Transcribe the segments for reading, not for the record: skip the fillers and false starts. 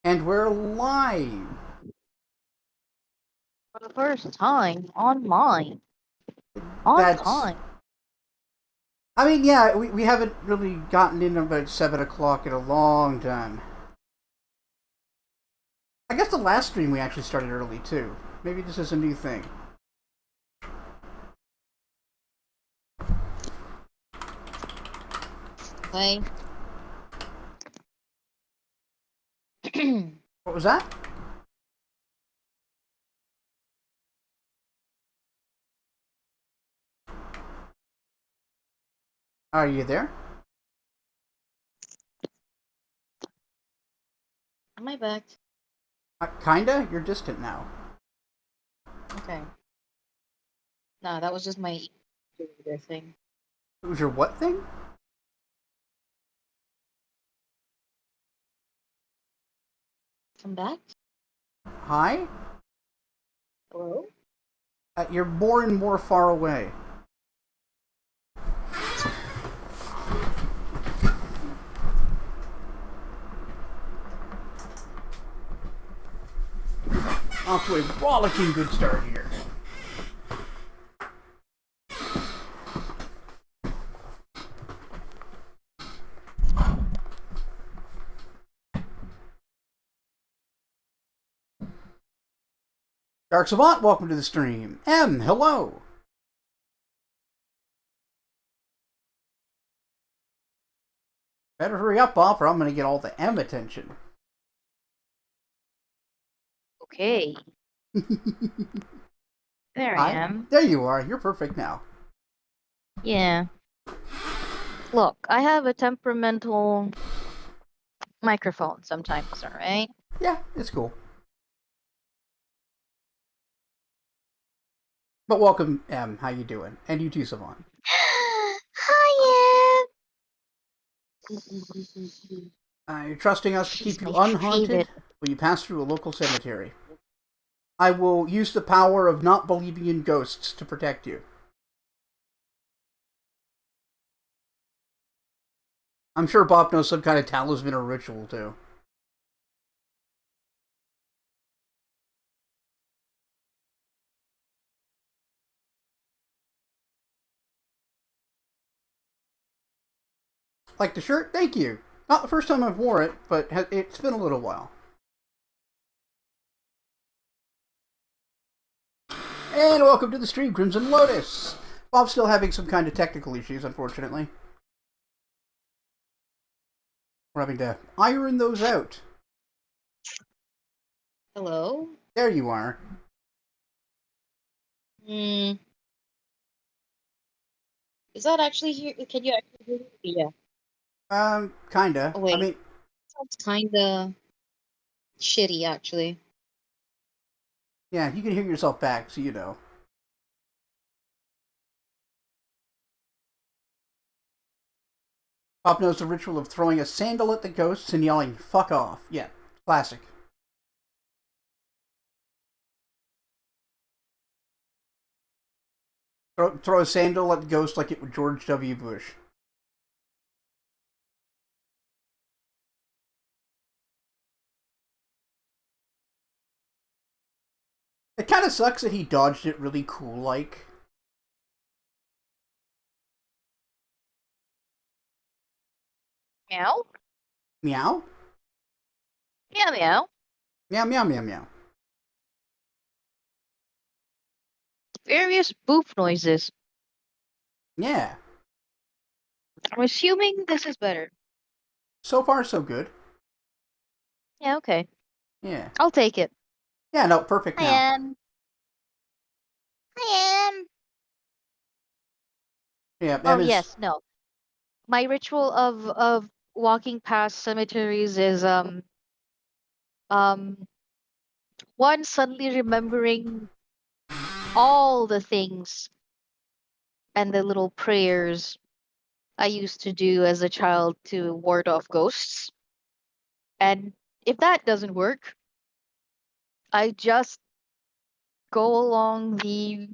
And we're live. For the first time online. On That's. time. I mean, yeah, we haven't really gotten in about 7 o'clock in a long time. I guess the last stream we actually started early too. Maybe this is a new thing. Okay. What was that? Are you there? Am I back? Kinda? You're distant now. Okay. Nah, that was just my thing. It was your what thing? Come back? Hi? Hello? You're more and more far away. Off to a rollicking good start here. Dark Savant, welcome to the stream. M, hello. Better hurry up, Bob, or I'm going to get all the M attention. Okay. There I am. There you are. You're perfect now. Yeah. Look, I have a temperamental microphone sometimes, alright? Yeah, it's cool. But welcome, M. How you doing? And you too, Savant. Hi, You're trusting us to She's keep you my unhaunted? favorite. Will you pass through a local cemetery? I will use the power of not believing in ghosts to protect you. I'm sure Bob knows some kind of talisman or ritual, too. Like the shirt? Thank you. Not the first time I've wore it, but it's been a little while. And welcome to the stream, Crimson Lotus. Bob's still having some kind of technical issues, unfortunately. We're having to iron those out. Hello? There you are. Hmm. Is that actually here? Can you actually hear me? Yeah. Kinda. Oh, I wait. mean, Sounds kinda shitty, actually. yeah, you can hear yourself back, so you know. Bob knows the ritual of throwing a sandal at the ghosts and yelling, fuck off. Yeah, classic. Throw a sandal at the ghost like it was George W. Bush. It kind of sucks that he dodged it really cool-like. Meow? Meow? Meow meow. Meow, meow, meow, meow. Various boop noises. Yeah. I'm assuming this is better. So far, so good. Yeah, okay. Yeah. I'll take it. Yeah, no, perfect I now. am. I am. Yeah, Oh M is... yes, no. My ritual of walking past cemeteries is um one suddenly remembering all the things and the little prayers I used to do as a child to ward off ghosts. And if that doesn't work, I just go along the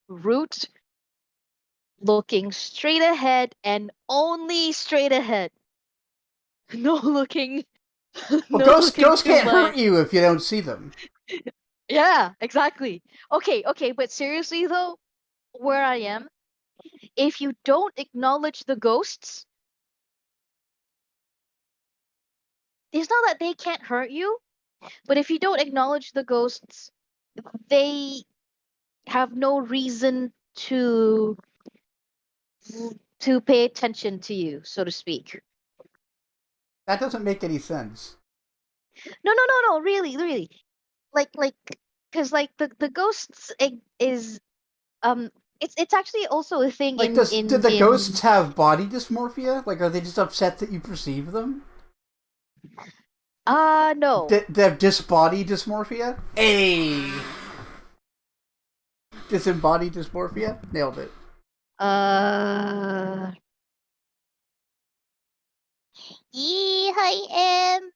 route looking straight ahead and only straight ahead. No looking Well, No looking ghosts too can't much. hurt you if you don't see them. Yeah, exactly. Okay, but seriously though, where I am, if you don't acknowledge the ghosts, it's not that they can't hurt you, but if you don't acknowledge the ghosts, they have no reason to pay attention to you, so to speak. That doesn't make any sense. No, really, really. Like cuz like the ghosts is um it's actually also a thing Like, in do in the in ghosts have body dysmorphia? Like, are they just upset that you perceive them? no. They have disbody dysmorphia? Hey! Disembodied dysmorphia? Nailed it. Uh I am.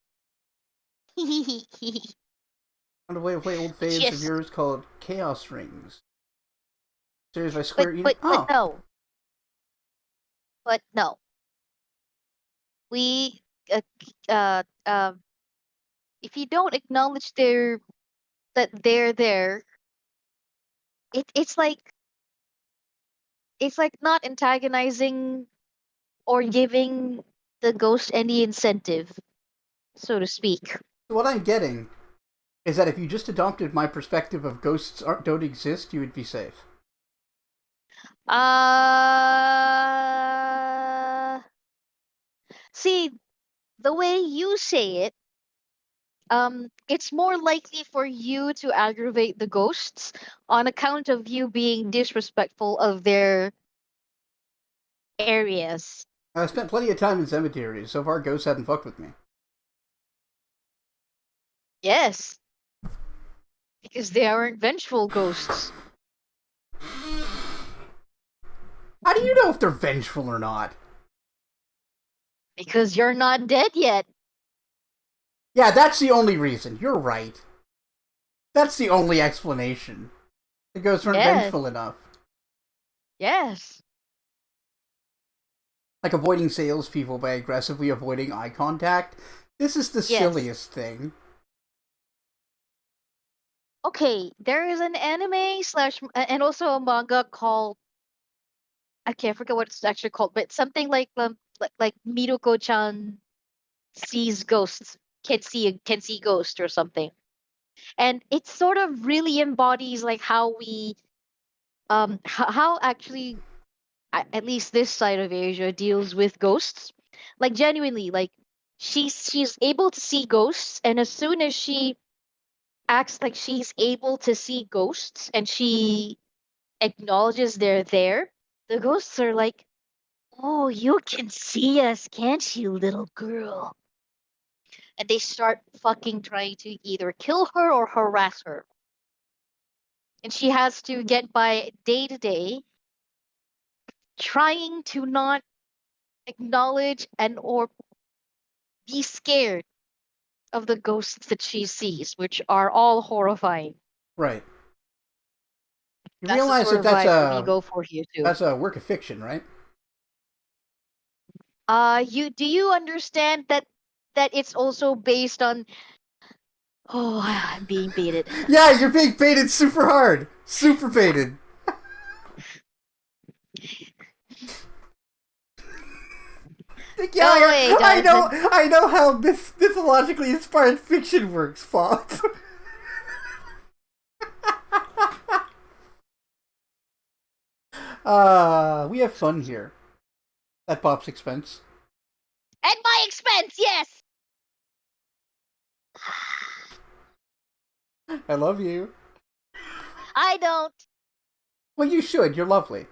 Found a way to play old faves of Yes, yours called Chaos Rings. Series by but Square Enix. but but Oh, no, but no. We uh, uh if you don't acknowledge that they're there, it's like not antagonizing or giving the ghost any incentive, so to speak. so what I'm getting is that if you just adopted my perspective of ghosts don't exist, you would be safe. Uh See, the way you say it, it's more likely for you to aggravate the ghosts on account of you being disrespectful of their areas. I've spent plenty of time in cemeteries. So far, ghosts haven't fucked with me. Yes, because they aren't vengeful ghosts. How do you know if they're vengeful or not? Because you're not dead yet. Yeah, that's the only reason. You're right. That's the only explanation. The ghosts weren't Yes, vengeful enough. yes, Like avoiding salespeople by aggressively avoiding eye contact. This is the yes. silliest thing. Okay, there is an anime slash and also a manga called, I can't forget what it's actually called, but something like Miruko-chan sees ghosts, can see ghosts or something. And it sort of really embodies like how we how actually at least this side of Asia deals with ghosts. Like genuinely, like she's able to see ghosts, and as soon as she acts like she's able to see ghosts and she acknowledges they're there, the ghosts are like, "Oh, you can see us, can't you, little girl?" And they start fucking trying to either kill her or harass her. And she has to get by day to day trying to not acknowledge and or be scared of the ghosts that she sees, which are all horrifying. Right. You That's the realize sort that of vibe we go for here too. that's a work of fiction, right? You do you understand that it's also based on? Oh, I'm being baited. Yeah, you're being baited super hard. Super baited. Yeah, Go away, Jonathan. I know how mythologically inspired fiction works, Pop. We have fun here. At Pop's expense. At my expense, yes. I love you. I don't. Well, you should. You're lovely.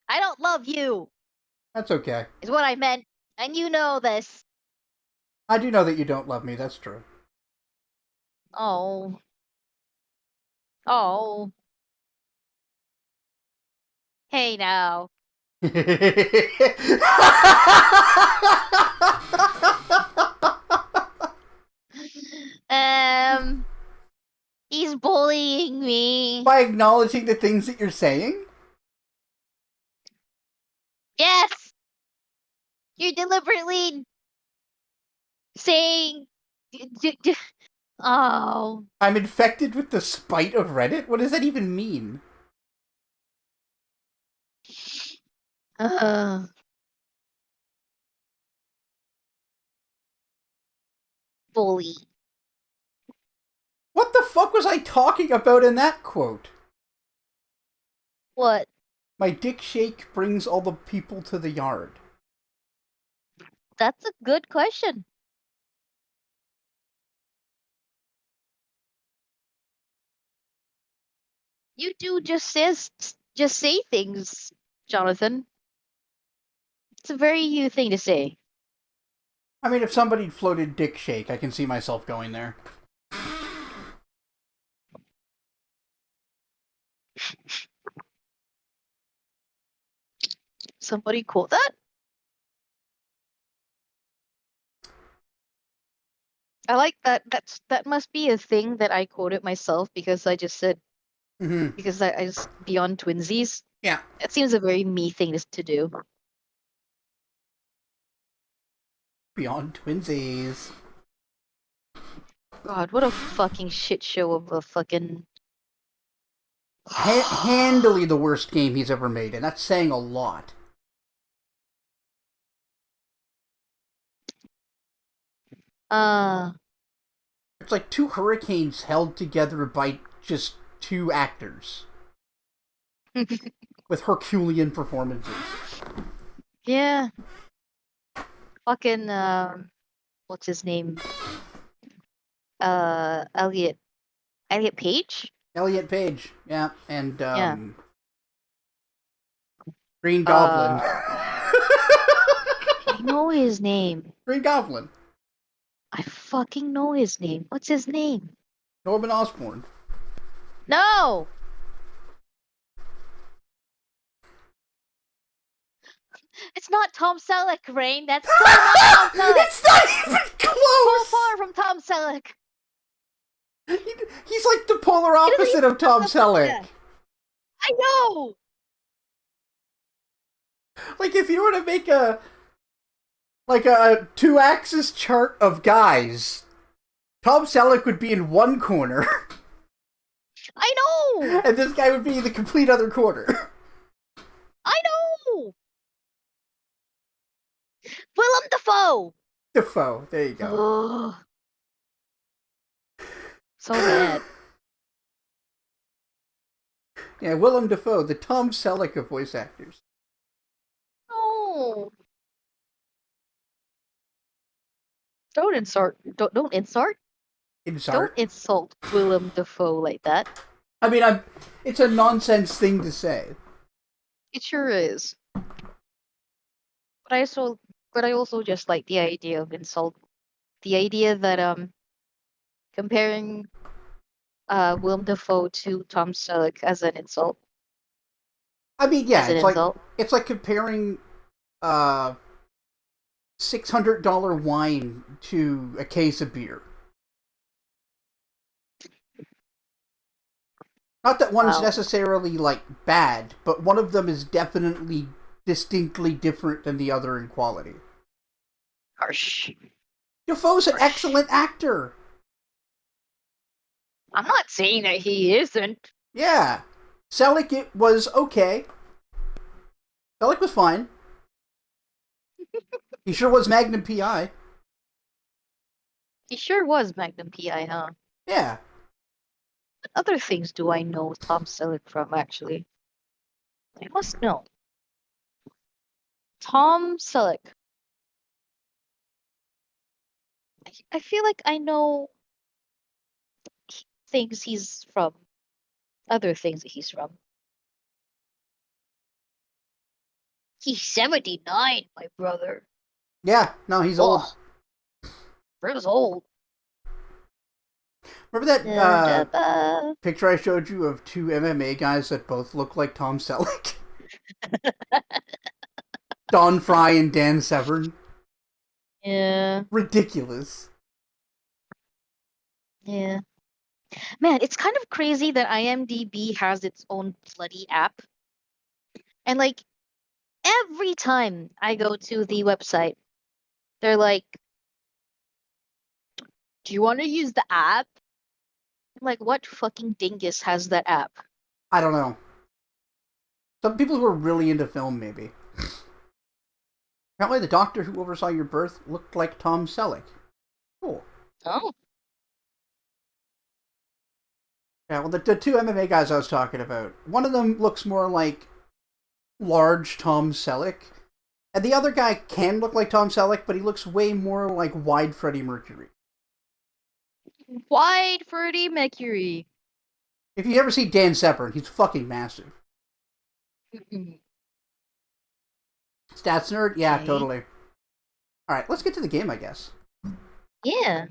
I don't love you. That's okay. Is what I meant, and you know this. I do know that you don't love me. That's true. Oh, oh. Hey now. Um, he's bullying me. By acknowledging the things that you're saying? Yes, you're deliberately saying, "Oh, I'm infected with the spite of Reddit? What does that even mean? uh, bully." What the fuck was I talking about in that quote? What? My dick shake brings all the people to the yard. That's a good question. You do just say things, Jonathan. It's a very you thing to say. I mean, if somebody floated dick shake, I can see myself going there. Somebody quote that? I like that. That must be a thing that I quoted myself because I just said Mm-hmm. because I just beyond twinsies. Yeah. It seems a very me thing to do. Beyond twinsies. God, what a fucking shit show of a fucking. Handily the worst game he's ever made, and that's saying a lot. uh It's like two hurricanes held together by just two actors with Herculean performances. yeah, fucking what's his name? Elliot Page? Elliot Page, yeah, and Yeah. Green Goblin. Uh I know his name. Green Goblin. I fucking know his name. What's his name? Norman Osborn. No! It's not Tom Selleck, Rain. That's so not Tom Selleck. It's not even So close! far from Tom Selleck. He's like the polar He doesn't opposite even of Tom have Selleck. I know! Like if you were to make a two-axis chart of guys, Tom Selleck would be in one corner, I know! and this guy would be in the complete other corner. I know! Willem Dafoe! Defoe. There you go. Ugh. So bad. Yeah, Willem Dafoe, the Tom Selleck of voice actors. No. Don't insult. Don't insult. Don't Insart. insult Willem Dafoe like that. I mean, it's a nonsense thing to say. It sure is. But I also just like the idea of insult. The idea that comparing Willem Dafoe to Tom Selleck as an insult I mean, is yeah, an insult. it's like comparing $600 wine to a case of beer. Not that one's Wow. necessarily like bad, but one of them is definitely distinctly different than the other in quality. Harsh. Defoe's an Harsh. excellent actor. I'm not saying that he isn't. Yeah. Selleck it was okay. Selleck was fine. He sure was Magnum PI. He sure was Magnum PI, huh? Yeah. What other things do I know Tom Selleck from, actually? I must know. Tom Selleck. I feel like I know things he's from. Other things that he's from. He's 79, my brother. Yeah, no, he's old. Ugh, Brother's old. Remember that Da-da-ba. picture I showed you of two MMA guys that both look like Tom Selleck? Don Fry and Dan Severn. Yeah, Ridiculous. yeah. Man, it's kind of crazy that IMDb has its own bloody app. And like every time I go to the website, they're like, Do you want to use the app? I'm like, what fucking dingus has that app? I don't know. Some people who are really into film, maybe. Apparently, the doctor who oversaw your birth looked like Tom Selleck. Cool. Oh. Yeah, well, the two MMA guys I was talking about, one of them looks more like large Tom Selleck, and the other guy can look like Tom Selleck, but he looks way more like wide Freddie Mercury. Wide Freddie Mercury. If you ever see Dan Severn, he's fucking massive. Stats nerd? Yeah, Okay. totally. Alright, let's get to the game, I guess. Yeah.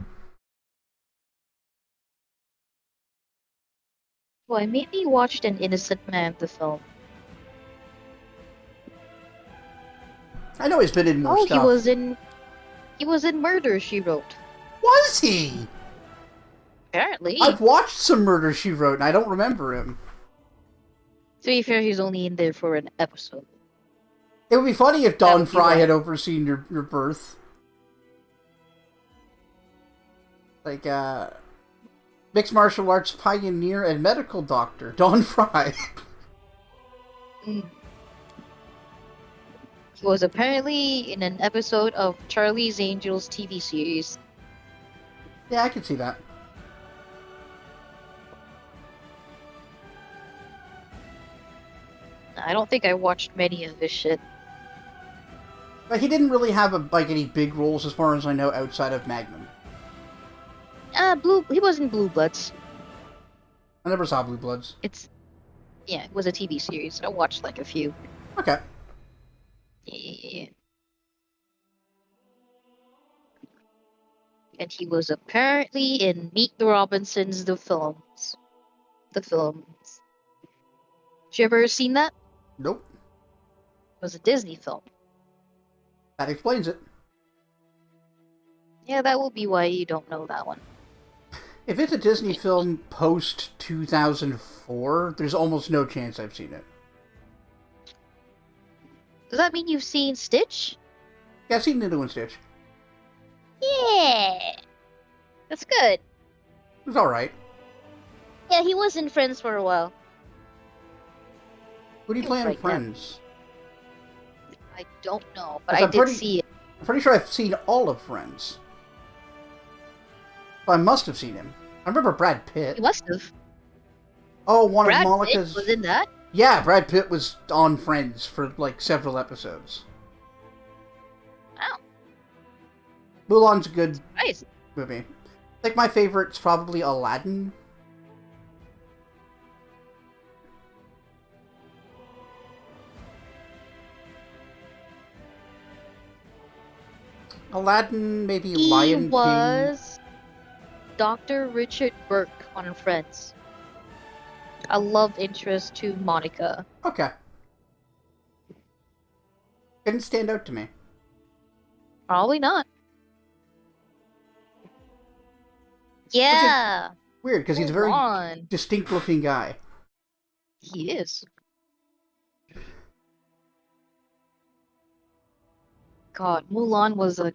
Well, I maybe watched An Innocent Man, the film. I know he's been in more Oh, stuff. he was in Murder, She Wrote. Was he? Apparently. I've watched some Murder, She Wrote, and I don't remember him. To be fair, he's only in there for an episode. It would be funny if That Don would be Fry why. had overseen your birth. Like, mixed martial arts pioneer and medical doctor, Don Fry. Mm. He was apparently in an episode of Charlie's Angels TV series. Yeah, I can see that. I don't think I watched many of this shit. But he didn't really have any big roles, as far as I know, outside of Magnum. He was in Blue Bloods. I never saw Blue Bloods. Yeah, it was a TV series. I watched like a few. Okay. Yeah. And he was apparently in Meet the Robinsons, the films. The films. Have you ever seen that? Nope. It was a Disney film. That explains it. Yeah, that will be why you don't know that one. If it's a Disney film post 2004, there's almost no chance I've seen it. Does that mean you've seen Stitch? Yeah, I've seen Lilo and Stitch. Yeah. That's good. It was alright. Yeah, he was in Friends for a while. Who do you He play was on right there. Friends? I don't know, but Because I I'm did pretty- see it. I'm pretty sure I've seen all of Friends. So I must have seen him. I remember Brad Pitt. You must have. Oh, one Brad of Pitt Monica's... was in that? Yeah, Brad Pitt was on Friends for, several episodes. Wow. Mulan's a good Nice. movie. My favorite's probably Aladdin. Aladdin, maybe He Lion was Dr. Richard Burke on Friends. A love interest to Monica. King. Okay. Didn't stand out to me. Probably not. Yeah. Weird, because he's a Hold very on. distinct-looking guy. He is. God, Mulan was a.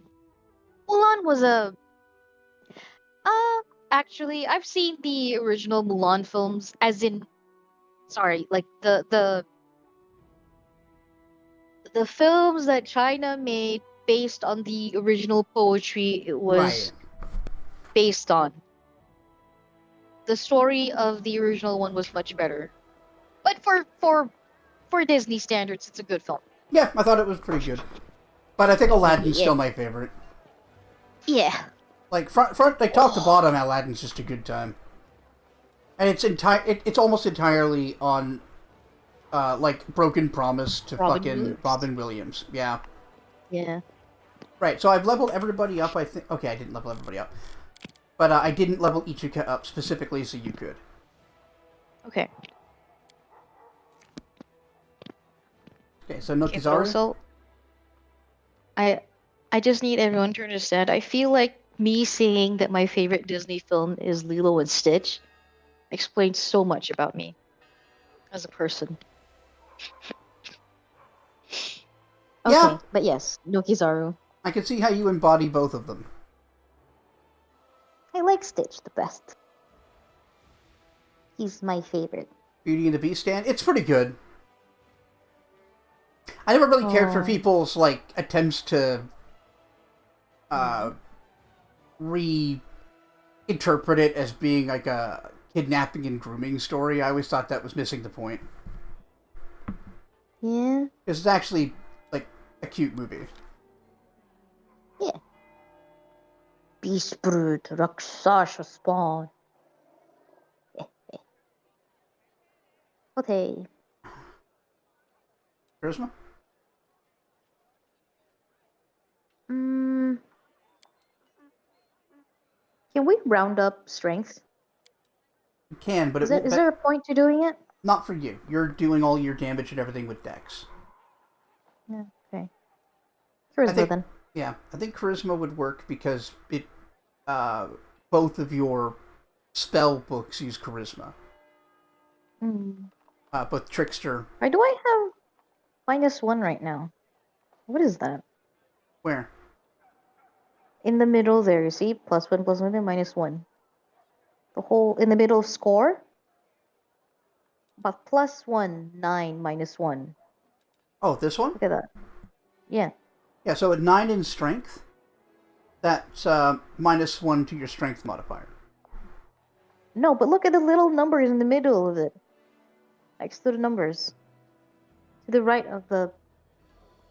Actually, I've seen the original Mulan films, as in, sorry, like the films that China made based on the original poetry it was Right. based on. The story of the original one was much better, but for Disney standards, it's a good film. Yeah, I thought it was pretty good. But I think Aladdin's Yeah. still my favorite. Yeah. Top to bottom, Aladdin's just a good time. And it's almost entirely on, Broken Promise to Robin fucking Williams. Robin Williams. Yeah. Yeah. Right, so I've leveled everybody up, I think. Okay, I didn't level everybody up. But I didn't level Ichika up specifically so you could. Okay. Okay, so Okay, but Nokizaru? also, I just need everyone to understand. I feel like me saying that my favorite Disney film is Lilo and Stitch explains so much about me as a person. Okay, Yeah. but yes, Nokizaru. I can see how you embody both of them. like Stitch the best. He's my favorite. Beauty and the Beast stand. It's pretty good. I never really cared for people's like attempts to reinterpret it as being like a kidnapping and grooming story. I always thought that was missing the point. Yeah. It's actually like a cute movie. Yeah. Beast Brood, Rakshasa Spawn. Okay. Charisma? Can we round up strength? You can, but Is there a point to doing it? Not for you. You're doing all your damage and everything with Dex. Yeah, okay. Charisma then. Yeah, I think Charisma would work because it both of your spell books use Charisma. Both Trickster. Why do I have -1 right now? What is that? Where? In the middle there, you see? +1, +1, and -1. The whole, in the middle of score? But +1, 9, -1. Oh, this one? Look at that. Yeah. Yeah, so at 9 in strength, that's -1 to your strength modifier. No, but look at the little numbers in the middle of it. Next to the numbers. To the right of the...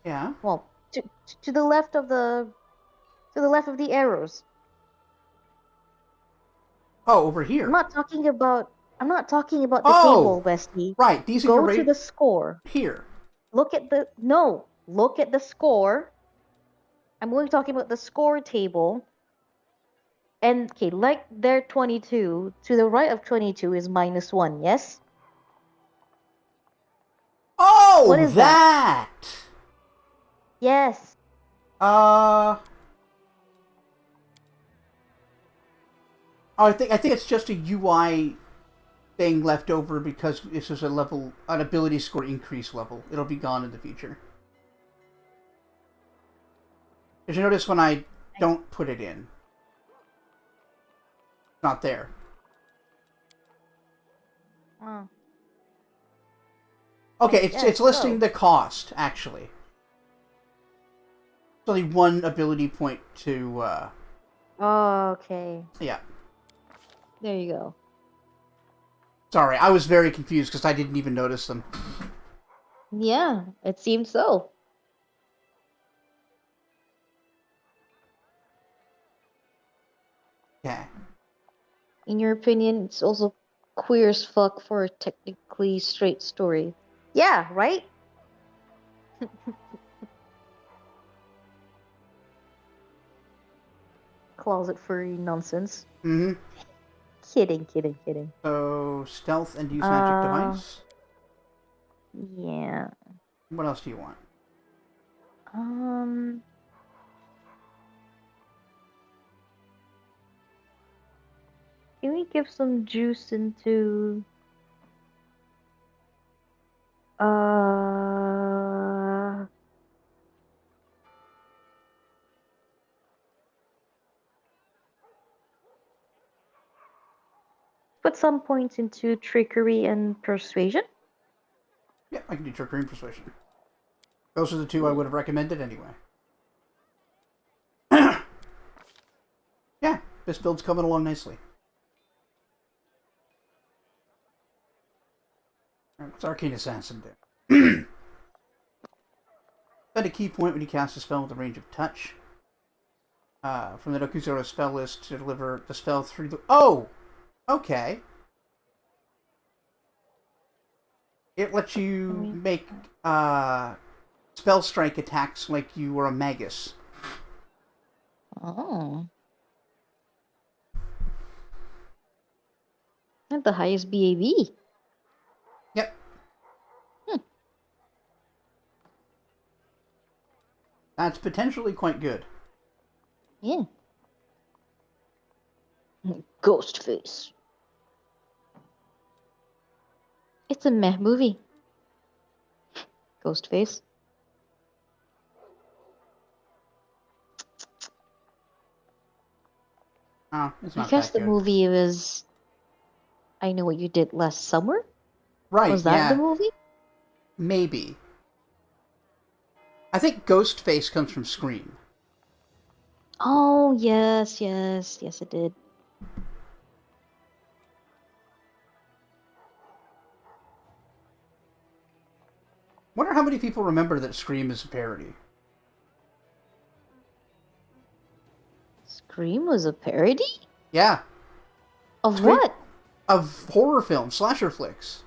Yeah. Well, to the left of the... To the left of the arrows. Oh, over here. I'm not talking about the table, bestie. Right, these are Go to the score. Here. Look at the score. I'm only talking about the score table. And okay, like they're 22, to the right of 22 is -1, yes? Oh, what is that? Yes. I think it's just a UI thing left over because this is an ability score increase level. It'll be gone in the future. Did you notice when I don't put it in? It's not there. Oh. Okay, it's listing the cost, actually. It's only 1 ability point to... Oh, okay. Yeah. There you go. Sorry, I was very confused because I didn't even notice them. Yeah, it seems so. Okay. In your opinion, it's also queer as fuck for a technically straight story. Yeah, right? Closet furry nonsense. Mm-hmm. Kidding. So, stealth and use magic device? Yeah. What else do you want? Can we give some juice into... Put some points into trickery and persuasion? Yeah, I can do trickery and persuasion. Those are the 2 I would have recommended anyway. Yeah, this build's coming along nicely. What's Arcane Assassin do? Spend a key point when you cast a spell with a range of touch. From the Dokuzoro spell list to deliver the spell through the... Oh! Okay. It lets you make spell strike attacks like you were a magus. Oh. At the highest BAV. Yep. That's potentially quite good. Yeah. Ghostface. It's a meh movie. Ghostface. Oh, it's I not guess that the good. movie was I Know What You Did Last Summer? Right, Was that the yeah. movie? Maybe. I think Ghostface comes from Scream. Oh, yes, yes, yes, it did. Wonder how many people remember that Scream is a parody. Scream was a parody? Yeah. Of Scream what? of horror films, slasher flicks.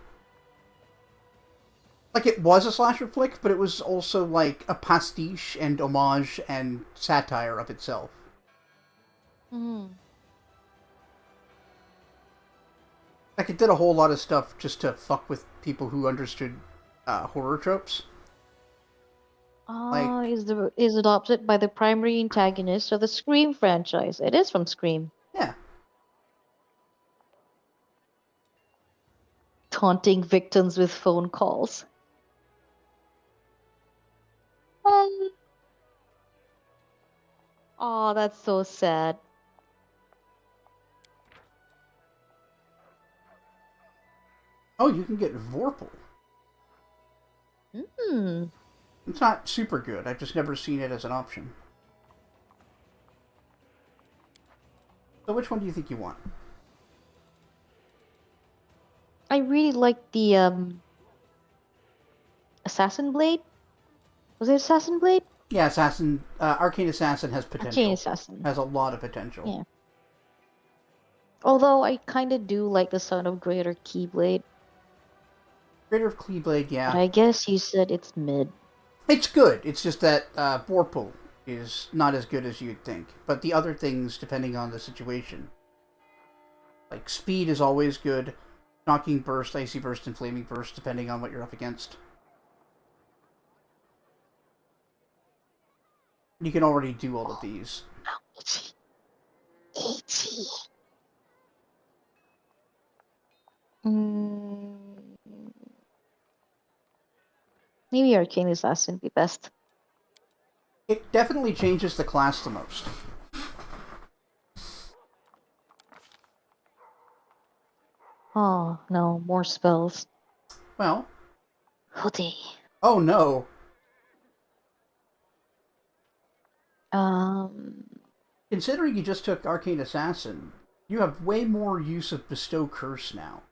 Like it was a slasher flick, but it was also like a pastiche and homage and satire of itself. Hmm. Like it did a whole lot of stuff just to fuck with people who understood horror tropes. Like, Is adopted by the primary antagonist of the Scream franchise. It is from Scream. yeah, Taunting victims with phone calls. Um, oh, that's so sad. oh, you can get Vorpal. Hmm. It's not super good. I've just never seen it as an option. So which one do you think you want? I really like the Assassin Blade. Was it Assassin Blade? Yeah, Arcane Assassin has Arcane potential. Assassin. Has a lot of potential. Yeah. Although I kind of do like the sound of Greater Keyblade, Greater of Keyblade, but yeah. I guess you said it's mid. It's good. It's just that Vorpal is not as good as you'd think. But the other things, depending on the situation, like speed is always good. Knocking burst, icy burst, and flaming burst, depending on what you're up against. You can already do all of these. Itchy. Itchy. Mm, maybe Arcane Assassin be best. It definitely changes the class the most. Oh no, more spells. Well, Hoodie. oh no. Um, Considering you just took Arcane Assassin, you have way more use of Bestow Curse now.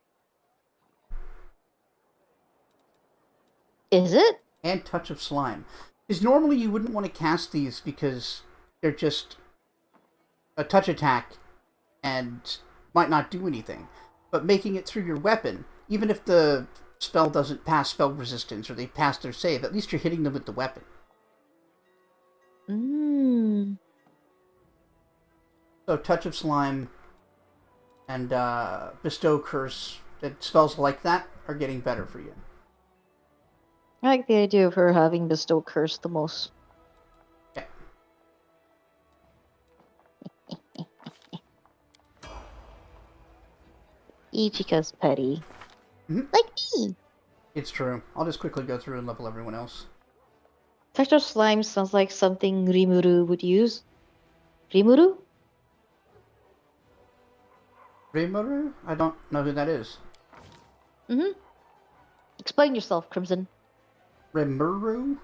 is it? And Touch of Slime. Because normally you wouldn't want to cast these because they're just a touch attack and might not do anything. But making it through your weapon, even if the spell doesn't pass spell resistance or they pass their save, at least you're hitting them with the weapon. Mm. So Touch of Slime and Bestow Curse, that spells like that are getting better for you. I like the idea of her having Bestow Curse the most. Okay. Ichika's petty. Mm-hmm. Like me! It's true. I'll just quickly go through and level everyone else. Touch of Slime sounds like something Rimuru would use. Rimuru? Rimuru? I don't know who that is. Mm-hmm. Explain yourself, Crimson. Rimuru?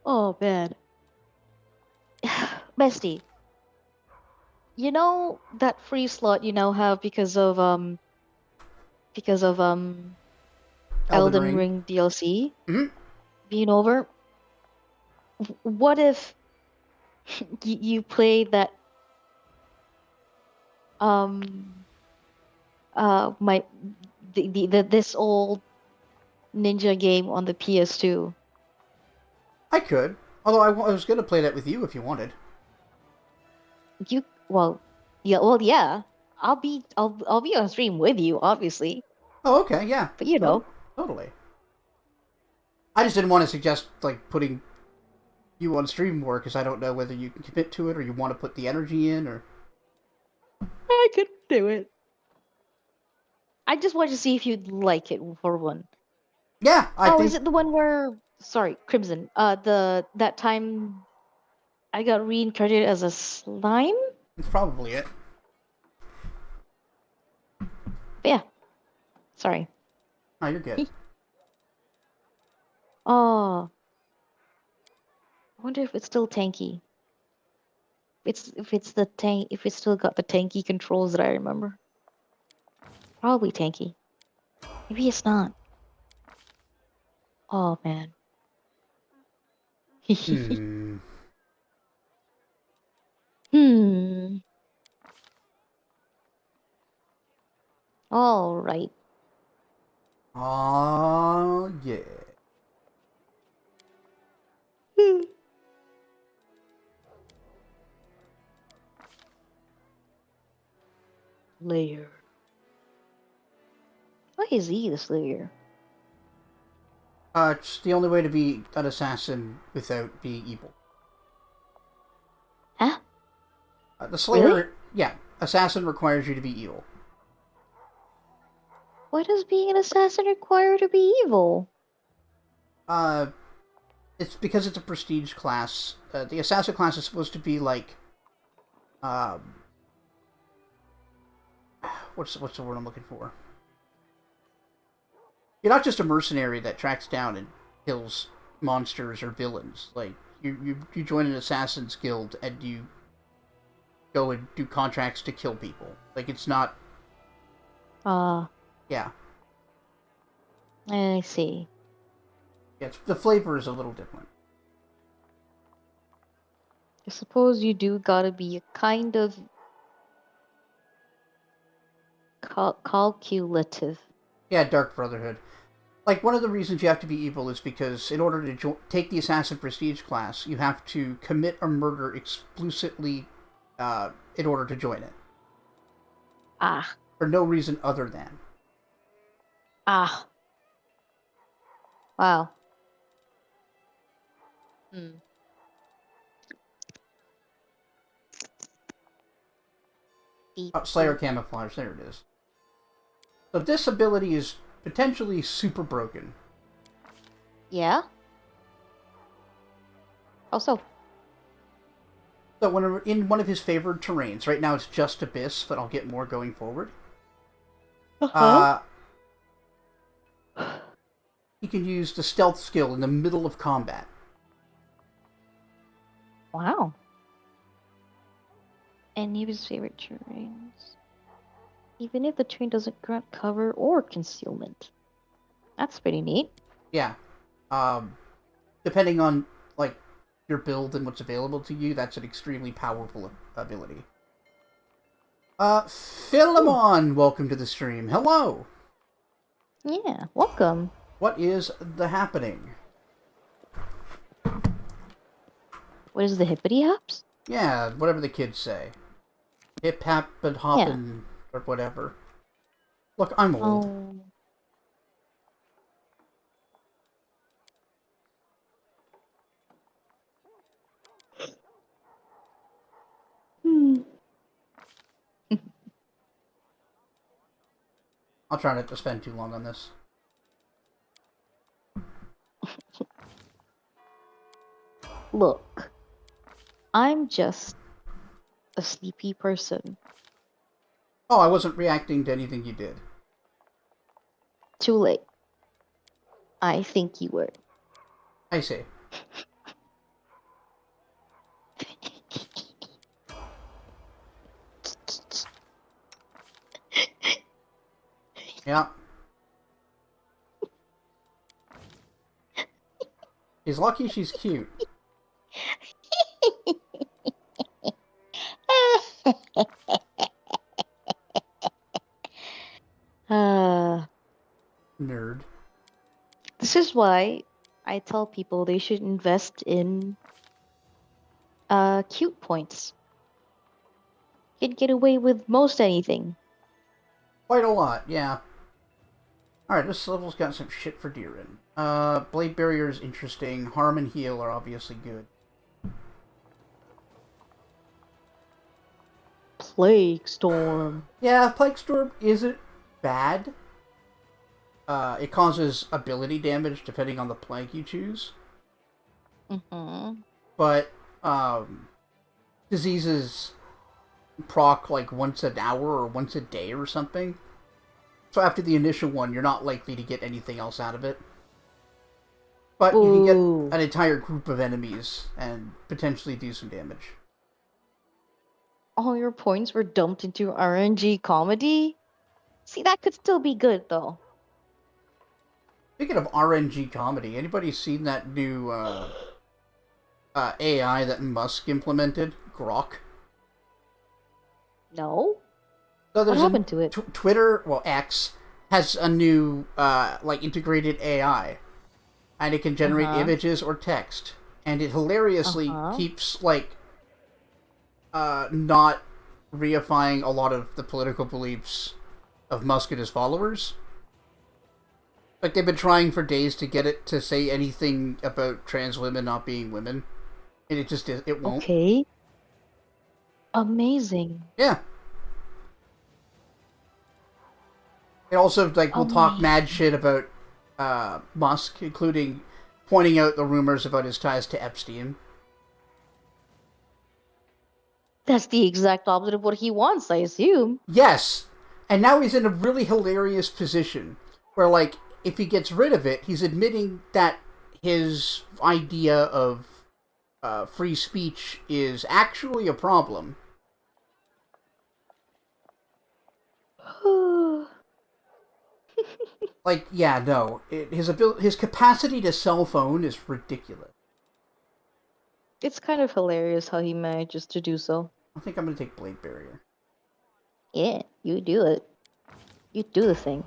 Oh, man. Bestie, you know that free slot you now have because of Elden Elden Ring. Ring DLC Mm-hmm. being over? What if you play that um my this old ninja game on the PS2? I could. Although I was going to play that with you if you wanted. You well, yeah, well, yeah. I'll be on stream with you, obviously. Oh, okay, yeah. But you know, Totally. I just didn't want to suggest, like, putting you on stream more because I don't know whether you can commit to it or you want to put the energy in or... I could do it. I just wanted to see if you'd like it for one. Yeah, I Oh, is think... it the one where sorry, Crimson. That time I got reincarnated as a slime. That's probably it. But yeah, sorry. Oh, you're good. Oh, I wonder if it's still tanky. If it's the tank, if it's still got the tanky controls that I remember. Probably tanky. Maybe it's not. Oh man. Hmm. Hmm. All right. Oh, yeah. Layer. Why is he the Slayer? It's the only way to be an assassin without being evil. Huh? The Really? Slayer, yeah, assassin requires you to be evil. Why does being an assassin require to be evil? Uh, it's because it's a prestige class. The assassin class is supposed to be like, um, what's the word I'm looking for? You're not just a mercenary that tracks down and kills monsters or villains. Like you join an assassin's guild and you go and do contracts to kill people. Like it's not. Ah, Yeah, I see. yeah. The flavor is a little different. I suppose you do gotta be a kind of calculative. Yeah, Dark Brotherhood. Like one of the reasons you have to be evil is because in order to take the assassin prestige class, you have to commit a murder explicitly in order to join it Ah, for no reason other than. ah. Wow. Hmm. Beep, Oh, Slayer beep. camouflage. There it is. So this ability is potentially super broken. Yeah. Also, So when we're in one of his favored terrains, right now it's just Abyss, but I'll get more going forward. uh-huh. Uh, he can use the stealth skill in the middle of combat. Wow. Any of his favorite terrains. Even if the terrain doesn't grant cover or concealment. That's pretty neat. Yeah. Um, Depending on like your build and what's available to you, that's an extremely powerful ability. Ooh. Philemon, welcome to the stream. Hello. Yeah, welcome. What is the happening? What is the hippity hops? Yeah, whatever the kids say. Hip hap and Yeah. hoppin' or whatever. Look, I'm old. Oh. Hmm. I'll try not to spend too long on this. Look, I'm just a sleepy person. Oh, I wasn't reacting to anything you did. Too late. I think you were. I see. Yeah. He's lucky she's cute. uh, Nerd. this is why I tell people they should invest in cute points. You can get away with most anything. Quite a lot, yeah. Alright, this level's got some shit for Deeren. Blade Barrier is interesting. Harm and Heal are obviously good. Plague storm. Yeah, Plague Storm isn't bad. It causes ability damage depending on the plank you choose, Mm-hmm. but diseases proc like once an hour or once a day or something. So after the initial one, you're not likely to get anything else out of it. But you can get Ooh. an entire group of enemies and potentially do some damage. All your points were dumped into RNG comedy? See, that could still be good, though. Speaking of RNG comedy, anybody seen that new AI that Musk implemented? Grok. No? So What there's a happened to it? Twitter, well X, has a new like integrated AI, and it can generate Uh-huh. images or text, and it hilariously Uh-huh. keeps like not reifying a lot of the political beliefs of Musk and his followers. Like they've been trying for days to get it to say anything about trans women not being women, and it won't. Okay. Amazing. Yeah. It also like will talk mad Amazing. shit about Musk, including pointing out the rumors about his ties to Epstein. That's the exact opposite of what he wants, I assume. Yes, and now he's in a really hilarious position where, like, if he gets rid of it, he's admitting that his idea of free speech is actually a problem. Like, yeah, no, his capacity to sell phone is ridiculous. It's kind of hilarious how he manages to do so. I think I'm gonna take Blade Barrier. Yeah, you do it. You do the thing.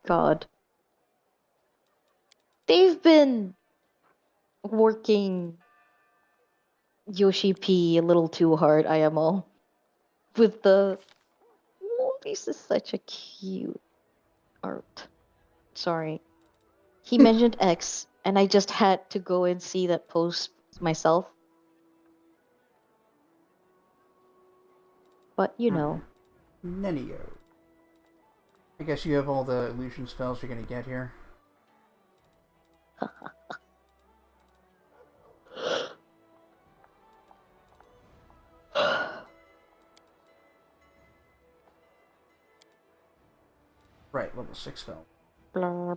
God. They've been working Yoshi P a little too hard, IMO. With the. Oh, this is such a cute art. Sorry. He mentioned X, and I just had to go and see that post myself. But you Alright. know. Nenio. I guess you have all the illusion spells you're gonna get here. Right, level 6 spell. Blah.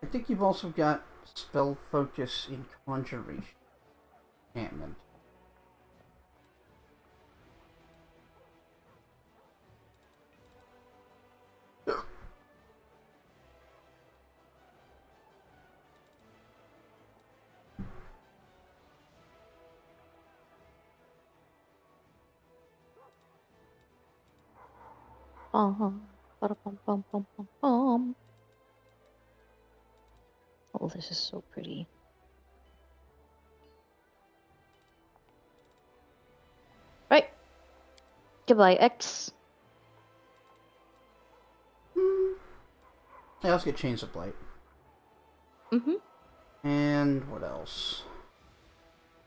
I think you've also got spell focus in conjuration. Enchantment. Ba-da-bum-bum-bum-bum-bum. Oh, this is so pretty. Right. Goodbye, X. I also get Chains of Blight. Mm-hmm. And what else?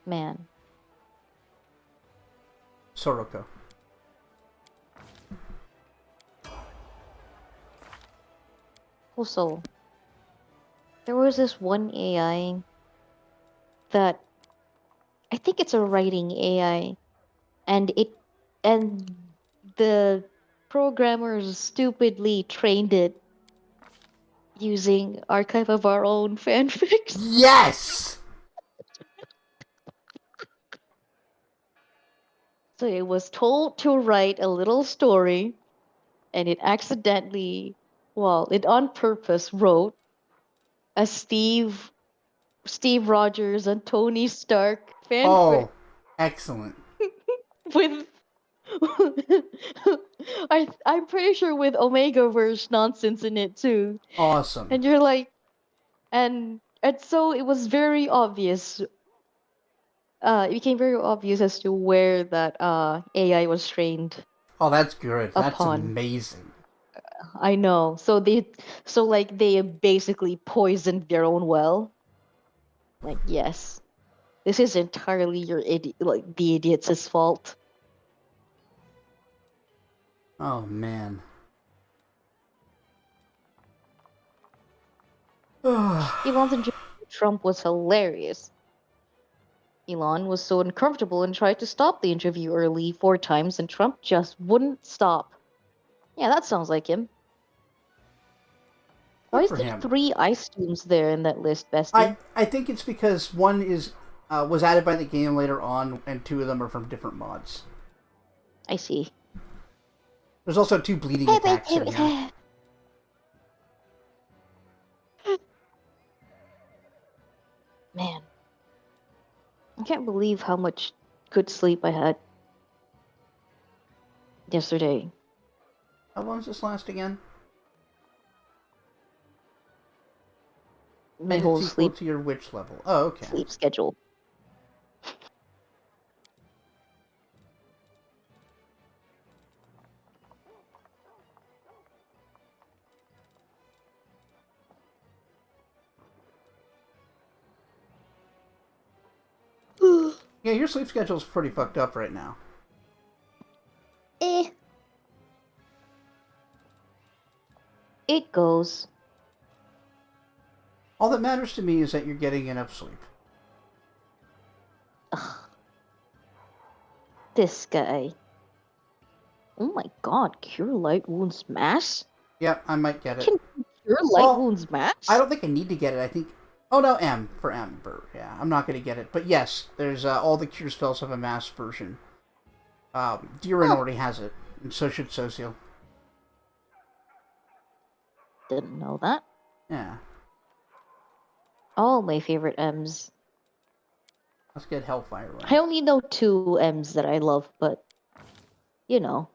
Man. Soroko. Also, there was this one AI that I think it's a writing AI, and the programmers stupidly trained it using Archive of Our Own fanfics. Yes! So it was told to write a little story, and it accidentally, well, it on purpose wrote a Steve Rogers and Tony Stark fanfic Oh, excellent. with I'm pretty sure with Omega verse nonsense in it too. Awesome. And you're like and so it was very obvious. It became very obvious as to where that AI was trained Oh, that's good. That's upon. amazing. I know. So like they basically poisoned their own well. Like, yes, this is entirely the idiot's fault. Oh man. Elon's interview with Trump was hilarious. Elon was so uncomfortable and tried to stop the interview early 4 times, and Trump just wouldn't stop. Yeah, that sounds like him. Why Good is for there him. 3 ice tombs there in that list, I bestie? I think it's because one is was added by the game later on, and 2 of them are from different mods. I see. There's also 2 bleeding attacks in here. Man, I can't believe how much good sleep I had yesterday. How long does this last again? My And it's whole equal sleep to your witch level. Oh, okay. sleep schedule. Yeah, your sleep schedule's pretty fucked up right now. Eh, it goes. All that matters to me is that you're getting enough sleep. Ugh, this guy. Oh my god, cure light wounds mass? Yep, I might get it. Can cure light Well, wounds I mass? don't think I need to get it. I think... Oh, no, M for Ember. Yeah, I'm not going to get it. But yes, there's all the cure spells have a mass version. Durin Huh, already has it, and so should Social. didn't know that. Yeah, All my favorite M's. let's get Hellfire I running. only know 2 M's that I love, but you know,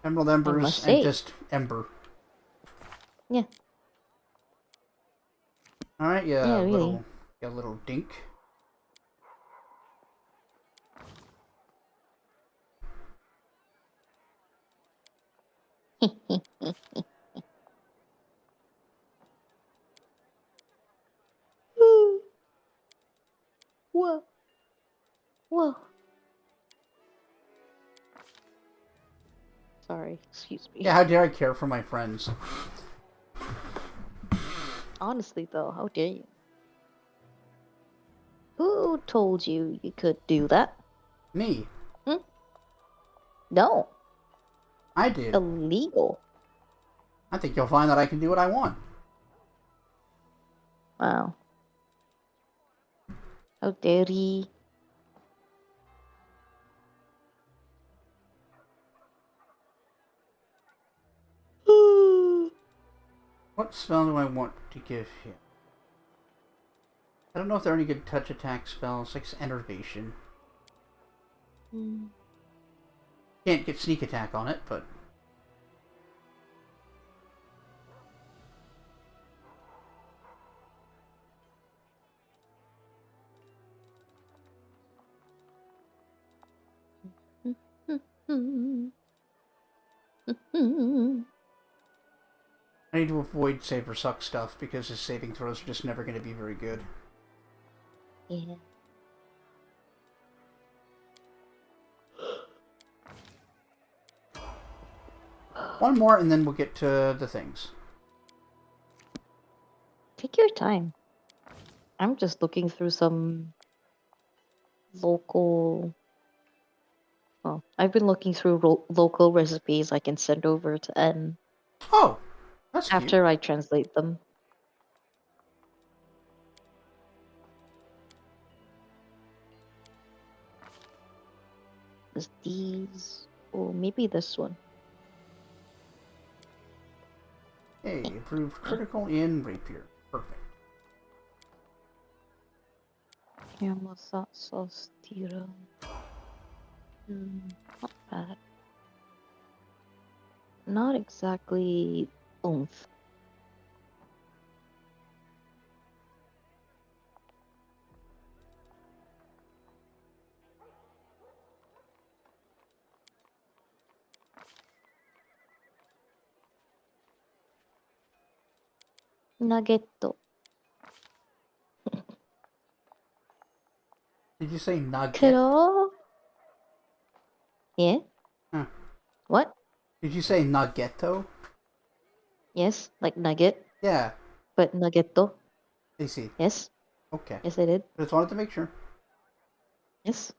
Emerald I Embers must and say. just Ember. Yeah, Alright, yeah, really. you little dink. Whoa, whoa. Sorry, excuse Yeah, me. how dare I care for my friends? Honestly, though, how dare you? Who told you you could do that? Me. Hmm? No, I did. illegal. I think you'll find that I can do what I want. Wow, how dare he? What spell do I want to give him? I don't know if there are any good touch attack spells, like Enervation. Can't get sneak attack on it, but... I need to avoid Saber Suck stuff because his saving throws are just never going to be very good. Yeah. One more and then we'll get to the things. Take your time. I'm just looking through some local. Well, I've been looking through local recipes I can send over to N Oh, that's cute. after I translate them. There's these. Oh, maybe this one. Hey, improved critical in Rapier. Perfect. Yamasa sauce tira. Not bad. Not exactly oomph. Nuggetto. Did you say nugget? Kiddo? Yeah? Huh. What? Did you say nuggetto? Yes, like nugget, Yeah, but nuggetto. I see. Yes? Okay. Yes, I did. Just wanted to make sure. Yes.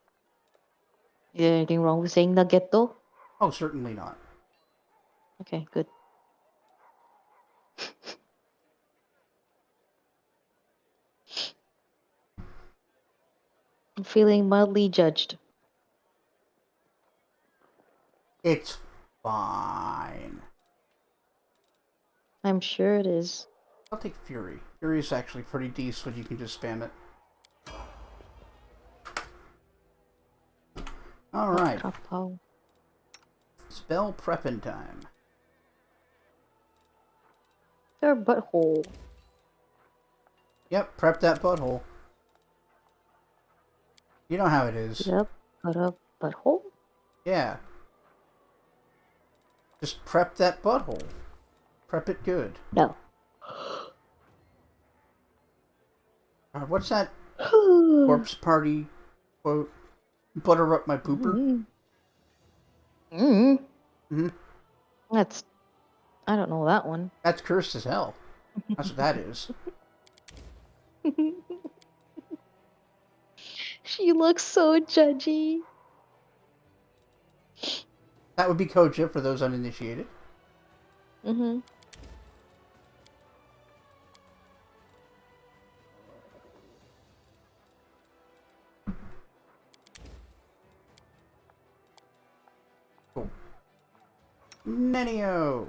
Is there anything wrong with saying nuggetto? Oh, certainly not. Okay, good. I'm feeling mildly judged. It's fine. I'm sure it is. I'll take Fury. Fury is actually pretty decent when you can just spam it. Alright. Trapo. Spell prepping time. Their butthole. Yep, prep that butthole. You know how it is. Get up, put up, butthole? Yeah. Just prep that butthole. Prep it good. No. What's that corpse party quote? Butter up my pooper? Mm-hmm. That's... I don't know that one. That's cursed as hell. That's what that is. She looks so judgy. That would be Koja for those uninitiated. Mm-hmm. Cool. Nenio!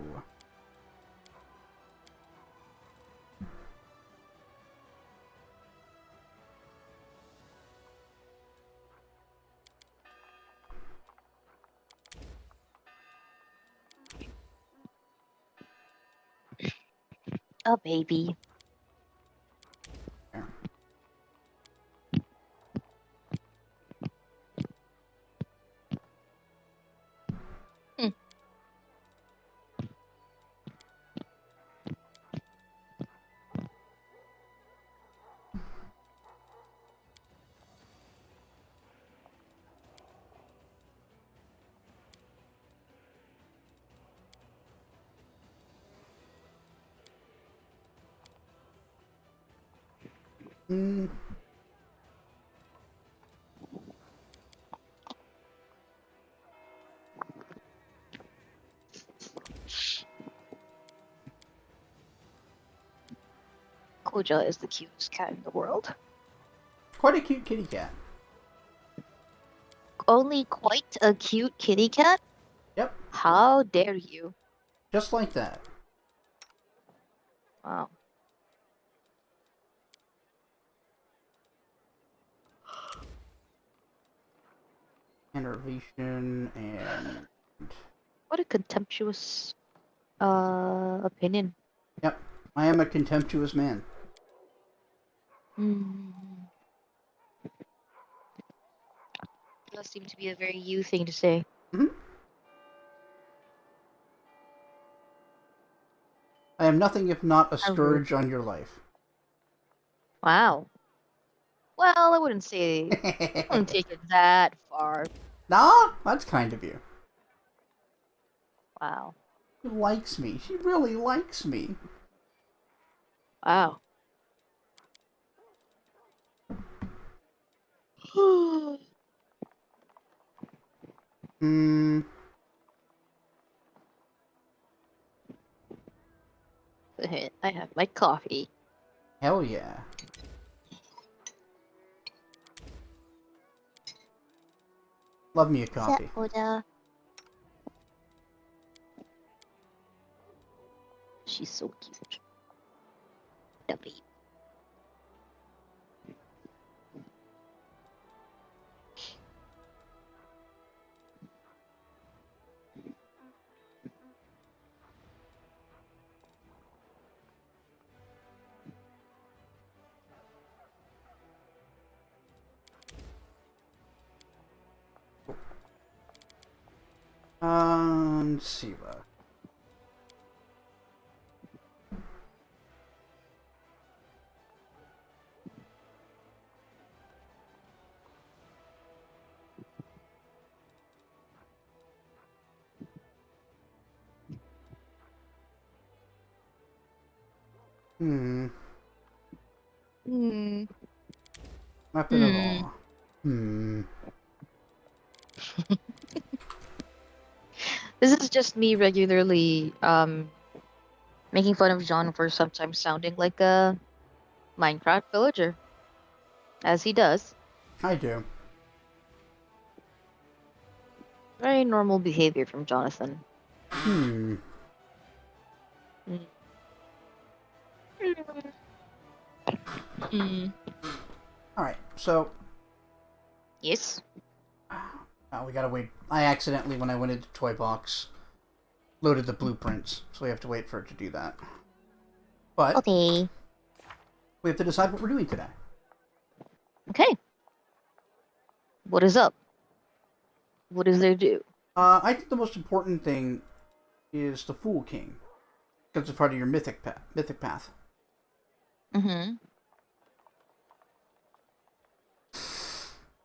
A baby. There. Hmm. Mm. Koja is the cutest cat in the world. Quite a cute kitty cat. Only quite a cute kitty cat? Yep, How dare you? just like that. Wow. Enervation and... What a contemptuous opinion. Yep, I am a contemptuous man. Hmm. Does seem to be a very you thing to say. Mm-hmm. I am nothing if not a scourge on your life. Wow. Well, I wouldn't say... I wouldn't take it that far. Nah, that's kind of you. Wow. She likes me. She really likes me. Wow. Hmm. I have my coffee. Hell yeah. Love me a coffee. Oda. She's so cute. The baby. Siva. Hmm. Hmm. Weapon of Hmm. awe. Hmm. This is just me regularly making fun of John for sometimes sounding like a Minecraft villager, as he does. I do. Very normal behavior from Jonathan. Hmm. Mm. Mm. Alright, so... Yes. Oh, we gotta wait. I accidentally, when I went into Toy Box, loaded the blueprints, so we have to wait for it to do that. But, Okay. we have to decide what we're doing today. Okay. What is up? What is there to do? I think the most important thing is the Fool King, because it's part of your mythic path. Mm-hmm.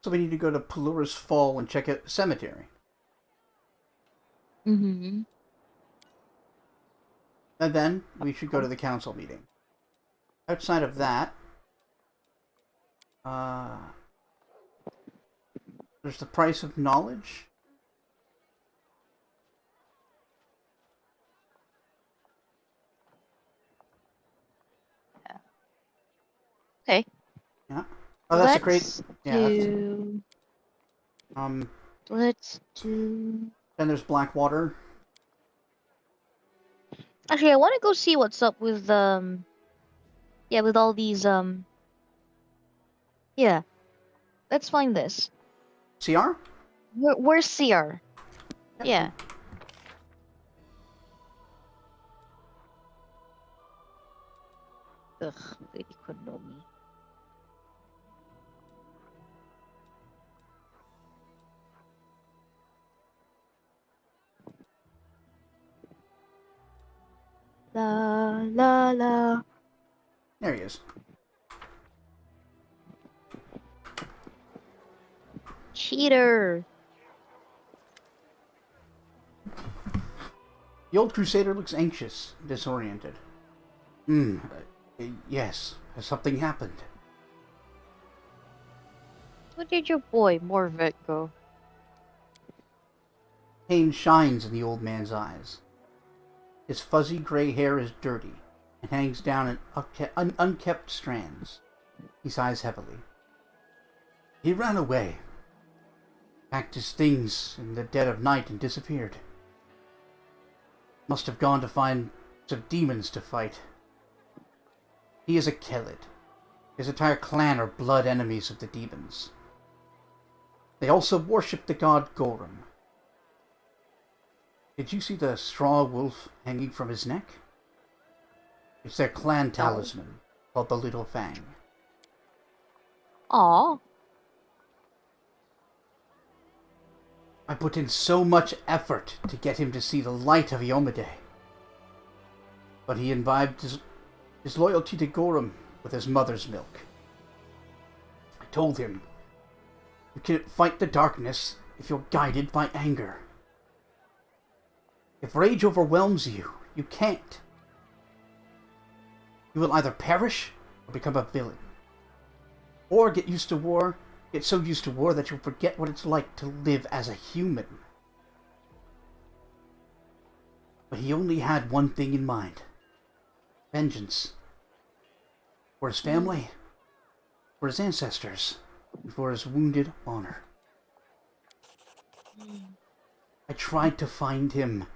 So we need to go to Pelura's Fall and check out the cemetery. Mm-hmm. And then we should go to the council meeting. Outside of that, uh, there's the price of knowledge. Okay. Yeah. Oh, that's a great. Let's Yeah. That's, do. um. Let's do. Then there's Blackwater. Actually, I want to go see what's up with yeah, with all these yeah. Let's find this. CR. Where's CR? Yep. Yeah. Ugh, Lady Kondomi. La la la. There he is. Cheater. The old crusader looks anxious, disoriented. Yes. Has something happened? Where did your boy Morvet go? Pain shines in the old man's eyes. His fuzzy gray hair is dirty and hangs down in unkept strands. He sighs heavily. He ran away, packed his things in the dead of night and disappeared. Must have gone to find some demons to fight. He is a Kelid. His entire clan are blood enemies of the demons. They also worship the god Gorum. Did you see the straw wolf hanging from his neck? It's their clan No. talisman, called the Little Fang. Aw. I put in so much effort to get him to see the light of Yomade. But he imbibed his loyalty to Gorum with his mother's milk. I told him, you can't fight the darkness if you're guided by anger. If rage overwhelms you, you can't. You will either perish or become a villain. Or get so used to war that you'll forget what it's like to live as a human. But he only had one thing in mind. Vengeance. For his family, for his ancestors, and for his wounded honor. I tried to find him.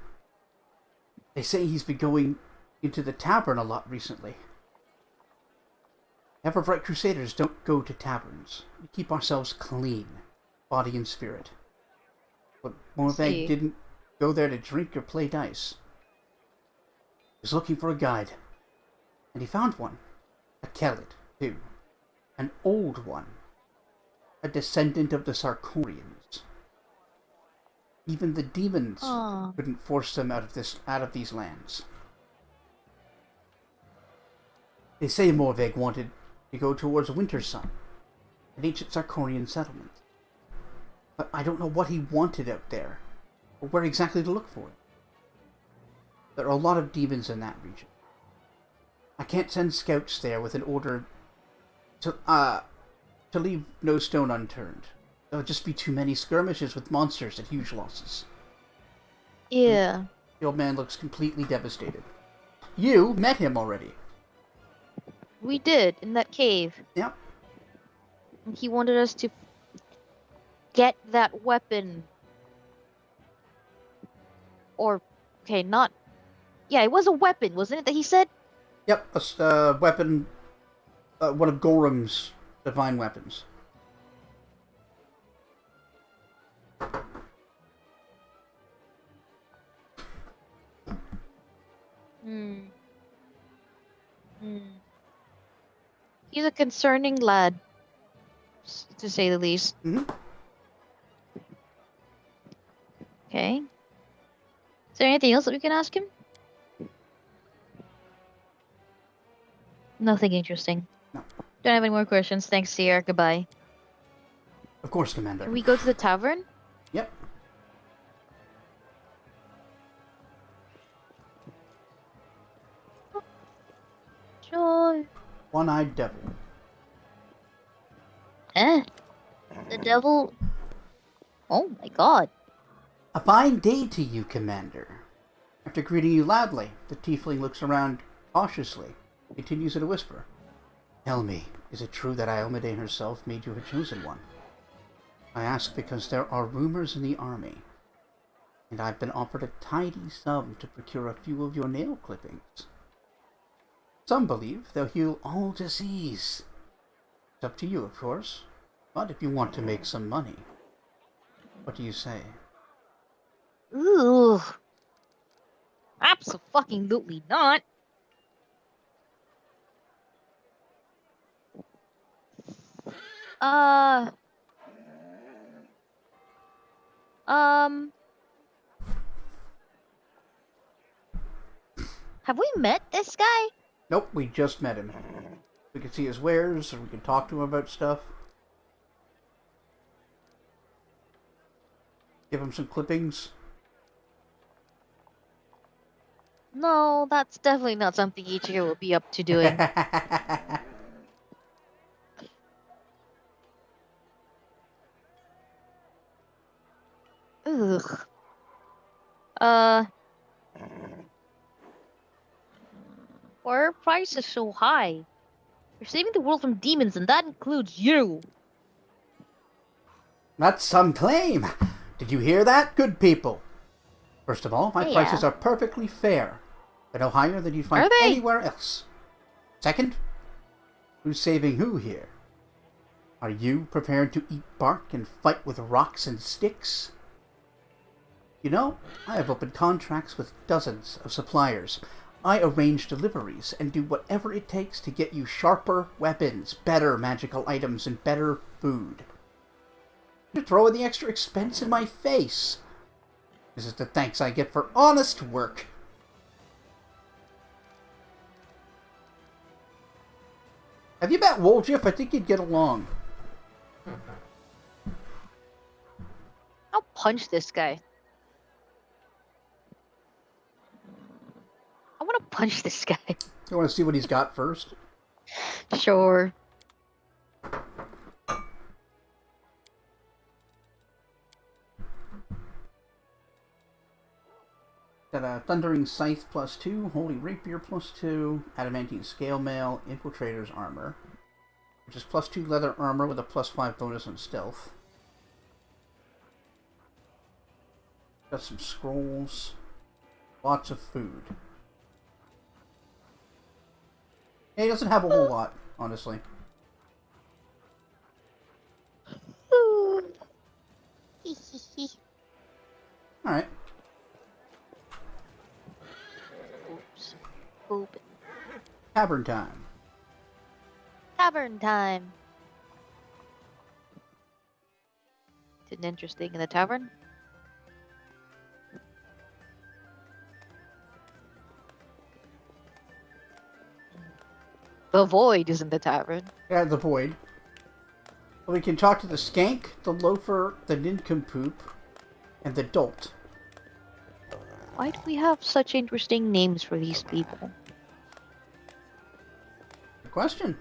They say he's been going into the tavern a lot recently. Everbright Crusaders don't go to taverns. We keep ourselves clean, body and spirit. But Morveg See. didn't go there to drink or play dice. He was looking for a guide, and he found one. A Kelid, too. An old one. A descendant of the Sarkorians. Even the demons Aw. couldn't force them out of these lands. They say Morveg wanted to go towards Winter Sun, an ancient Sarkorian settlement. But I don't know what he wanted out there, or where exactly to look for it. There are a lot of demons in that region. I can't send scouts there with an order to leave no stone unturned. There'll just be too many skirmishes with monsters and huge losses. Yeah. The old man looks completely devastated. You met him already. We did, in that cave. Yep. And he wanted us to get that weapon. Or, okay, not... Yeah, it was a weapon, wasn't it, that he said? Yep, a weapon, one of Gorham's divine weapons. Hmm. Hmm. He's a concerning lad, to say the least. Mm-hmm. Okay. Is there anything else that we can ask him? Nothing interesting. No. Don't have any more questions. Thanks, Sierra. Goodbye. Of course, Commander. Can we go to the tavern? Yep. Sure. One-eyed devil. Eh? The devil? Oh my god. A fine day to you, Commander. After greeting you loudly, the tiefling looks around cautiously, continues in a whisper. Tell me, is it true that Iomade herself made you her chosen one? I ask because there are rumors in the army, and I've been offered a tidy sum to procure a few of your nail clippings. Some believe they'll heal all disease. It's up to you, of course, but if you want to make some money, what do you say? Ooh. Absolutely not. Uh. Um. Have we met this guy? Nope, we just met him. We can see his wares, and we can talk to him about stuff. Give him some clippings. No, that's definitely not something Ichigo will be up to doing. Ugh. Why are prices so high? You're saving the world from demons, and that includes you. That's some claim. Did you hear that, good people? First of all, my Yeah. prices are perfectly fair, but no higher than you'd find Are they? anywhere else. Second, who's saving who here? Are you prepared to eat bark and fight with rocks and sticks? You know, I have opened contracts with dozens of suppliers. I arrange deliveries and do whatever it takes to get you sharper weapons, better magical items, and better food. You're throwing the extra expense in my face. This is the thanks I get for honest work. Have you met Woljif? I think you'd get along. I'll punch this guy. I want to punch this guy. You want to see what he's got first? Sure. Got a Thundering Scythe +2, Holy Rapier +2, Adamantine Scale Mail, Infiltrator's Armor, which is +2 leather armor with a +5 bonus on stealth. Got some scrolls, lots of food. Yeah, he doesn't have a whole lot, honestly. Alright. Oops. Boop. Tavern time. Tavern time. Didn't interesting in the tavern? The void is in the tavern. Yeah, the void. Well, we can talk to the skank, the loafer, the nincompoop, and the dolt. Why do we have such interesting names for these people? Good question.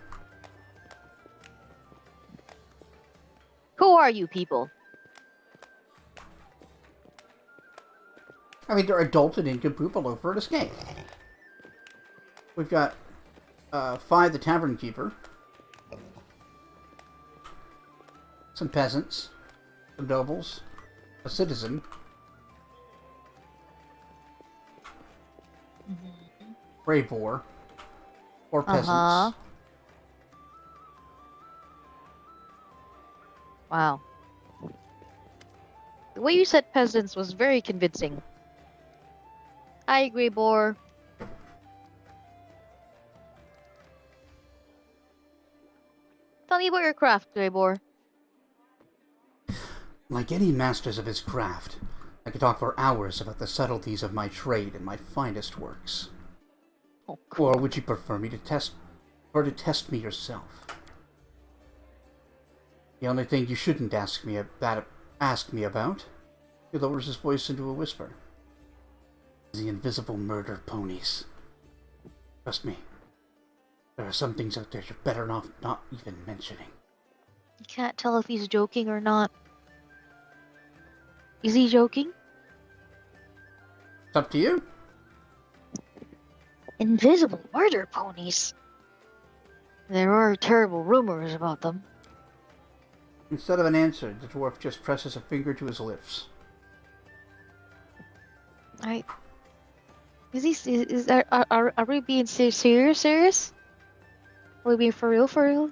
Who are you people? I mean, they're adult and incomplete over at escape. We've got 5 the tavern keeper, some peasants, some nobles, a citizen, brave war, 4 peasants. Wow. The way you said peasants was very convincing. I agree, Boar. Tell me about your craft, Greybor. Like any masters of his craft, I could talk for hours about the subtleties of my trade and my finest works. Oh, cool. Or would you prefer me to test me yourself? The only thing you shouldn't ask me about, he lowers his voice into a whisper, is the invisible murder ponies. Trust me, there are some things out there you're better off not even mentioning. You can't tell if he's joking or not. Is he joking? It's up to you. Invisible murder ponies. There are terrible rumors about them. Instead of an answer, the dwarf just presses a finger to his lips. Are we being serious? Serious? Are we being for real? For real?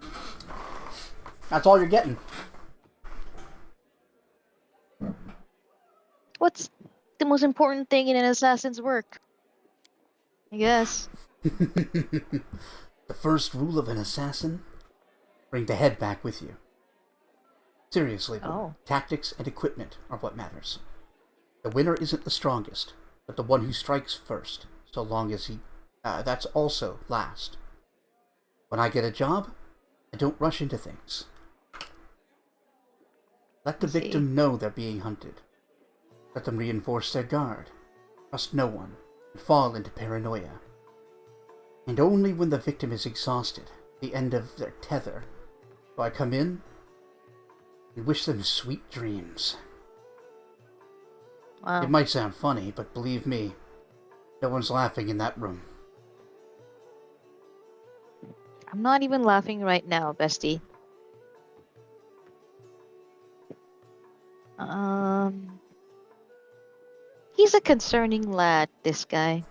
That's all you're getting. What's the most important thing in an assassin's work? I guess. The first rule of an assassin? Bring the head back with you. Seriously, though, tactics and equipment are what matters. The winner isn't the strongest, but the one who strikes first, so long as that's also last. When I get a job, I don't rush into things. Let the victim know they're being hunted. Let them reinforce their guard. Trust no one, and fall into paranoia. And only when the victim is exhausted, the end of their tether, do I come in and wish them sweet dreams. Wow. It might sound funny, but believe me, no one's laughing in that room. I'm not even laughing right now, bestie. He's a concerning lad, this guy.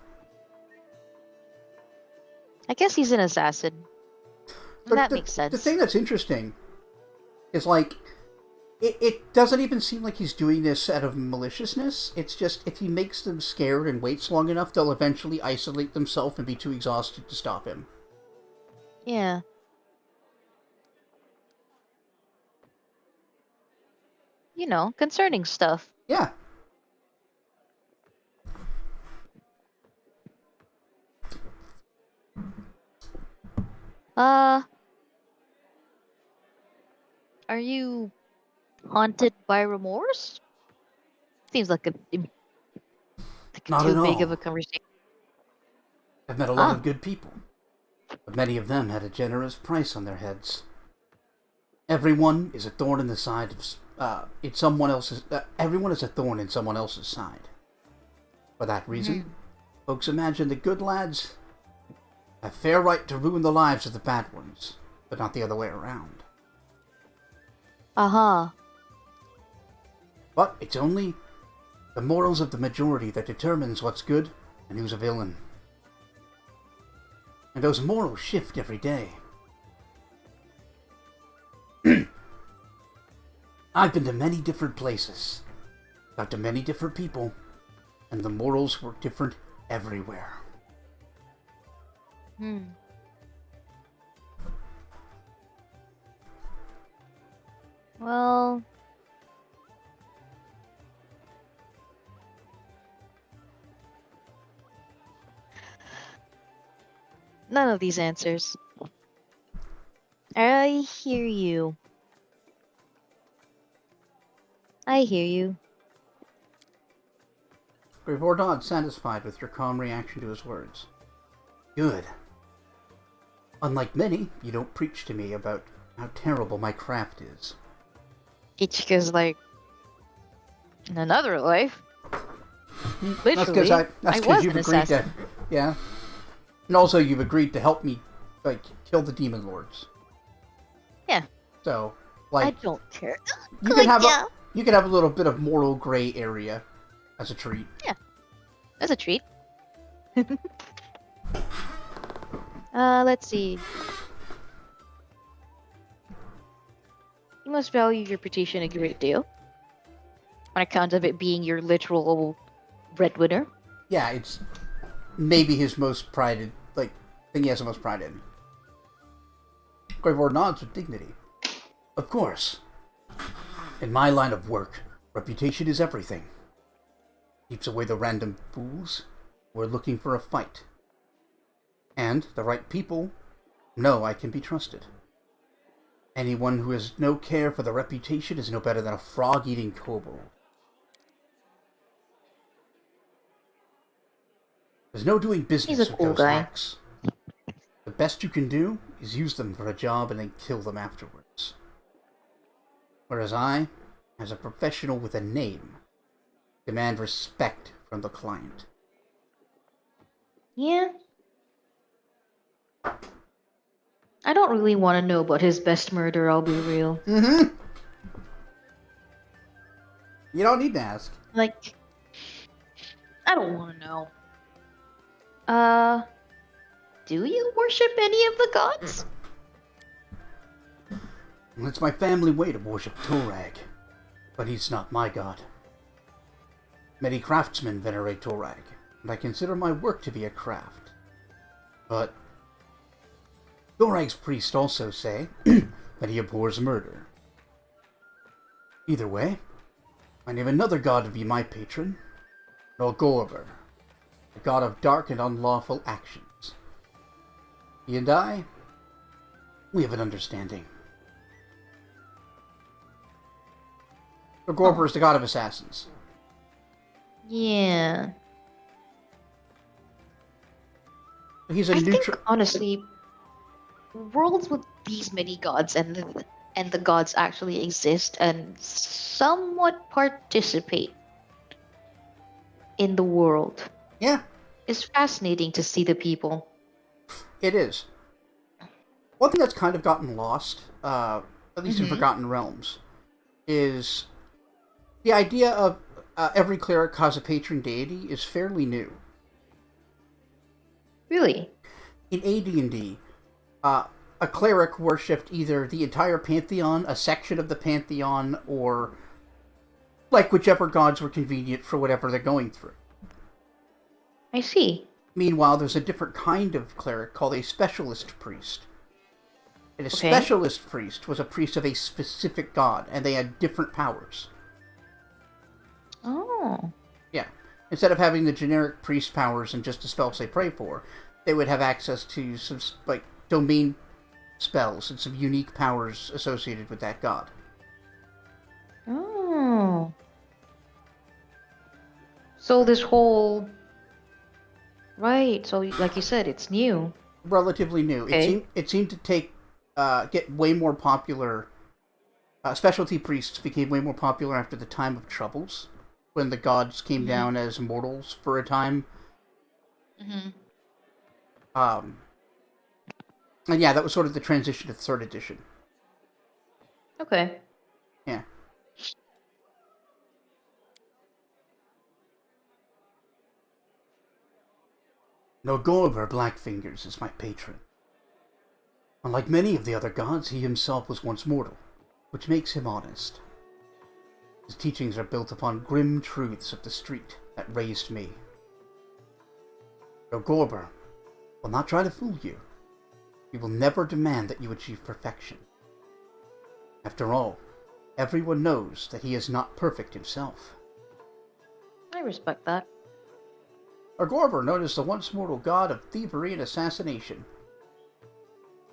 I guess he's an assassin. That makes sense. The thing that's interesting is, like, it doesn't even seem like he's doing this out of maliciousness. It's just, if he makes them scared and waits long enough, they'll eventually isolate themselves and be too exhausted to stop him. Yeah. You know, concerning stuff. Yeah. Are you haunted by remorse? Seems like Not too at big all. of a conversation. I've met a lot of good people, but many of them had a generous price on their heads. Everyone is a thorn in the side of everyone is a thorn in someone else's side. For that reason, folks imagine the good lads have fair right to ruin the lives of the bad ones, but not the other way around. But it's only the morals of the majority that determines what's good and who's a villain. And those morals shift every day. I've been to many different places, talked to many different people, and the morals were different everywhere. Well, none of these answers. I hear you. I hear you. Revordod satisfied with your calm reaction to his words. Good. Unlike many, you don't preach to me about how terrible my craft is. It's because, like, in another life, That's literally, I because was you've an agreed to, assassin. yeah. And also you've agreed to help me, like, kill the demon lords. Yeah, So, I like, don't care. you can Like, have a yeah, you can have a little bit of moral gray area as a treat. yeah, that's a treat. Let's see. You must value your reputation a great deal, on account of it being your literal breadwinner. Yeah, it's maybe his most prided, like, thing he has the most pride in. Greyboard nods with dignity. Of course. In my line of work, reputation is everything. Keeps away the random fools who are looking for a fight. And the right people know I can be trusted. Anyone who has no care for the reputation is no better than a frog-eating kobold. There's no doing He's a business with cool those guy. hacks. The best you can do is use them for a job and then kill them afterwards. Whereas I, as a professional with a name, demand respect from the client. Yeah. I don't really want to know about his best murder, I'll be real. Mm-hmm. You don't need to ask. Like, I don't want to know. Uh, do you worship any of the gods? It's my family way to worship Torag, but he's not my god. Many craftsmen venerate Torag, and I consider my work to be a craft. But Torag's priests also say that he abhors murder. Either way, I name another god to be my patron, Nolgorber, the god of dark and unlawful actions. He and I, we have an understanding. Nolgorber is the god of assassins. Yeah. He's a I think, neutral. honestly, worlds with these many gods and the gods actually exist and somewhat participate in the world. Yeah, It's fascinating to see the people. it is. One thing that's kind of gotten lost, at least in Mm-hmm. Forgotten Realms, is the idea of every cleric has a patron deity is fairly new. Really? In AD&D, a cleric worshipped either the entire pantheon, a section of the pantheon, or like whichever gods were convenient for whatever they're going through. I see. Meanwhile, there's a different kind of cleric called a specialist priest. And a Okay. specialist priest was a priest of a specific god, and they had different powers. Oh. Yeah. Instead of having the generic priest powers and just the spells they pray for, they would have access to some, like, domain spells and some unique powers associated with that god. Oh. So this whole... Right, so like you said, it's new. Relatively new. Okay. It seemed to get way more popular. Specialty priests became way more popular after the time of Troubles, when the gods came down as mortals for a time. Mm-hmm. And yeah, that was sort of the transition to 3rd edition. Okay. Yeah. Nogorber Blackfingers is my patron. Unlike many of the other gods, he himself was once mortal, which makes him honest. His teachings are built upon grim truths of the street that raised me. Nogorber will not try to fool you. He will never demand that you achieve perfection. After all, everyone knows that he is not perfect himself. I respect that. Nogorber, known as the once mortal god of thievery and assassination,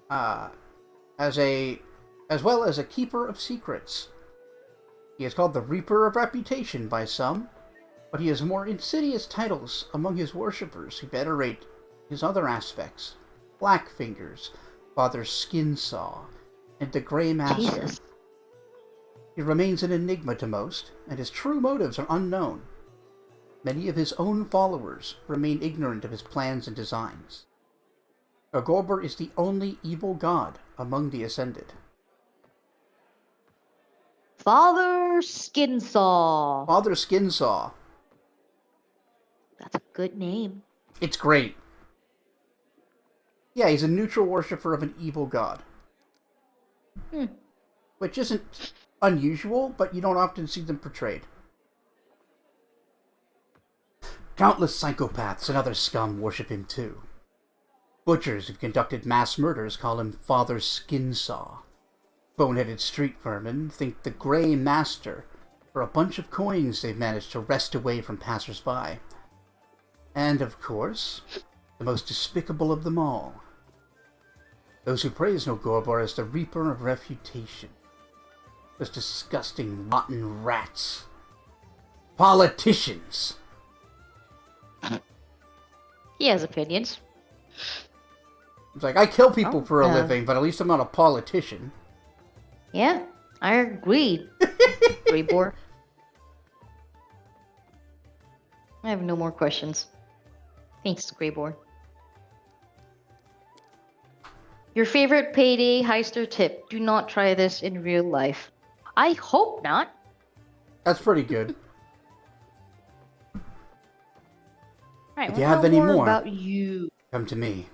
as well as a keeper of secrets. He is called the Reaper of Reputation by some, but he has more insidious titles among his worshippers who venerate his other aspects. Blackfingers, Father Skinsaw, and the Grey Master. Jesus. He remains an enigma to most, and his true motives are unknown. Many of his own followers remain ignorant of his plans and designs. Agorber is the only evil god among the Ascended. Father Skinsaw. Father Skinsaw. That's a good name. It's great. Yeah, he's a neutral worshipper of an evil god. Which isn't unusual, but you don't often see them portrayed. Countless psychopaths and other scum worship him too. Butchers who've conducted mass murders call him Father Skinsaw. Boneheaded street vermin think the Grey Master for a bunch of coins they've managed to wrest away from passers-by. And, of course, the most despicable of them all. Those who praise Agorber as the Reaper of Refutation. Those disgusting, rotten rats. Politicians! He has opinions. It's like, I kill people for a living, but at least I'm not a politician. Yeah, I agree, Greybor. I have no more questions. Thanks, Greybor. Your favorite payday heister tip. Do not try this in real life. I hope not. That's pretty good. Right, If you have any more about you, come to me.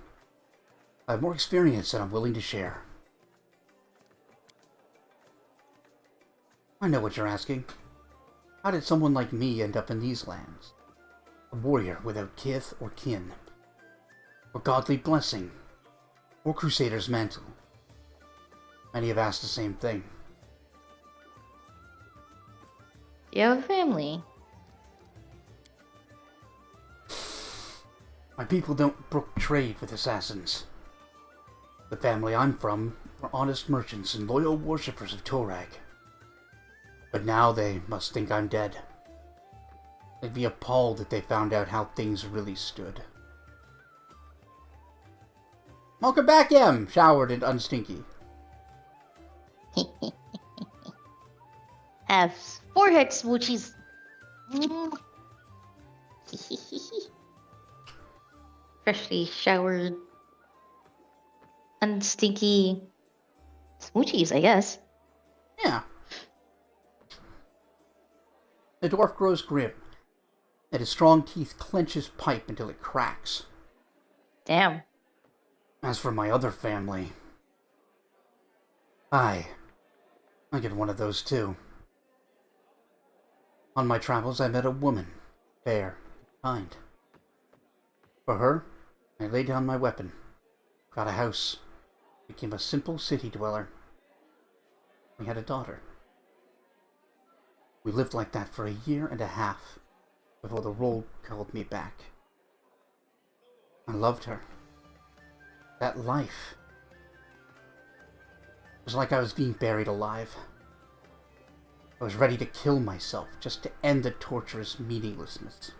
I have more experience than I'm willing to share. I know what you're asking. How did someone like me end up in these lands? A warrior without kith or kin. Or godly blessing. Or crusader's mantle. Many have asked the same thing. you have a family. My people don't brook trade with assassins. The family I'm from were honest merchants and loyal worshippers of Torag. But now they must think I'm dead. They'd be appalled if they found out how things really stood. Welcome back, Em! Showered and unstinky. Have forehead smoochies. Freshly showered and stinky smoochies, I guess. Yeah. The dwarf grows grim, and his strong teeth clench his pipe until it cracks. Damn. As for my other family, I get one of those too. On my travels, I met a woman, fair, kind. For her, I laid down my weapon, got a house, became a simple city dweller. We had a daughter. We lived like that for 1.5 years before the roll called me back. I loved her. That life. It was like I was being buried alive. I was ready to kill myself just to end the torturous meaninglessness.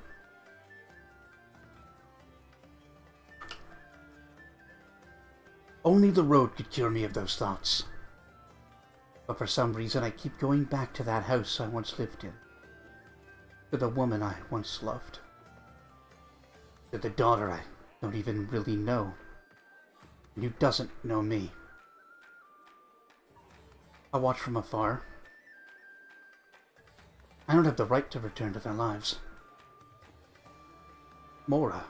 Only the road could cure me of those thoughts. But for some reason I keep going back to that house I once lived in. To the woman I once loved. To the daughter I don't even really know. And who doesn't know me. I watch from afar. I don't have the right to return to their lives. Mora,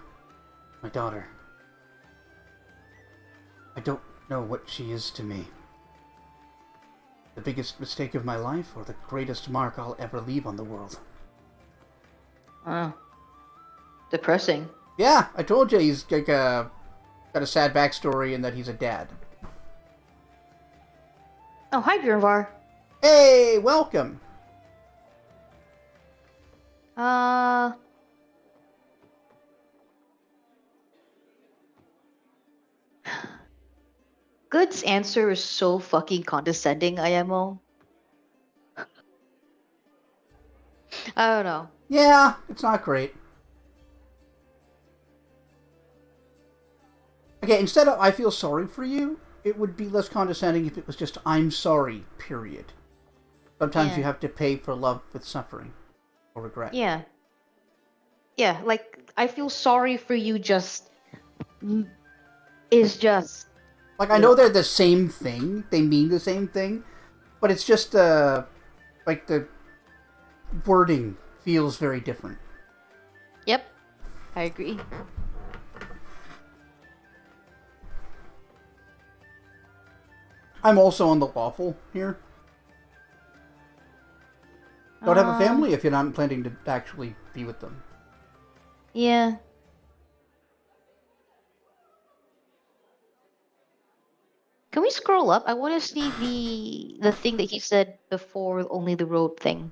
my daughter. I don't know what she is to me. The biggest mistake of my life, or the greatest mark I'll ever leave on the world. Oh. Depressing. Yeah, I told you he's like got a sad backstory and that he's a dad. Oh, hi, Bjornvar. Hey, welcome! Good's answer is so fucking condescending, IMO. I don't know. Yeah, it's not great. Okay, instead of I feel sorry for you, it would be less condescending if it was just "I'm sorry," period. Sometimes you have to pay for love with suffering or regret. Yeah. Yeah, like I feel sorry for you just is just Like, I know they're the same thing, they mean the same thing, but it's just, like, the wording feels very different. Yep. I agree. I'm also on the lawful here. Don't have a family if you're not planning to actually be with them. Yeah. Can we scroll up? I want to see the thing that he said before only the road thing.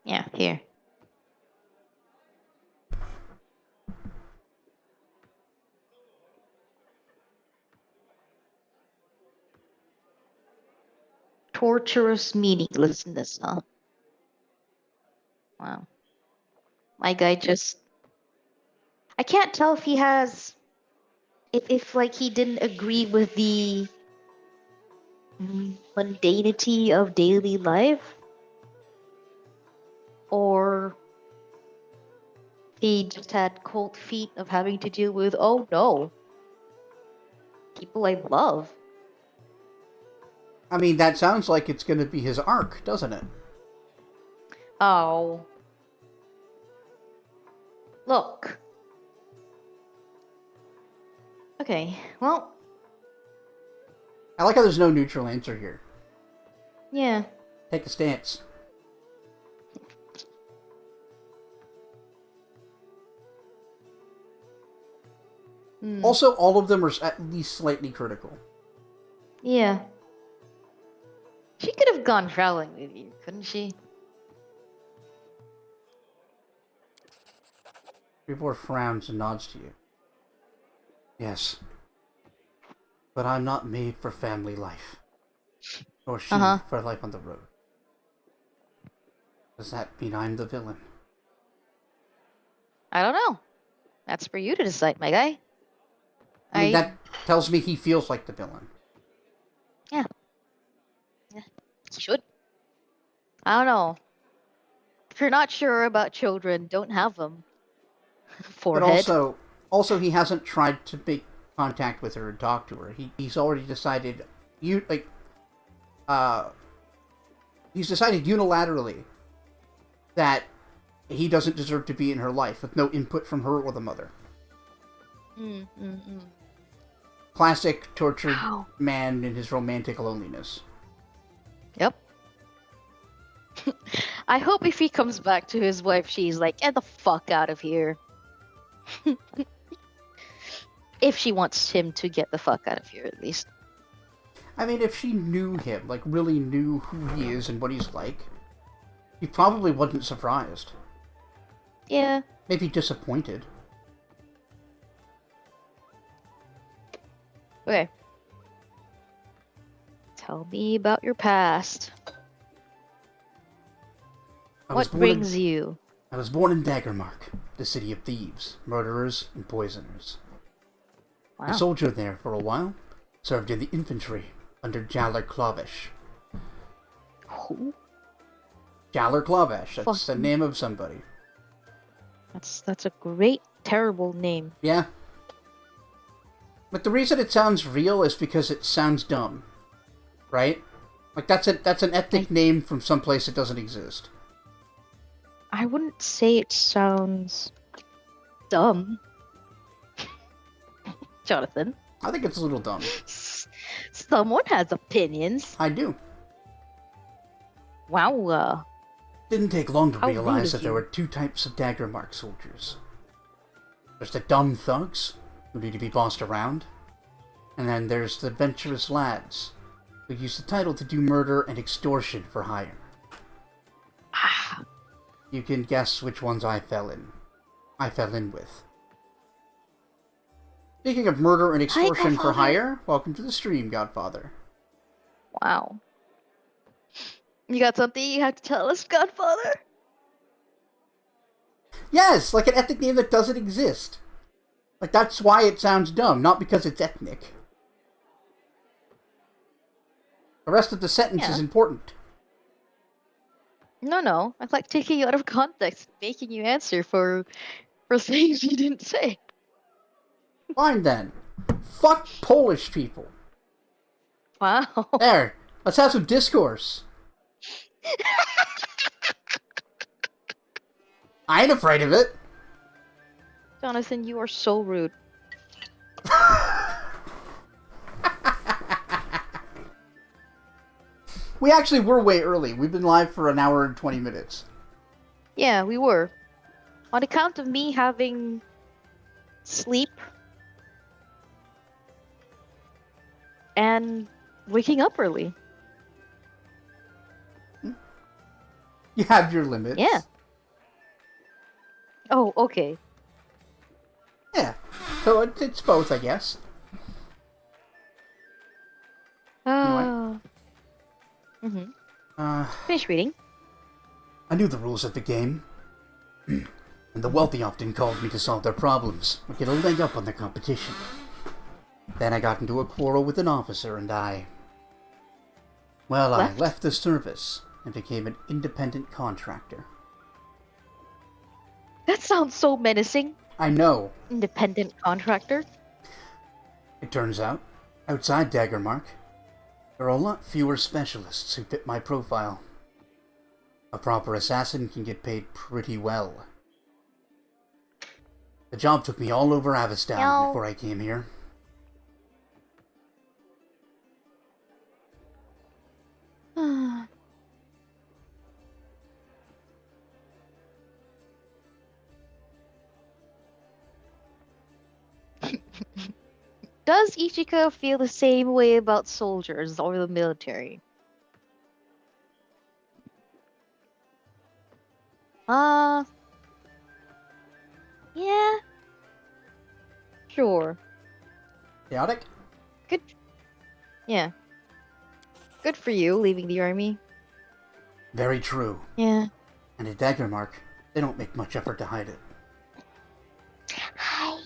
Yeah, here. Torturous meaninglessness, huh? Wow. My guy just I can't tell if he has if like he didn't agree with the mundanity of daily life, or he just had cold feet of having to deal with, oh no, people I love. I mean, that sounds like it's going to be his arc, doesn't it? Oh. Look. Okay, well, I like how there's no neutral answer here. yeah. Take a stance. Also, all of them are at least slightly critical. Yeah. She could have gone traveling with you, couldn't she? Reborn frowns and nods to you. Yes. But I'm not made for family life. Nor she for life on the road. Does that mean I'm the villain? I don't know. That's for you to decide, my guy. I mean, that tells me he feels like the villain. Yeah. Yeah. He should. I don't know. If you're not sure about children, don't have them. Forehead. But also he hasn't tried to make contact with her and talk to her. He's already decided, he's decided unilaterally that he doesn't deserve to be in her life with no input from her or the mother. Classic tortured man in his romantic loneliness. Yep. I hope if he comes back to his wife, she's like, get the fuck out of here. If she wants him to get the fuck out of here, at least. I mean, if she knew him, like really knew who he is and what he's like, he probably wasn't surprised. Yeah. Maybe disappointed. Okay. Tell me about your past. What brings you? I was born in Daggermark, the city of thieves, murderers, and poisoners. Wow. I soldiered there for a while, served in the infantry under Jaller Clavish. Who? Jaller Clavish, that's the name of somebody. That's a great, terrible name. Yeah. But the reason it sounds real is because it sounds dumb. Right? Like, that's an ethnic name from someplace that doesn't exist. I wouldn't say it sounds dumb. Jonathan. I think it's a little dumb. Someone has opinions. I do. Wow. Didn't take long to realize that there were two types of Daggermark soldiers. There's the dumb thugs, who need to be bossed around. And then there's the adventurous lads, who use the title to do murder and extortion for hire. You can guess which ones I fell in with. Speaking of murder and extortion for hire, welcome to the stream, Godfather. Wow. You got something you have to tell us, Godfather? Yes, like an ethnic name that doesn't exist. Like, that's why it sounds dumb, not because it's ethnic. The rest of the sentence is Yeah. important. No. I like taking you out of context, making you answer for things you didn't say. Fine then. Fuck Polish people. Wow. There. Let's have some discourse. I ain't afraid of it. Jonathan, you are so rude. We actually were way early. We've been live for an hour and 20 minutes. Yeah, we were. On account of me having sleep and waking up early. You have your limits. Yeah. Oh, okay. Yeah. So it's both, I guess. Anyway. Finish reading. I knew the rules of the game. And the wealthy often called me to solve their problems, or get a leg up on the competition. Then I got into a quarrel with an officer and I left the service and became an independent contractor. That sounds so menacing. I know. Independent contractor. It turns out, outside Daggermark, there are a lot fewer specialists who fit my profile. A proper assassin can get paid pretty well. The job took me all over Avestan before I came here. Does Ichika feel the same way about soldiers or the military? Yeah. Sure. Chaotic? Good. Yeah. Good for you, leaving the army. Very true. Yeah. And at Daggermark, they don't make much effort to hide it. Hi.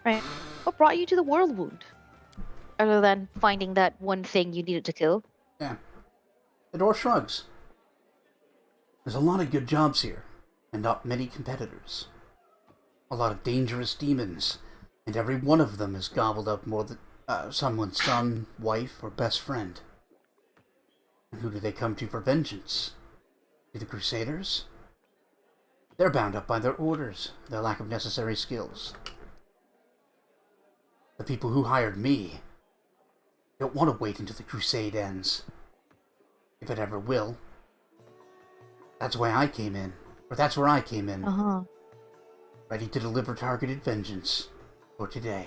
Right. What brought you to the World Wound? Other than finding that one thing you needed to kill? Yeah. The door shrugs. There's a lot of good jobs here, and not many competitors. A lot of dangerous demons, and every one of them is gobbled up more than someone's son, wife, or best friend. And who do they come to for vengeance? To the Crusaders? They're bound up by their orders, their lack of necessary skills. The people who hired me don't want to wait until the crusade ends. If it ever will. That's why I came in. Or that's where I came in. Ready to deliver targeted vengeance. For today.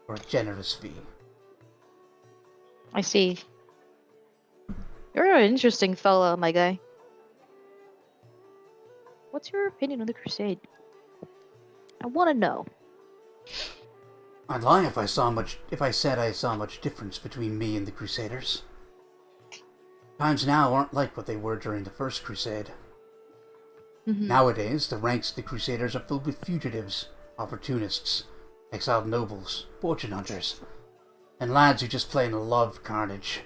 For a generous fee. I see. You're an interesting fella, my guy. What's your opinion on the Crusade? I want to know. I'd lie if I said I saw much difference between me and the Crusaders. Times now aren't like what they were during the First Crusade. Nowadays, the ranks of the Crusaders are filled with fugitives, opportunists, exiled nobles, fortune hunters, and lads who just plain love carnage.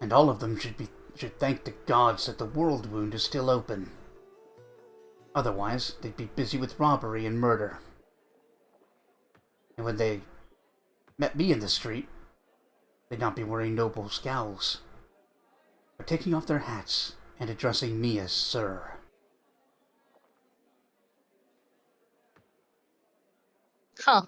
And all of them should thank the gods that the World Wound is still open. Otherwise, they'd be busy with robbery and murder. And when they met me in the street, they'd not be wearing noble scowls, but taking off their hats and addressing me as Sir. Huh.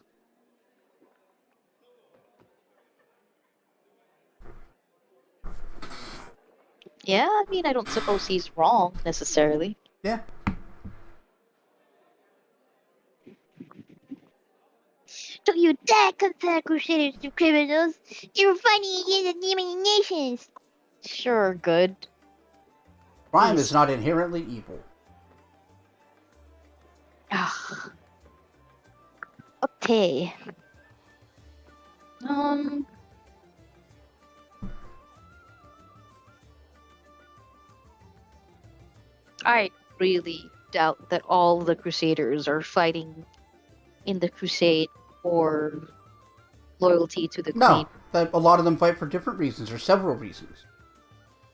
Yeah, I mean, I don't suppose he's wrong, necessarily. Yeah. Don't you dare compare Crusaders to criminals! You're fighting against the demon nations! Sure, good. Crime is not inherently evil. Okay. I really doubt that all the Crusaders are fighting in the crusade for loyalty to the No, Queen. a lot of them fight for different reasons, or several reasons.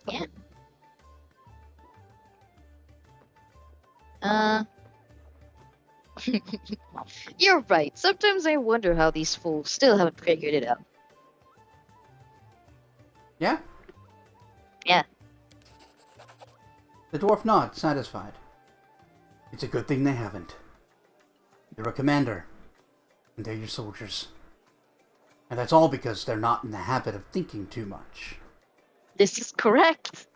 Yeah. Uh, you're right. Sometimes I wonder how these fools still haven't figured it out. Yeah? Yeah. The dwarf nods, satisfied. It's a good thing they haven't. You're a commander, and they're your soldiers. And that's all because they're not in the habit of thinking too much. This is correct.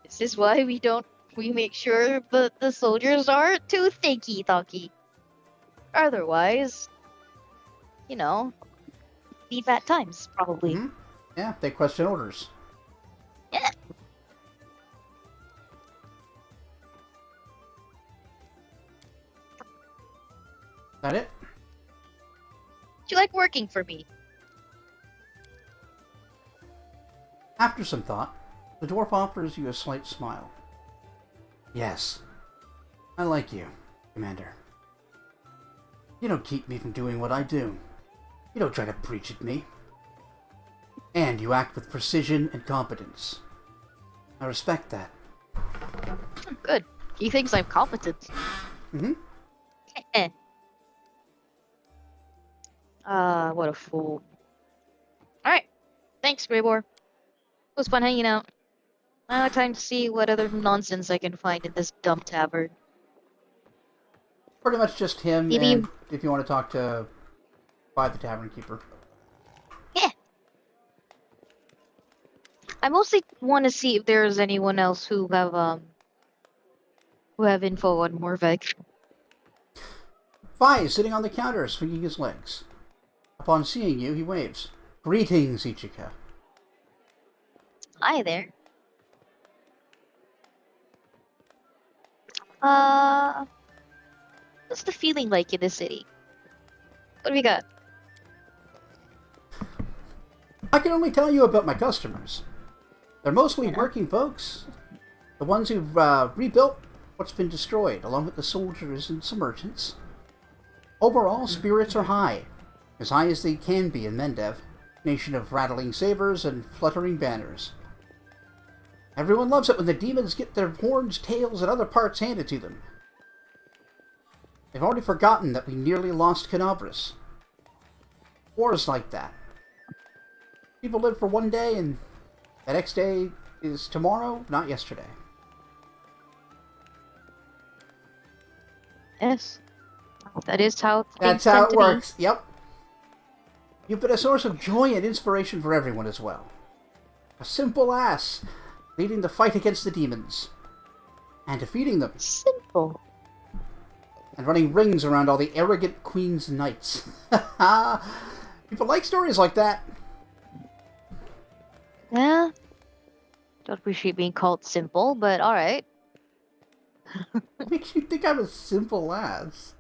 This is why we make sure that the soldiers aren't too thinky-thonky. Otherwise, you know, be bad times, probably. Mm-hmm. Yeah, they question orders. Yeah. That it? Do you like working for me? After some thought, the dwarf offers you a slight smile. Yes, I like you, Commander. You don't keep me from doing what I do. You don't try to preach at me. And you act with precision and competence. I respect that. Good. He thinks I'm competent. Mm-hmm. Eh. What a fool. Alright. Thanks, Greybor. It was fun hanging out. Now time to see what other nonsense I can find in this dumb tavern. Pretty much just him, Maybe and if you want to talk to the Tavern Keeper. yeah. I mostly want to see if there's anyone else who have info on Morveg. Vi is sitting on the counter, swinging his legs. Upon seeing you, he waves. Greetings, Ichika. Hi there. Uh, what's the feeling like in the city? What do we got? I can only tell you about my customers. They're mostly Yeah. working folks. The ones who've rebuilt what's been destroyed, along with the soldiers and some merchants. Overall, spirits are high as they can be in Mendev, nation of rattling sabers and fluttering banners. Everyone loves it when the demons get their horns, tails, and other parts handed to them. They've already forgotten that we nearly lost Canavras. Wars like that. People live for one day, and the next day is tomorrow, not yesterday. Yes. That is how things That's how tend it to works. Yep. You've been a source of joy and inspiration for everyone as well. A simple ass, leading the fight against the demons. And defeating them. be simple. And running rings around all the arrogant queen's knights. People like stories like that. Yeah. Don't appreciate being called simple, but alright. What makes you think I'm a simple ass?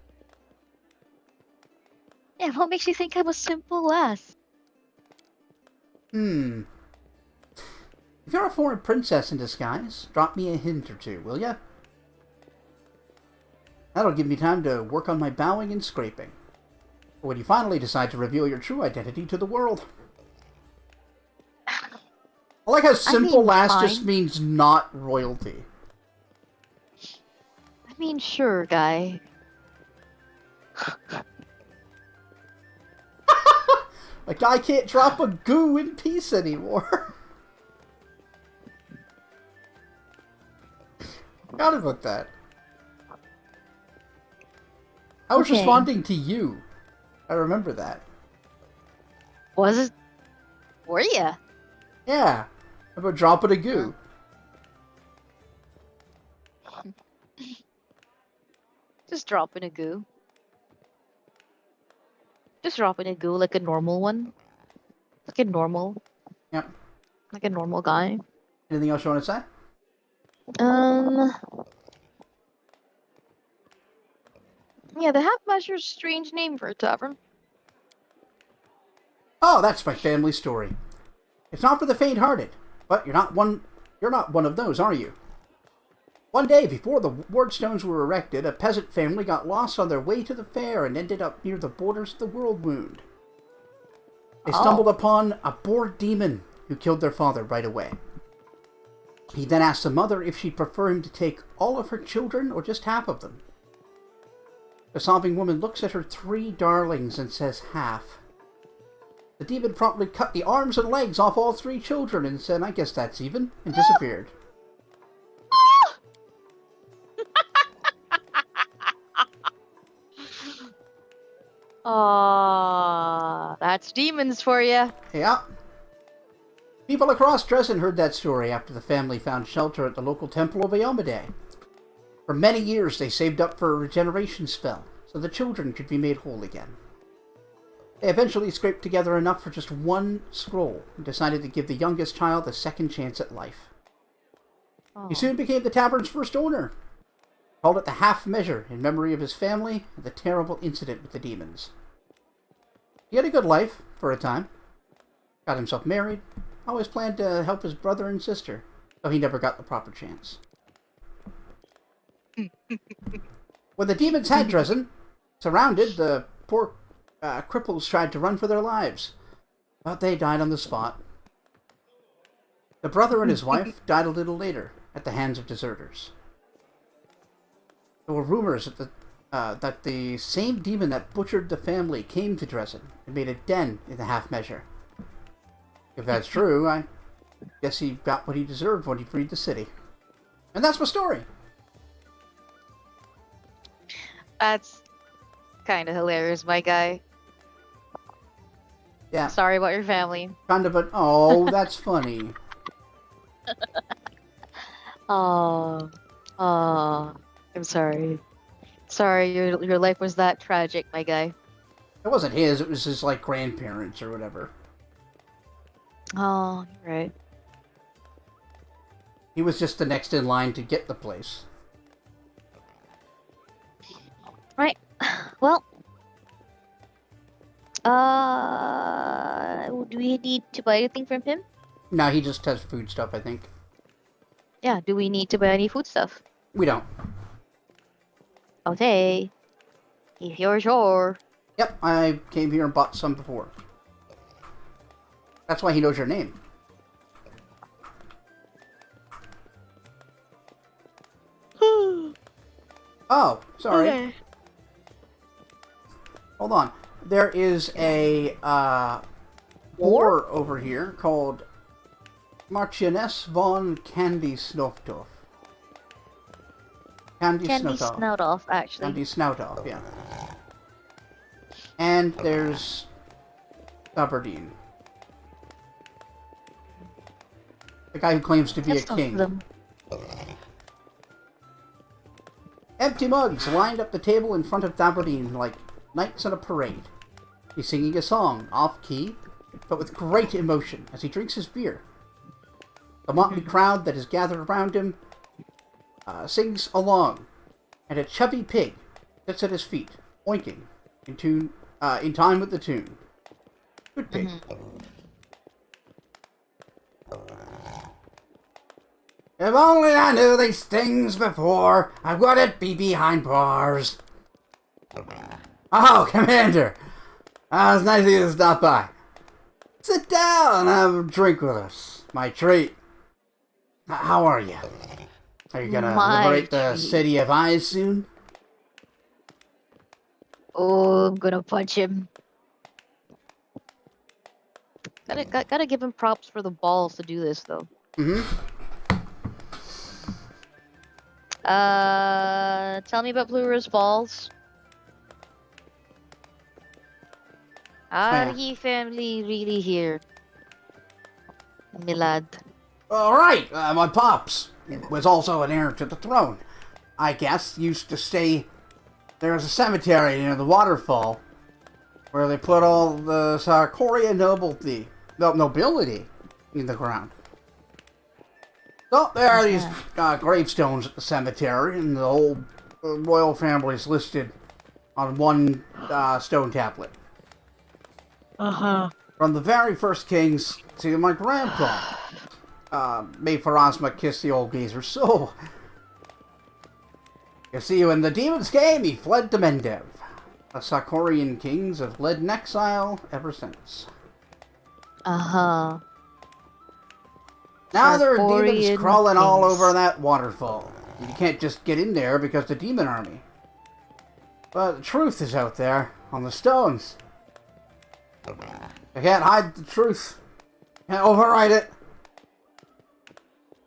Yeah, what makes you think I'm a simple lass? If you're a foreign princess in disguise, drop me a hint or two, will ya? That'll give me time to work on my bowing and scraping. For when you finally decide to reveal your true identity to the world. I like how simple lass just fine. means not royalty. I mean, sure, guy. A guy can't drop a goo in peace anymore. Forgot about that. I was Okay. responding to you. I remember that. Was it? Were ya? Yeah. About dropping a goo. Just dropping a goo. Just dropping a goo like a normal one. Like a normal. Yep. Like a normal guy. Anything else you want to say? Yeah, the Half Master's strange name for a tavern. Oh, that's my family story. It's not for the faint-hearted, but you're not one of those, are you? One day, before the wardstones were erected, a peasant family got lost on their way to the fair and ended up near the borders of the world wound. They stumbled upon a bored demon who killed their father right away. He then asked the mother if she'd prefer him to take all of her children or just half of them. The sobbing woman looks at her 3 darlings and says half. The demon promptly cut the arms and legs off all 3 children and said, "I guess that's even," and disappeared. That's demons for you. Yeah. People across Dresden heard that story after the family found shelter at the local temple of Iomedae. For many years they saved up for a regeneration spell, so the children could be made whole again. They eventually scraped together enough for just 1 scroll and decided to give the youngest child a second chance at life. Oh. He soon became the tavern's first owner. Called it the half measure in memory of his family and the terrible incident with the demons. He had a good life for a time. Got himself married. Always planned to help his brother and sister, though he never got the proper chance. When the demons had Dresden surrounded, the poor cripples tried to run for their lives, but they died on the spot. The brother and his wife died a little later at the hands of deserters. There were rumors that the same demon that butchered the family came to Dresden and made a den in the half measure. If that's true, I guess he got what he deserved when he freed the city. And that's my story. That's kind of hilarious, my guy. Yeah. Sorry about your family. Kind of oh, that's funny. Oh, I'm sorry. Sorry, your life was that tragic, my guy. It wasn't his, it was his, like, grandparents or whatever. Oh, you're right. He was just the next in line to get the place. Right. Well, do we need to buy anything from him? No, he just has food stuff, I think. Yeah, do we need to buy any food stuff? We don't. Okay. If you're sure. Yep, I came here and bought some before. That's why he knows your name. Oh, sorry. Okay. Hold on. There is a boar over here called Marchioness von Candy Snoftoff. Candy Snowdolf, actually. Candy Snowdolf, yeah. And there's Aberdeen. The guy who claims to be Let's a king. talk to them. Empty mugs lined up the table in front of Aberdeen like knights on a parade. He's singing a song, off-key, but with great emotion as he drinks his beer. The motley crowd that is gathered around him sings along, and a chubby pig sits at his feet, oinking, in time with the tune. Good pig. If only I knew these things before, I wouldn't be behind bars. Oh, Commander! It's nice of you to stop by. Sit down and have a drink with us. My treat. How are you? Are you gonna liberate the City of Eyes soon? Oh, I'm gonna punch him. Gotta give him props for the balls to do this, though. Tell me about Plura's balls. Are ye family really here? My lad. Alright, my pops was also an heir to the throne. I guess used to stay... There's a cemetery near the waterfall where they put all the Sarkoria nobility in the ground. So there are these gravestones at the cemetery, and the whole royal family is listed on one stone tablet. From the very first kings to my grandpa. May Pharasma kiss the old geezer. So, You see, when the demons came, he fled to Mendev. The Sakorian kings have led in exile ever since. Uh-huh. Now there are demons Sarkorian crawling all kings. over that waterfall. You can't just get in there because the demon army. But the truth is out there, on the stones. I can't hide the truth. Can't override it.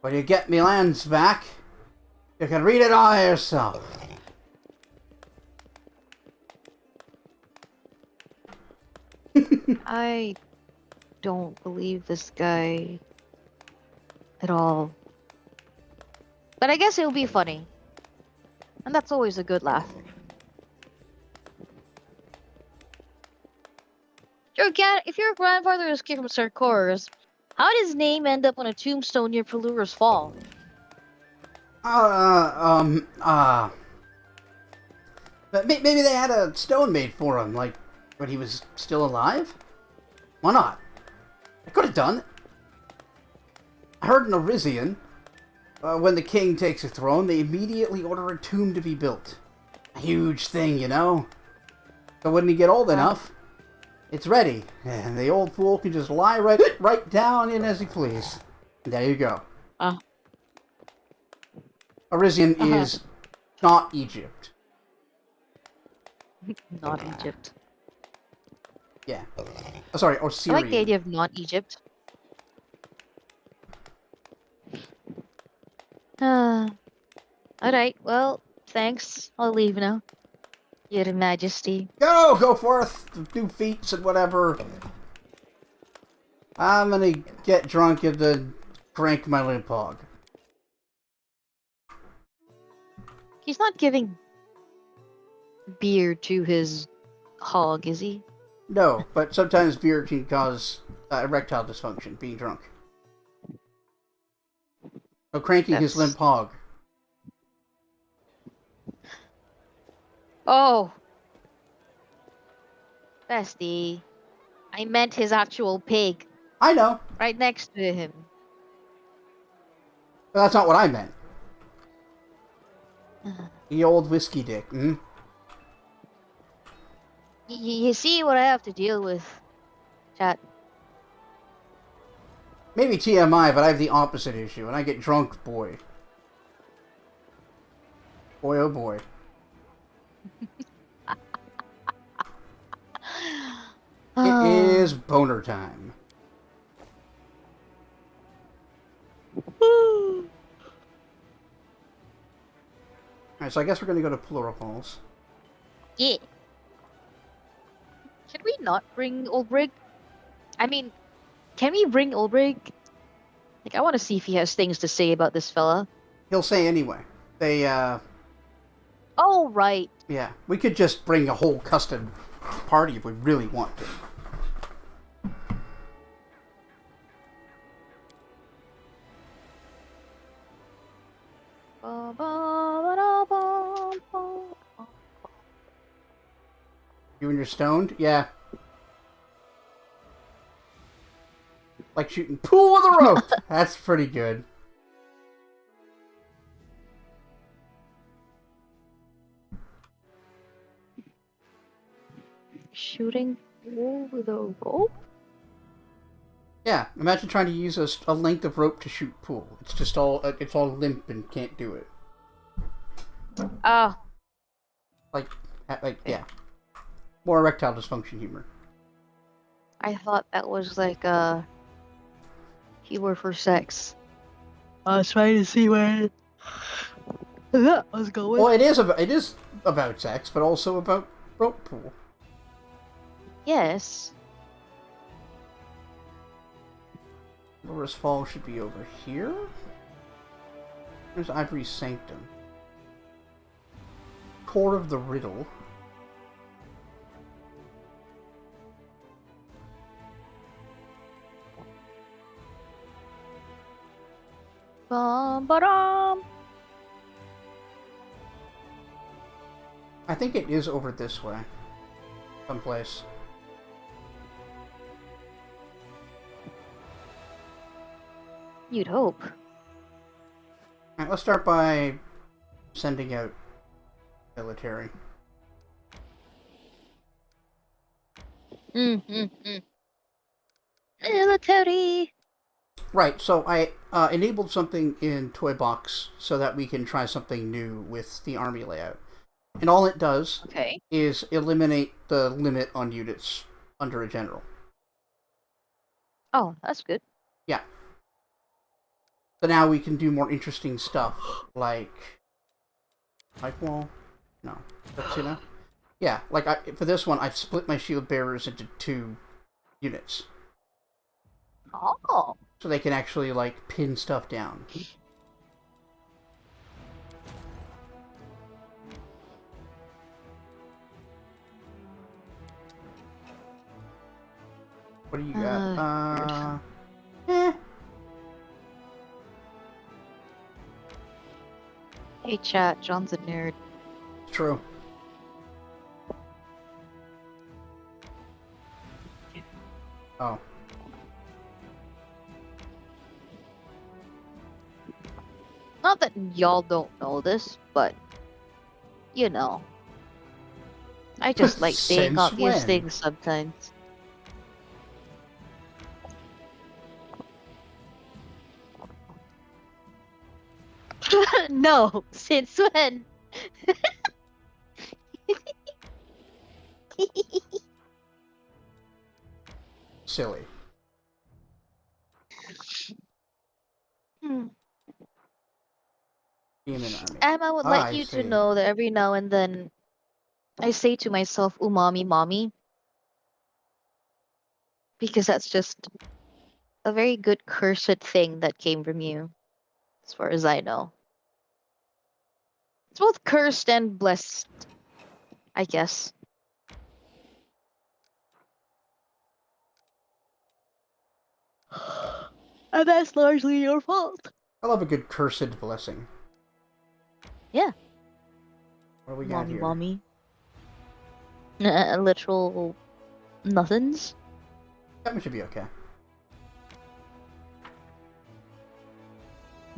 When you get me lands back, you can read it all yourself. I don't believe this guy at all. But I guess it'll be funny. And that's always a good laugh. If your grandfather escaped from Sarkoris, how did his name end up on a tombstone near Pelura's Fall? But maybe they had a stone made for him, like, when he was still alive? Why not? I could have done it. I heard in Elysian, when the king takes a throne, they immediately order a tomb to be built. A huge thing, you know? So when he get old enough, it's ready, and the old fool can just lie right down in as he please. And there you go. Elysian is not Egypt. Not Egypt. Yeah. Oh, sorry, or I Syrian. like the idea of not Egypt. Alright, well, thanks. I'll leave now. Your Majesty. Go forth, do feats and whatever. I'm gonna get drunk and then drink my limp hog. He's not giving beer to his hog, is he? No, but sometimes beer can cause erectile dysfunction, being drunk. So cranking his limp hog. Oh! Bestie. I meant his actual pig. I know. Right next to him. But that's not what I meant. The old whiskey dick, hmm? You see what I have to deal with, chat. Maybe TMI, but I have the opposite issue. When I get drunk, boy. Boy, oh boy. It is boner time. Alright, so I guess we're gonna go to Plural Falls. Yeah. Should we not bring Ulbrig? I mean, can we bring Ulbrig? Like, I want to see if he has things to say about this fella. He'll say anyway. They, Oh, right. yeah. We could just bring a whole custom party if we really want to. You and you're stoned? Yeah. Like shooting pool with a rope. That's pretty good. Shooting pool with a rope? Yeah, imagine trying to use a length of rope to shoot pool. It's all limp and can't do it. Oh. Like, yeah. More erectile dysfunction humor. I thought that was like a humor for sex. I was trying to see where that was going. Well, it is about sex, but also about rope pool. Yes. Loris Fall should be over here. There's Ivory's Sanctum. Core of the Riddle. Bum-ba-dum. I think it is over this way. Someplace. You'd hope. Alright, let's start by sending out military. Military. Right, so I enabled something in Toy Box so that we can try something new with the army layout. And all it does Okay. is eliminate the limit on units under a general. Oh, that's good. Yeah. So now we can do more interesting stuff, like wall? No. That's, you know? Yeah, like for this one, I've split my shield bearers into 2 units. Oh. So they can actually, like, pin stuff down. What do you got? Eh. Hey chat, John's a nerd. True. Oh. Not that y'all don't know this, but you know. I just like saying Since obvious when? things sometimes. No, since when? Silly. Hmm. Demon army. Emma would Ah, like I you to see. know that every now and then I say to myself, umami mommy, because that's just a very good cursed thing that came from you, as far as I know. It's both cursed and blessed, I guess. And that's largely your fault. I love a good cursed blessing. Yeah, What do we got mommy here? mommy. Literal nothings. That one should be okay.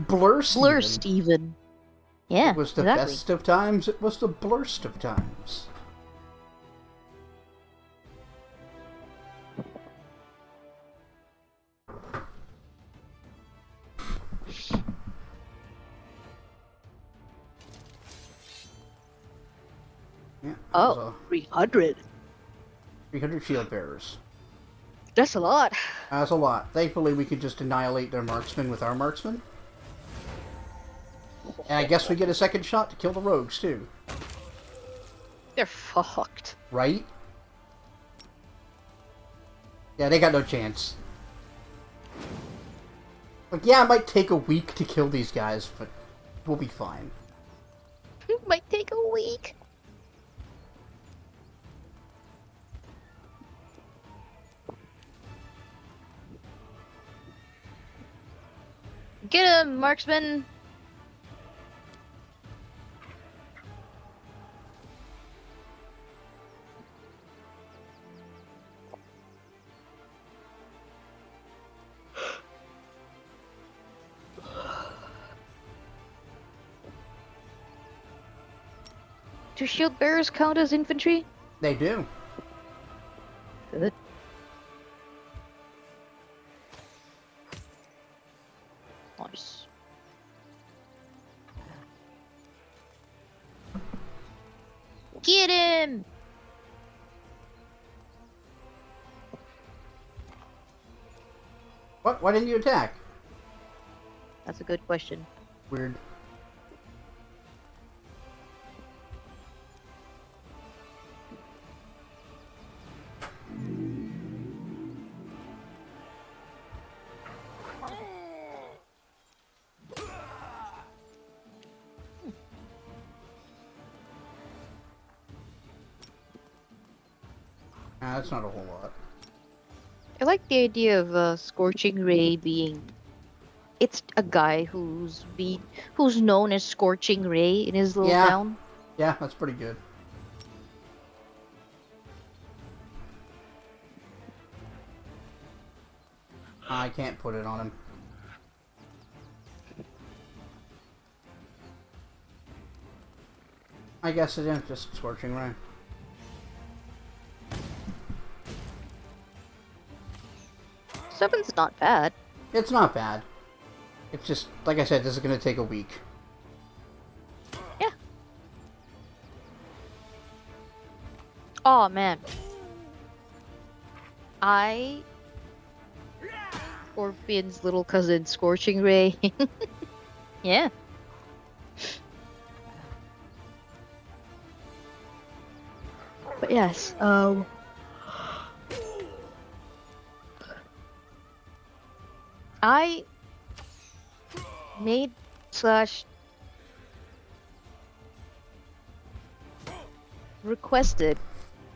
Blur Blur Steven. Steven. Yeah, It was the exactly. best of times, it was the blurst of times. Yeah, that was Oh, a 300. 300 shield bearers. That's a lot. That's a lot. Thankfully, we could just annihilate their marksmen with our marksmen. And I guess we get a second shot to kill the rogues, too. They're fucked. Right? Yeah, they got no chance. Like, yeah, it might take a week to kill these guys, but we'll be fine. It might take a week. Get him, marksman. Do shield bearers count as infantry? They do. Good. Nice. Get him! What? Why didn't you attack? That's a good question. Weird. Ah, that's not a whole lot. I like the idea of Scorching Ray being. It's a guy who's known as Scorching Ray in his little Yeah. town. Yeah, that's pretty good. I can't put it on him. I guess it is just Scorching Ray. Seven's not bad. It's not bad. It's just, like I said, this is going to take a week. Yeah. Oh man. Orphan's little cousin Scorching Ray. Yeah. But yes, I made slash requested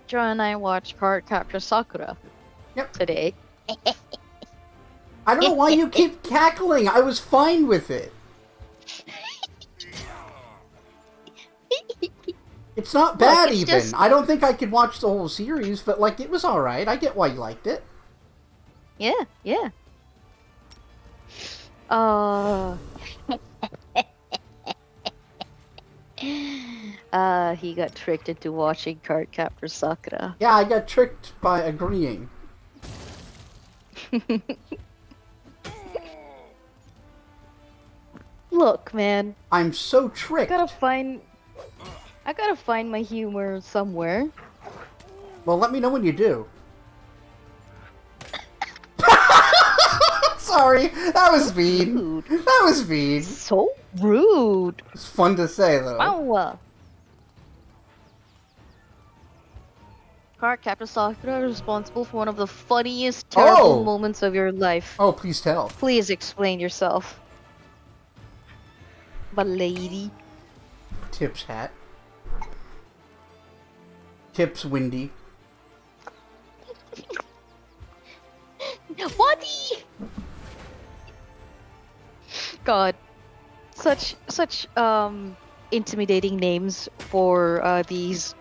John and I watch Card Capture Sakura today. I don't know why you keep cackling. I was fine with it. It's not bad. Look, it's even. just- I don't think I could watch the whole series, but like it was alright. I get why you liked it. Yeah, yeah. He got tricked into watching Card Captor Sakura. Yeah, I got tricked by agreeing. Look, man. I'm so tricked. I gotta find my humor somewhere. Well, let me know when you do. Sorry, that was mean. Rude. That was mean. So rude. It's fun to say, though. Wow. Card Captor Sakura is responsible for one of the funniest, terrible moments of your life. Oh, please tell. Please explain yourself. But lady. Tip's hat. Tip's windy. Buddy! God. Such intimidating names for these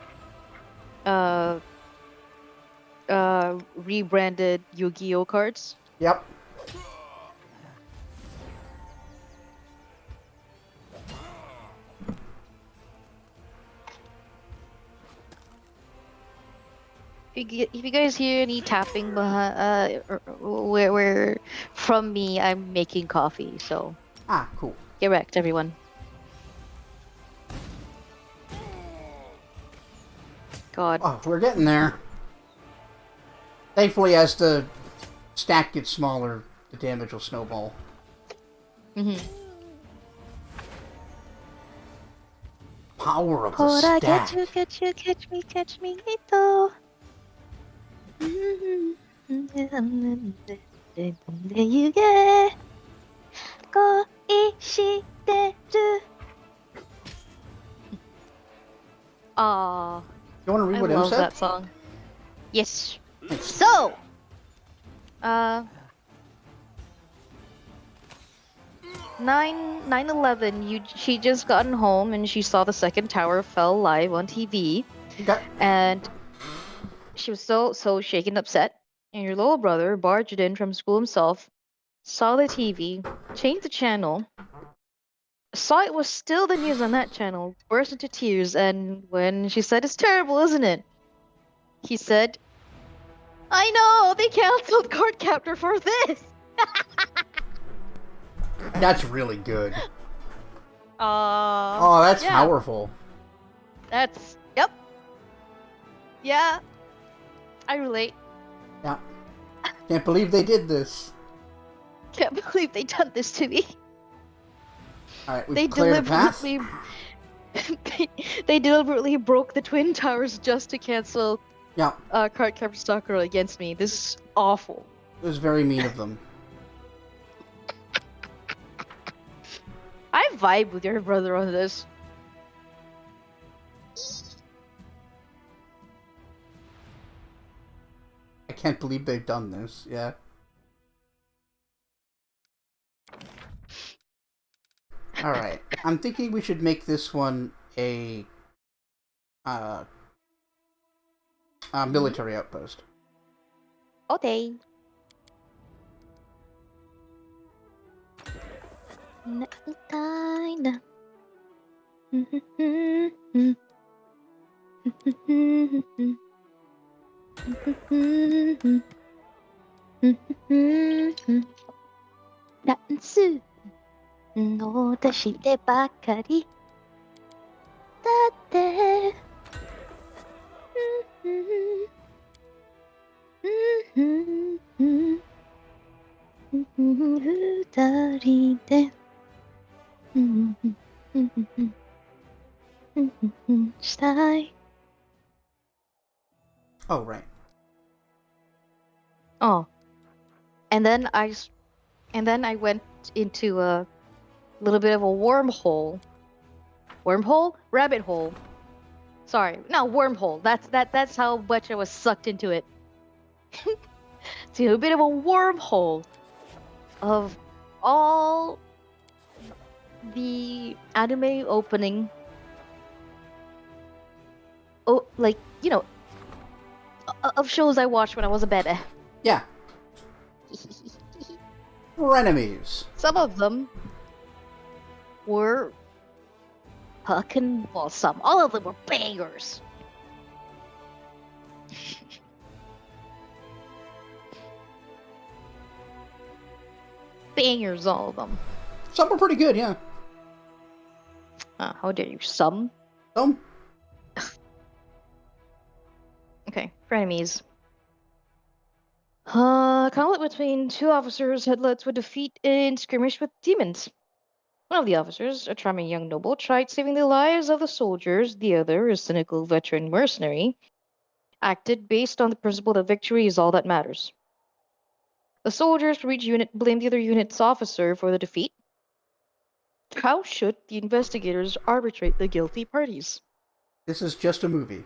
rebranded Yu-Gi-Oh cards. Yep. If you guys hear any tapping where from me, I'm making coffee, so Ah, cool. get wrecked, everyone. God. Oh, we're getting there. Thankfully, as the stack gets smaller, the damage will snowball. Power of the stack. Catch me, ito. You get koishiteru. Aww. You want to read what I Em love said? that song. Yes. So, 9/11. She just gotten home and she saw the second tower fell live on TV, Okay. and she was so shaken, upset. And your little brother barged in from school himself, saw the TV, changed the channel, saw it was still the news on that channel, burst into tears, and when she said, "It's terrible, isn't it?" he said, "I know, they canceled Card Captor for this." That's really good. Oh, Oh, that's powerful. That's, yep. Yeah. I relate. Yeah. Can't believe they did this. Can't believe they done this to me. Alright, we've They cleared the path. they deliberately broke the Twin Towers just to cancel Card Captor Sakura against me. This is awful. It was very mean of them. I vibe with your brother on this. I can't believe they've done this. Yeah. Alright. I'm thinking we should make this one a military outpost. Okay. ダンスの私でばかりだって二人でしたい。 Oh, right. Oh, and then I went into a little bit of a wormhole. Wormhole? Rabbit hole. Sorry, no, wormhole. That's how much I was sucked into it. To a bit of a wormhole of all the anime opening. Oh, like, of shows I watched when I was a baby. Yeah. Frenemies. Some of them were fucking awesome. All of them were bangers. Bangers, all of them. Some were pretty good, yeah. How dare you? Some? Some. Okay, frenemies. Conflict between two officers had led to a defeat in skirmish with demons. One of the officers, a charming young noble, tried saving the lives of the soldiers. The other, a cynical veteran mercenary, acted based on the principle that victory is all that matters. The soldiers from each unit blamed the other unit's officer for the defeat. How should the investigators arbitrate the guilty parties? This is just a movie.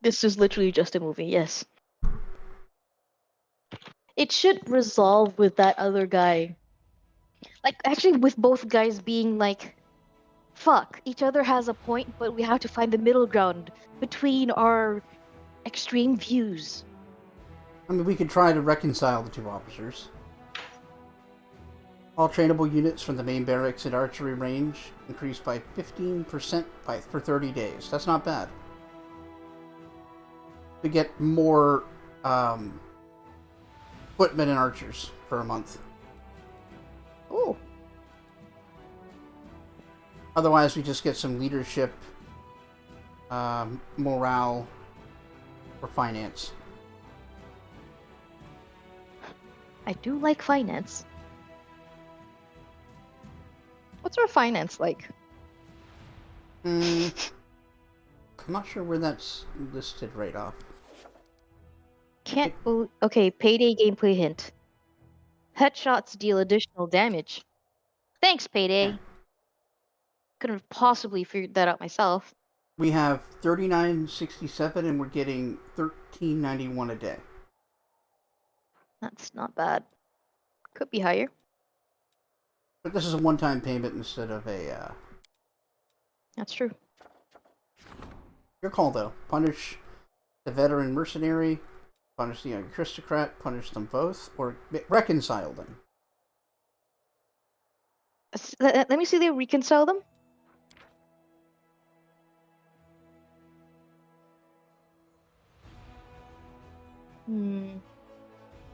This is literally just a movie, yes. It should resolve with that other guy. Like, actually, with both guys being like, fuck, each other has a point, but we have to find the middle ground between our extreme views. I mean, we could try to reconcile the two officers. All trainable units from the main barracks at archery range increased by 15% for 30 days. That's not bad. We get more footmen and archers for a month. Ooh. Otherwise, we just get some leadership, morale, or finance. I do like finance. What's our finance like? I'm not sure where that's listed right off. Okay, payday gameplay hint. Headshots deal additional damage. Thanks, payday. Yeah. Couldn't have possibly figured that out myself. We have 39.67 and we're getting 13.91 a day. That's not bad. Could be higher. But this is a one-time payment instead of a... That's true. Your call, though. Punish the veteran mercenary, punish the young aristocrat, punish them both, or reconcile them. Let me see they reconcile them.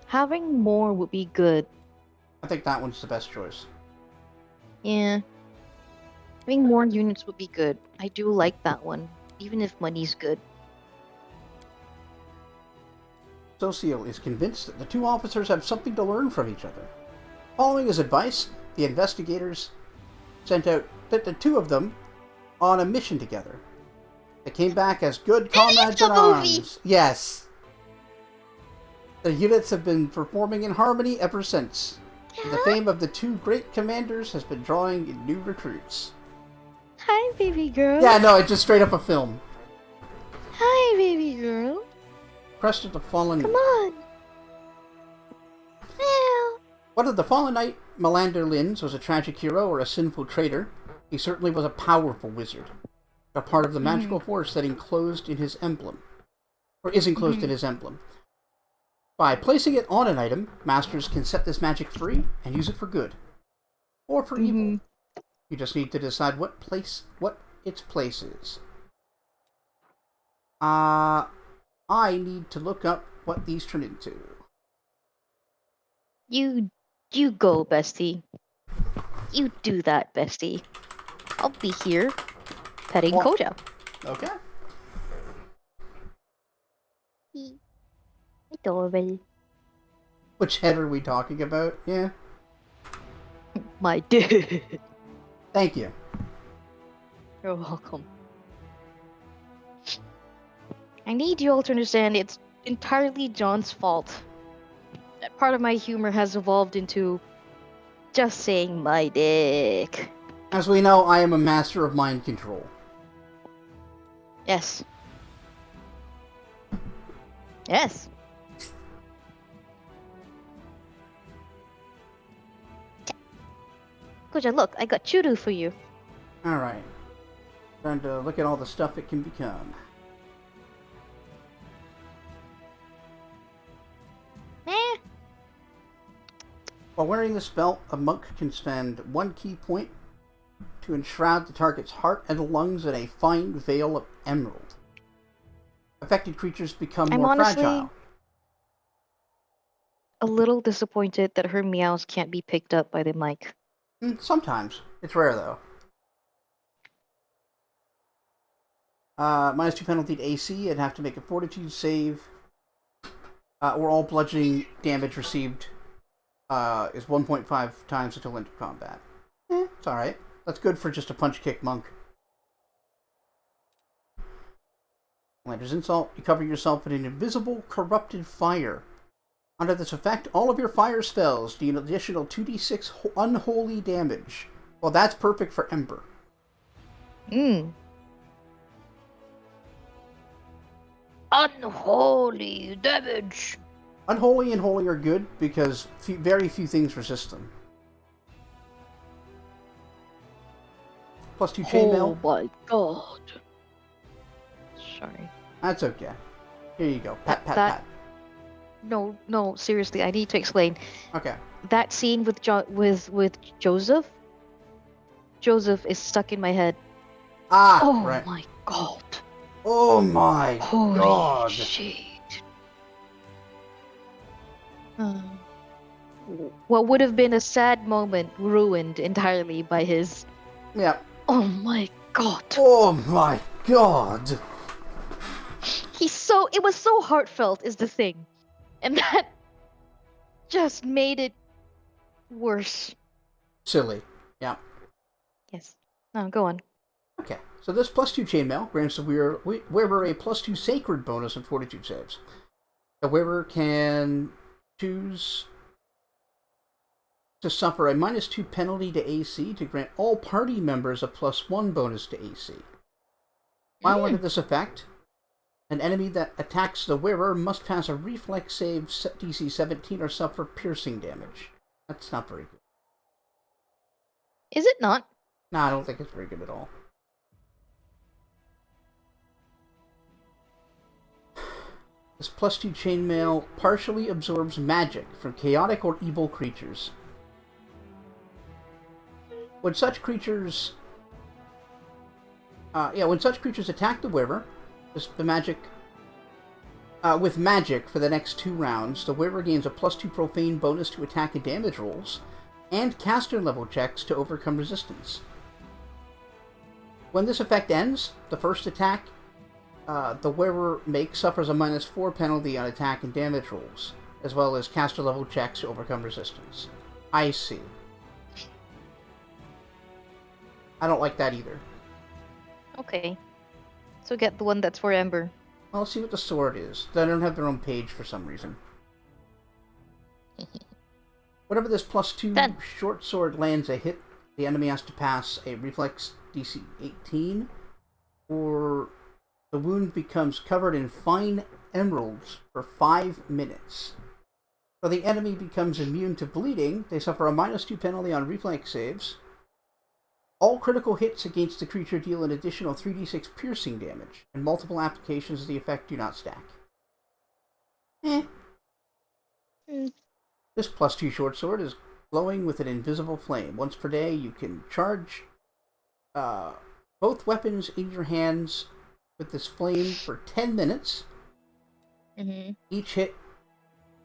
Having more would be good. I think that one's the best choice. Yeah. Having more units would be good. I do like that one, even if money's good. Socio is convinced that the two officers have something to learn from each other. Following his advice, the investigators sent out the two of them on a mission together. They came back as good comrades in arms. Yes. The units have been performing in harmony ever since. The fame of the two great commanders has been drawing in new recruits. Hi, baby girl. Yeah, no, it's just straight up a film. Hi, baby girl. Crest of the Fallen... Come on. Well. Whether the Fallen Knight Melander Linz was a tragic hero or a sinful traitor, he certainly was a powerful wizard. A part of the magical force that enclosed in his emblem. Or is enclosed in his emblem. By placing it on an item, masters can set this magic free and use it for good. Or for evil. You just need to decide what its place is. I need to look up what these turn into. You go, bestie. You do that, bestie. I'll be here petting What? Koja. Okay. Adorable. Which head are we talking about? Yeah. My dude. Thank you. You're welcome. I need you all to understand it's entirely John's fault. That part of my humor has evolved into just saying my dick. As we know, I am a master of mind control. Yes. Yes. Koja, look, I got Chudu for you. Alright. Trying to look at all the stuff it can become. Eh. While wearing this belt, a monk can spend 1 key point to enshroud the target's heart and lungs in a fine veil of emerald. Affected creatures become I'm more honestly fragile. a little disappointed that her meows can't be picked up by the mic. Sometimes. It's rare, though. -2 penalty to AC, and have to make a fortitude save. Or all bludgeoning damage received is 1.5 times until end of combat. It's alright. That's good for just a punch-kick monk. Lander's Insult. You cover yourself in an invisible, corrupted fire. Under this effect, all of your fire spells do an additional 2d6 unholy damage. Well, that's perfect for Ember. Unholy damage. Unholy and holy are good because very few things resist them. +2 chainmail. Oh my god. Sorry. That's okay. Here you go. Pat, pat, pat. No, seriously, I need to explain. Okay. That scene with Joseph. Joseph is stuck in my head. Ah, Oh right. my god. Oh my Holy god. shit. What would have been a sad moment ruined entirely by his... Yeah. Oh my god. Oh my god. It was so heartfelt is the thing. And that just made it worse. Silly. Yeah. Yes. No, go on. Okay. So this +2 chainmail grants the wearer a +2 sacred bonus in fortitude saves. The wearer can choose to suffer a -2 penalty to AC to grant all party members a +1 bonus to AC. While under this effect, an enemy that attacks the wearer must pass a reflex save DC 17 or suffer piercing damage. That's not very good. Is it not? No, I don't think it's very good at all. This +2 chainmail partially absorbs magic from chaotic or evil creatures. When such creatures attack the wearer, with magic for the next 2 rounds, the wearer gains a +2 profane bonus to attack and damage rolls, and caster level checks to overcome resistance. When this effect ends, the first attack the wearer makes suffers a -4 penalty on attack and damage rolls, as well as caster level checks to overcome resistance. I see. I don't like that either. Okay. So get the one that's for Ember. Well, let's see what the sword is. They don't have their own page for some reason. Whenever this +2 short sword lands a hit, the enemy has to pass a reflex DC 18, or the wound becomes covered in fine emeralds for 5 minutes. When the enemy becomes immune to bleeding, they suffer a -2 penalty on reflex saves. All critical hits against the creature deal an additional 3d6 piercing damage, and multiple applications of the effect do not stack. This +2 short sword is glowing with an invisible flame. Once per day, you can charge both weapons in your hands with this flame for 10 minutes. Mm-hmm. Each hit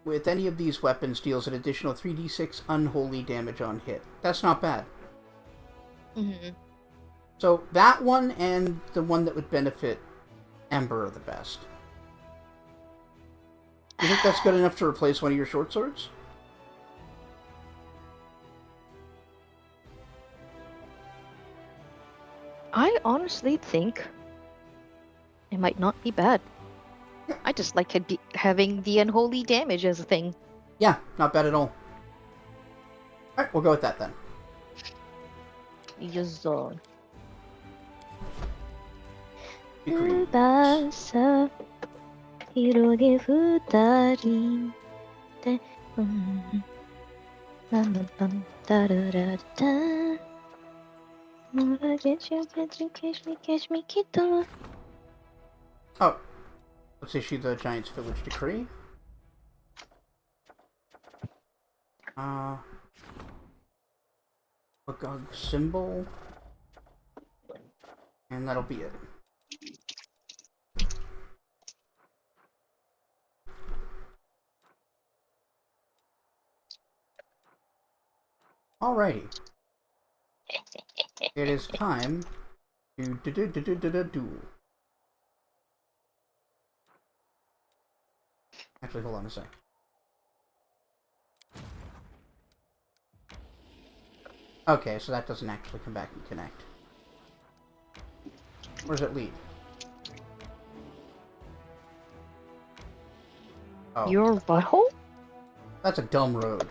with any of these weapons deals an additional 3d6 unholy damage on hit. That's not bad. Mm-hmm. So that one and the one that would benefit Ember are the best. You think that's good enough to replace one of your short swords? I honestly think it might not be bad. I just like having the unholy damage as a thing. Yeah, not bad at all. Alright, we'll go with that then. Yes. Decrease. 翼広げ二人で、なんだったんだららだ。Catch me, kiddo. Oh, let's issue the Giant's Village Decree. Magog symbol. And that'll be it. Alrighty. It is time to do. Actually, hold on a sec. Okay, so that doesn't actually come back and connect. Where does it lead? Oh. Your butthole? That's a dumb road.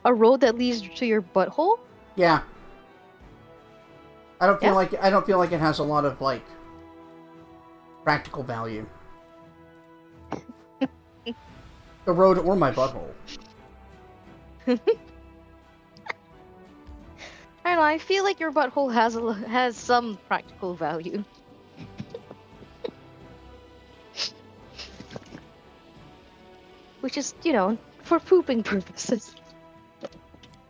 A road that leads to your butthole? Yeah. I don't feel like it has a lot of like practical value. The road or my butthole. I don't know, I feel like your butthole has some practical value. Which is, for pooping purposes.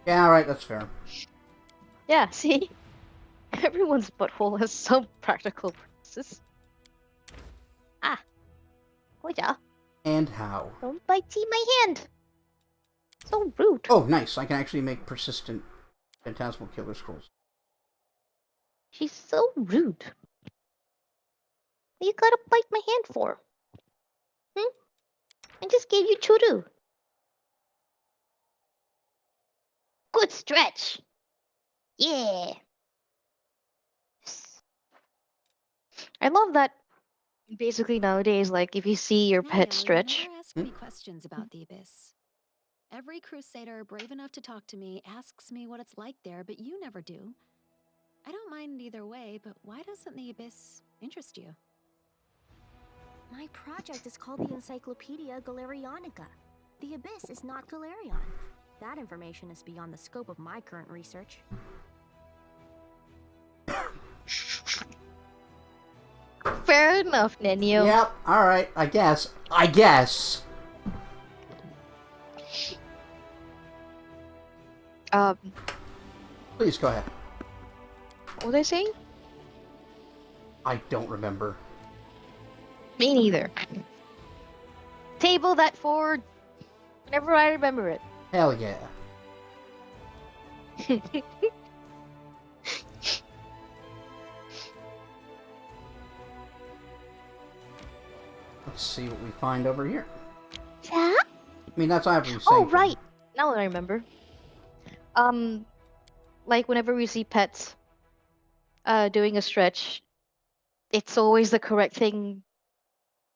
Yeah, alright, that's fair. Yeah, see? Everyone's butthole has some practical purposes. Ah. Oja. And how? Don't bite my hand. So rude. Oh, nice. I can actually make persistent phantasmal killer scrolls. She's so rude. What you gotta bite my hand for? I just gave you churu. Good stretch. Yeah. I love that. Basically nowadays, like if you see your pet stretch. Never ask me questions about the Abyss. Every crusader brave enough to talk to me asks me what it's like there, but you never do. I don't mind either way, but why doesn't the Abyss interest you? My project is called the Encyclopedia Galerionica. The Abyss is not Galerion. That information is beyond the scope of my current research. Fair enough, Nenio. Yep, alright, I guess. Please go ahead. What was I saying? I don't remember. Me neither. Table that forward whenever I remember it. Hell yeah. Let's see what we find over here. Yeah? I mean, that's obviously. Oh, right. Now that I remember. Like whenever we see pets doing a stretch, it's always the correct thing.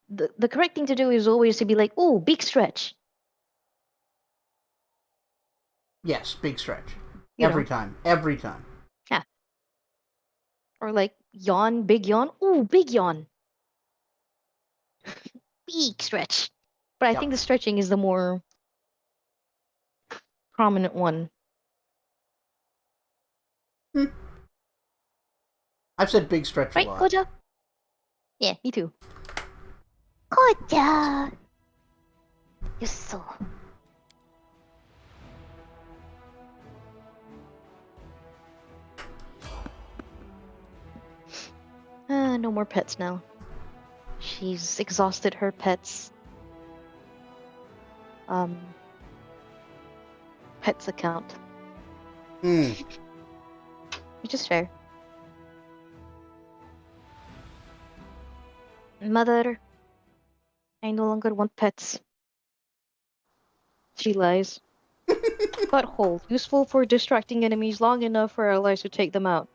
The correct thing to do is always to be like, "Ooh, big stretch." Yes, big stretch. You Every know. time. Every time. Yeah. Or like yawn, big yawn. Ooh, big yawn. Big stretch. But I think the stretching is the more prominent one. I've said big stretch Right, a lot. Koja? Yeah, me too. Koja! Yusso. No more pets now. She's exhausted her pets. Pets account. Hmm. Which is fair. Mother, I no longer want pets. She lies. Butthole, useful for distracting enemies long enough for our allies to take them out.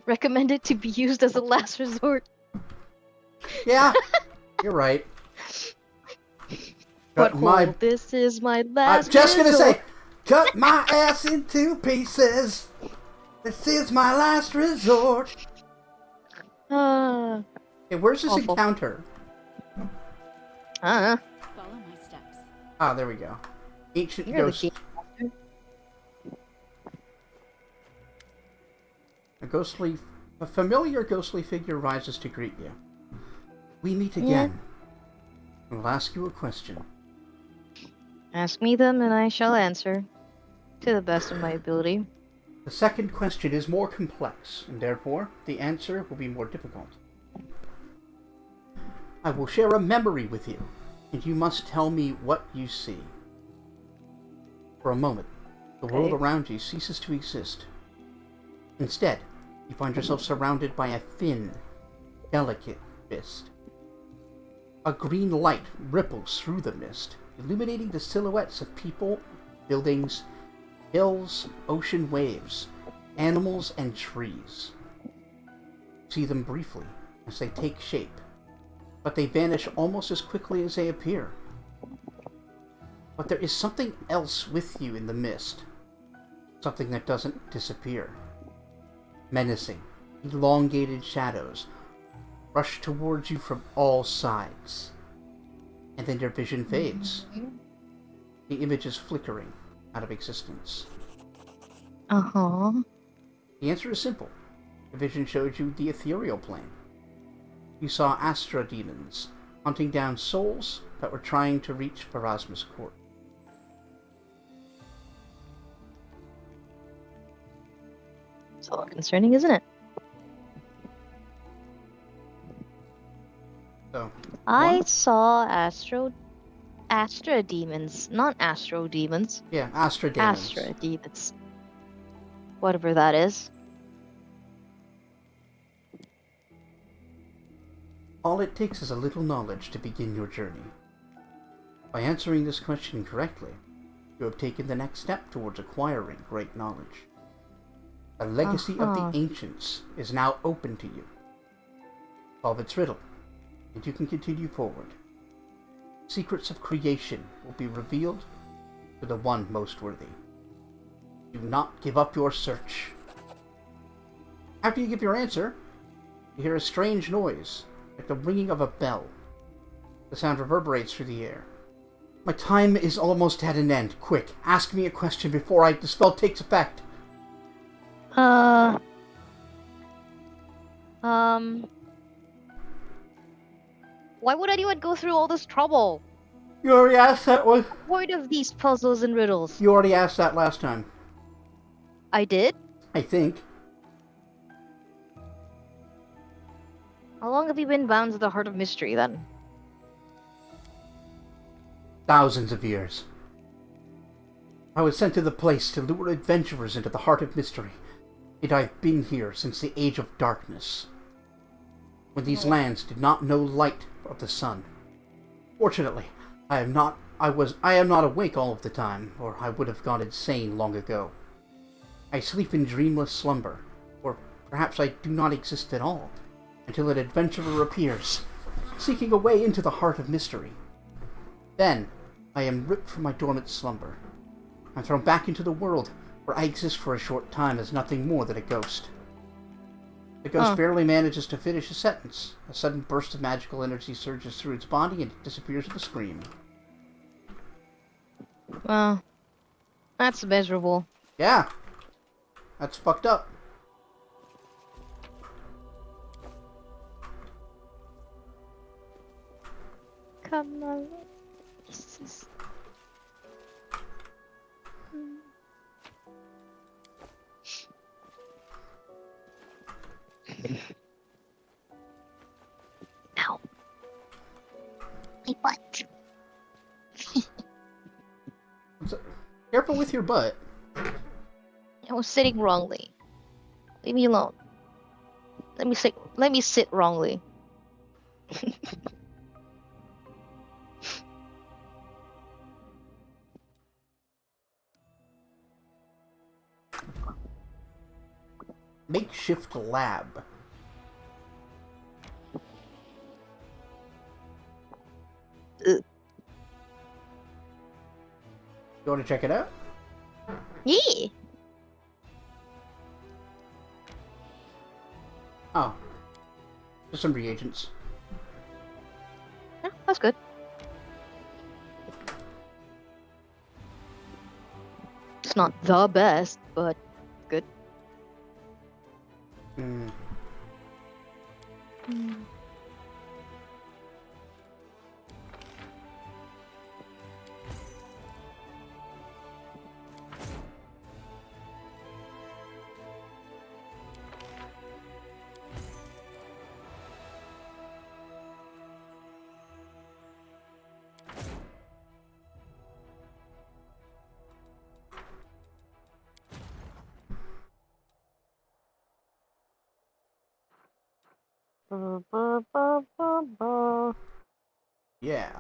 Recommended to be used as a last resort. Yeah, you're right. Cut my. Butthole, this is my I'm last just gonna resort. say, cut my ass into pieces. This is my last resort. Ah, Hey, where's this Awful. encounter? Follow my steps. Ah, there we go. Ancient You're the ghost. game master. A familiar ghostly figure rises to greet you. We meet again. I'll ask you a question. Ask me them and I shall answer. To the best of my ability. The second question is more complex, and therefore the answer will be more difficult. I will share a memory with you, and you must tell me what you see. For a moment, the world Okay. around you ceases to exist. Instead, you find yourself surrounded by a thin, delicate mist. A green light ripples through the mist, illuminating the silhouettes of people, buildings, hills, ocean waves, animals, and trees. See them briefly as they take shape, but they vanish almost as quickly as they appear. But there is something else with you in the mist, something that doesn't disappear. Menacing, elongated shadows rush towards you from all sides, and then your vision fades. The image is flickering out of existence. Uh-huh. The answer is simple. The vision showed you the ethereal plane. You saw Astra demons hunting down souls that were trying to reach Pharasma's court. It's a lot concerning, isn't it? So, I one? saw Astra demons, not Astro demons. Yeah, Astra demons. Astra demons. Whatever that is. All it takes is a little knowledge to begin your journey. By answering this question correctly, you have taken the next step towards acquiring great knowledge. The legacy of the ancients is now open to you. Solve its riddle, and you can continue forward. Secrets of creation will be revealed to the one most worthy. Do not give up your search. After you give your answer, you hear a strange noise, like the ringing of a bell. The sound reverberates through the air. My time is almost at an end. Quick, ask me a question before the spell takes effect. Why would anyone go through all this trouble? You already asked that one. What of these puzzles and riddles? You already asked that last time. I did? I think. How long have you been bound to the Heart of Mystery, then? Thousands of years. I was sent to the place to lure adventurers into the Heart of Mystery, and I've been here since the Age of Darkness, when these lands did not know light of the sun. Fortunately, I am not awake all of the time, or I would have gone insane long ago. I sleep in dreamless slumber, or perhaps I do not exist at all, until an adventurer appears, seeking a way into the Heart of Mystery. Then, I am ripped from my dormant slumber. I'm thrown back into the world, where I exist for a short time as nothing more than a ghost. The ghost barely manages to finish a sentence. A sudden burst of magical energy surges through its body and it disappears with a scream. Well, that's miserable. Yeah, that's fucked up. Come on. Jesus. My butt. So, careful with your butt. I was sitting wrongly. Leave me alone. Let me sit. Let me sit wrongly. Makeshift lab. Ugh. You want to check it out? Yeah. Oh. Just some reagents. Yeah, that's good. It's not the best, but good. Hmm. Yeah.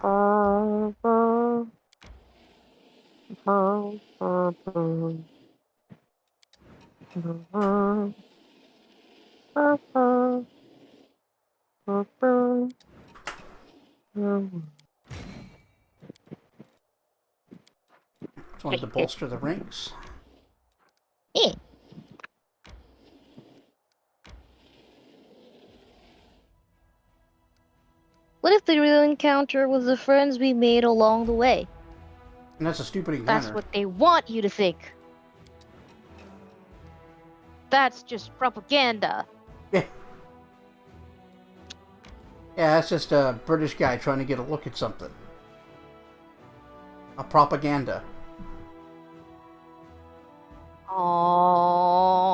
Just wanted to bolster the ranks. Yeah. What if the real encounter was the friends we made along the way? And that's a stupid That's encounter. what they want you to think. That's just propaganda. Yeah. Yeah, that's just a British guy trying to get a look at something. A propaganda. Oh.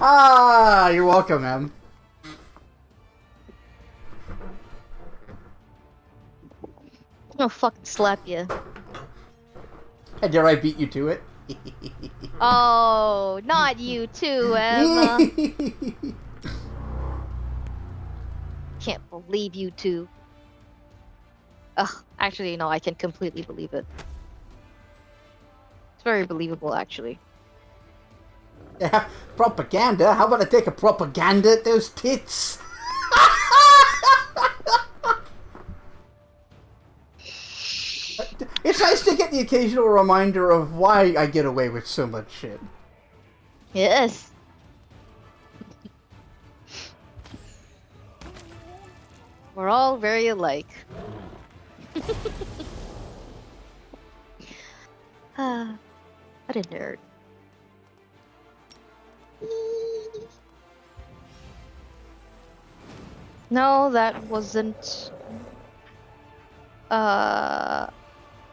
Ah, you're welcome, Em. I'm gonna fucking slap you. And dare I beat you to it? Oh, not you too, Emma. Can't believe you two. Ugh, actually, no, I can completely believe it. It's very believable, actually. Yeah, propaganda? How about I take a propaganda at those tits? It's nice to get the occasional reminder of why I get away with so much shit. Yes. We're all very alike. Ah, what a nerd. No, that wasn't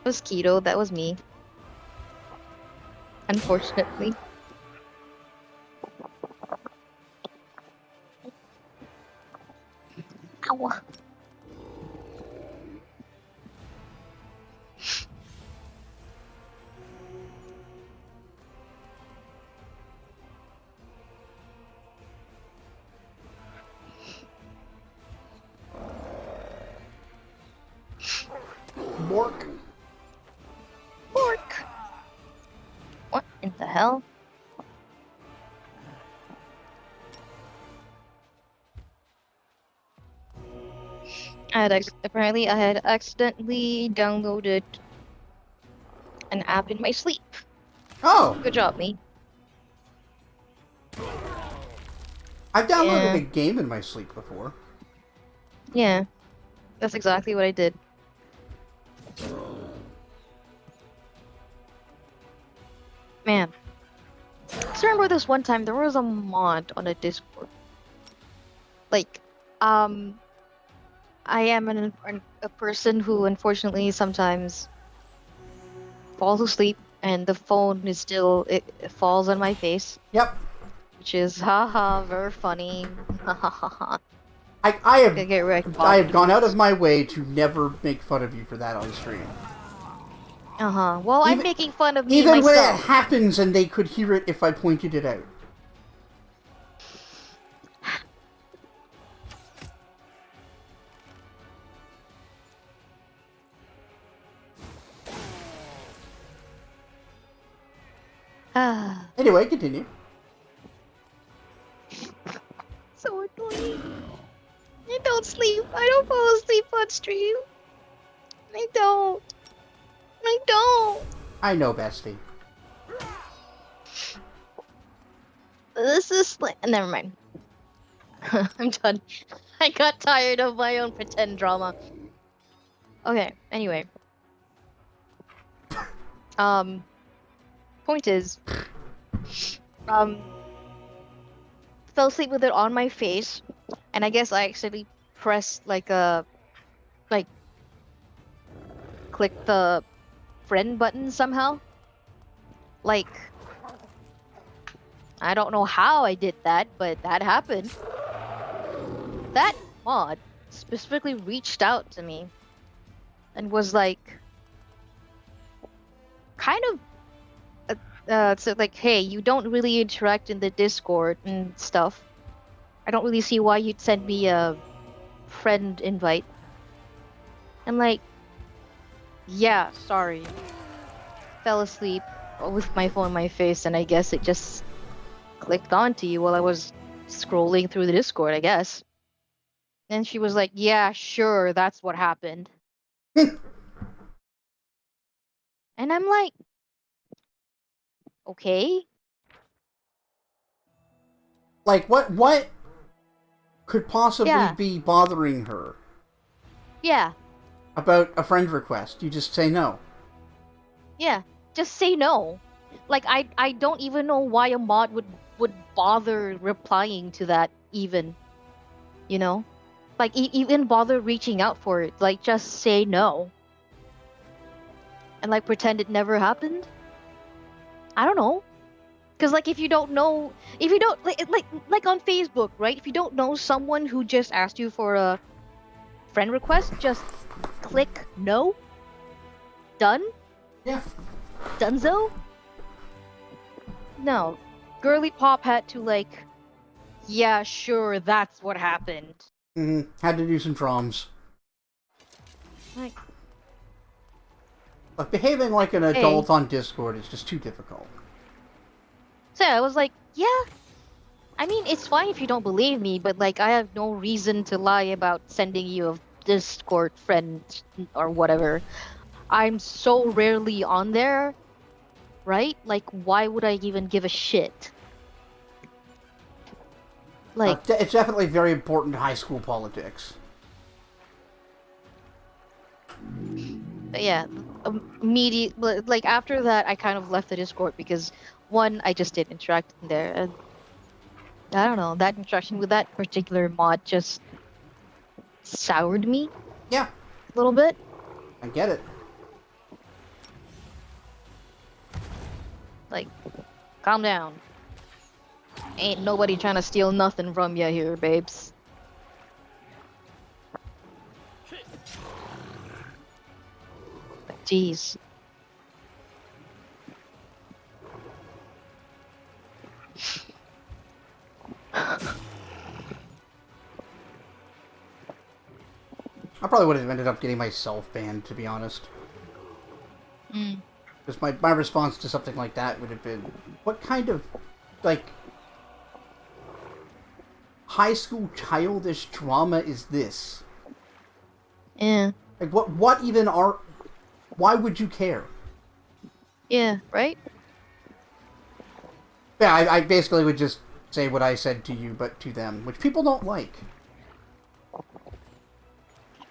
mosquito, that was me. Unfortunately. Ow. Bork. Fork. What in the hell? Apparently I had accidentally downloaded an app in my sleep. Oh, Good job, me. I've downloaded Yeah. a game in my sleep before. Yeah. That's exactly what I did. Man. I still remember this one time there was a mod on a Discord. Like, um, I am a person who unfortunately sometimes falls asleep and the phone is still it falls on my face, Yep. which is haha very funny. I I get wrecked have gone out of afterwards. my way to never make fun of you for that on stream. Well, I'm Even- making fun of me Even when it myself. happens and they could hear it if I pointed it out. Ah, Anyway, continue. so annoying. I don't sleep. I don't fall asleep on stream. I don't. I don't. I know, bestie. This is like. Never mind. I'm done. I got tired of my own pretend drama. Okay, anyway. Point is, um, fell asleep with it on my face, and I guess I accidentally pressed like, clicked the friend button somehow. Like, I don't know how I did that, but that happened. That mod specifically reached out to me and was like, kind of so like, hey, you don't really interact in the Discord and stuff. I don't really see why you'd send me a friend invite. I'm like, yeah, sorry. Fell asleep with my phone in my face, and I guess it just clicked onto you while I was scrolling through the Discord, I guess. And she was like, yeah, sure, that's what happened. And I'm like, okay. Like, what could possibly Yeah. be bothering her Yeah. about a friend request? You just say no. Yeah. Just say no. Like, I don't even know why a mod would bother replying to that even. You know? Like, even bother reaching out for it. Like, just say no. And, like, pretend it never happened? I don't know. Because, like, if you don't know... If you don't... Like on Facebook, right? If you don't know someone who just asked you for a friend request, just click no. Done? Yeah. Dunzo? No. Girly Pop had to, like... Yeah, sure, that's what happened. Had to do some drums. Like... But behaving like an adult on Discord is just too difficult. So I was like, yeah. I mean, it's fine if you don't believe me, but like, I have no reason to lie about sending you a Discord friend or whatever. I'm so rarely on there, right? Like, why would I even give a shit? Like, It's definitely very important high school politics. yeah, like after that, I kind of left the Discord because one, I just didn't interact in there, and I don't know, that interaction with that particular mod just soured me Yeah, a little bit. I get it. Like, calm down. Ain't nobody trying to steal nothing from you here, babes. Like, jeez. I probably would have ended up getting myself banned, to be honest. Mm. Because my response to something like that would have been, what kind of, like, high school childish drama is this? Yeah. Like, what even are... Why would you care? Yeah, right? Yeah, I basically would just say what I said to you, but to them, which people don't like.